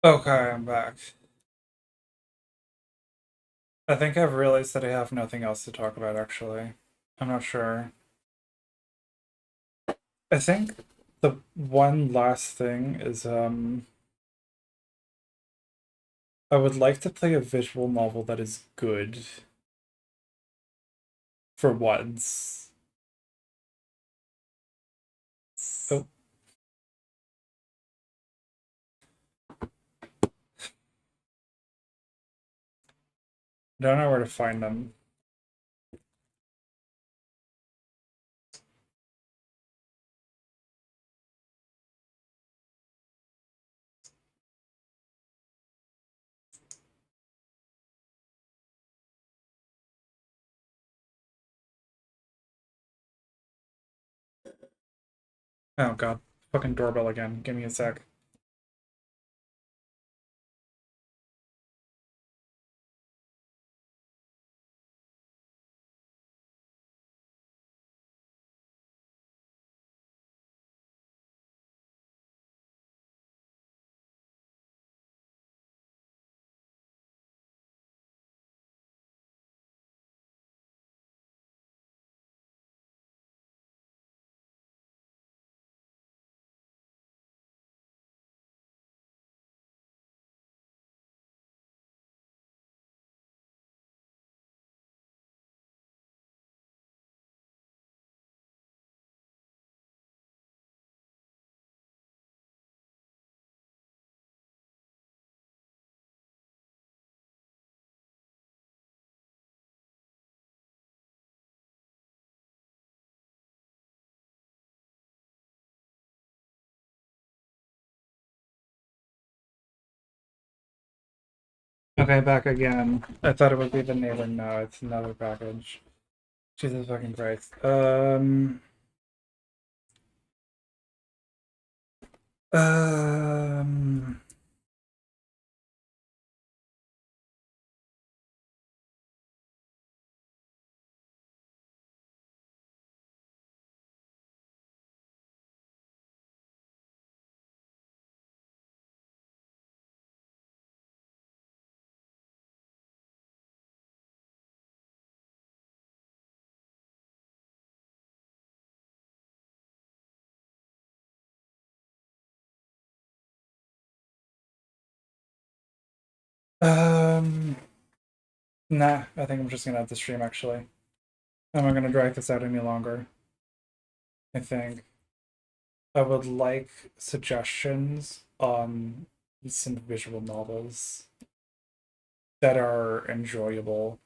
Okay, I'm back. I think I've realized that I have nothing else to talk about, actually. I'm not sure. I think the one last thing is, I would like to play a visual novel that is good. For once. Oh. Don't know where to find them. Oh god. Fucking doorbell again. Give me a sec. Okay, back again. I thought it would be the neighbor. No, it's another package. Jesus fucking Christ. Um... Nah, I think I'm just gonna have to stream actually. I'm not gonna drag this out any longer. I think I would like suggestions on decent visual novels that are enjoyable.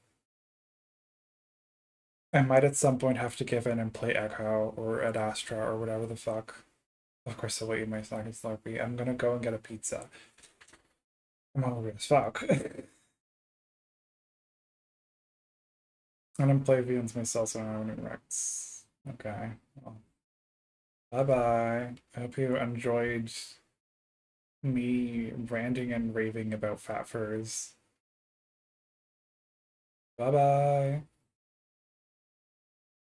I might at some point have to give in and play Echo or Ad Astra or whatever the fuck. Of course, I'll eat my snack and Slurpee. I'm gonna go and get a pizza. I'm hungry as fuck. I'm gonna play Vians myself so I don't have any wrecks. Okay. Well, bye-bye. I hope you enjoyed me ranting and raving about fat furs. Bye-bye.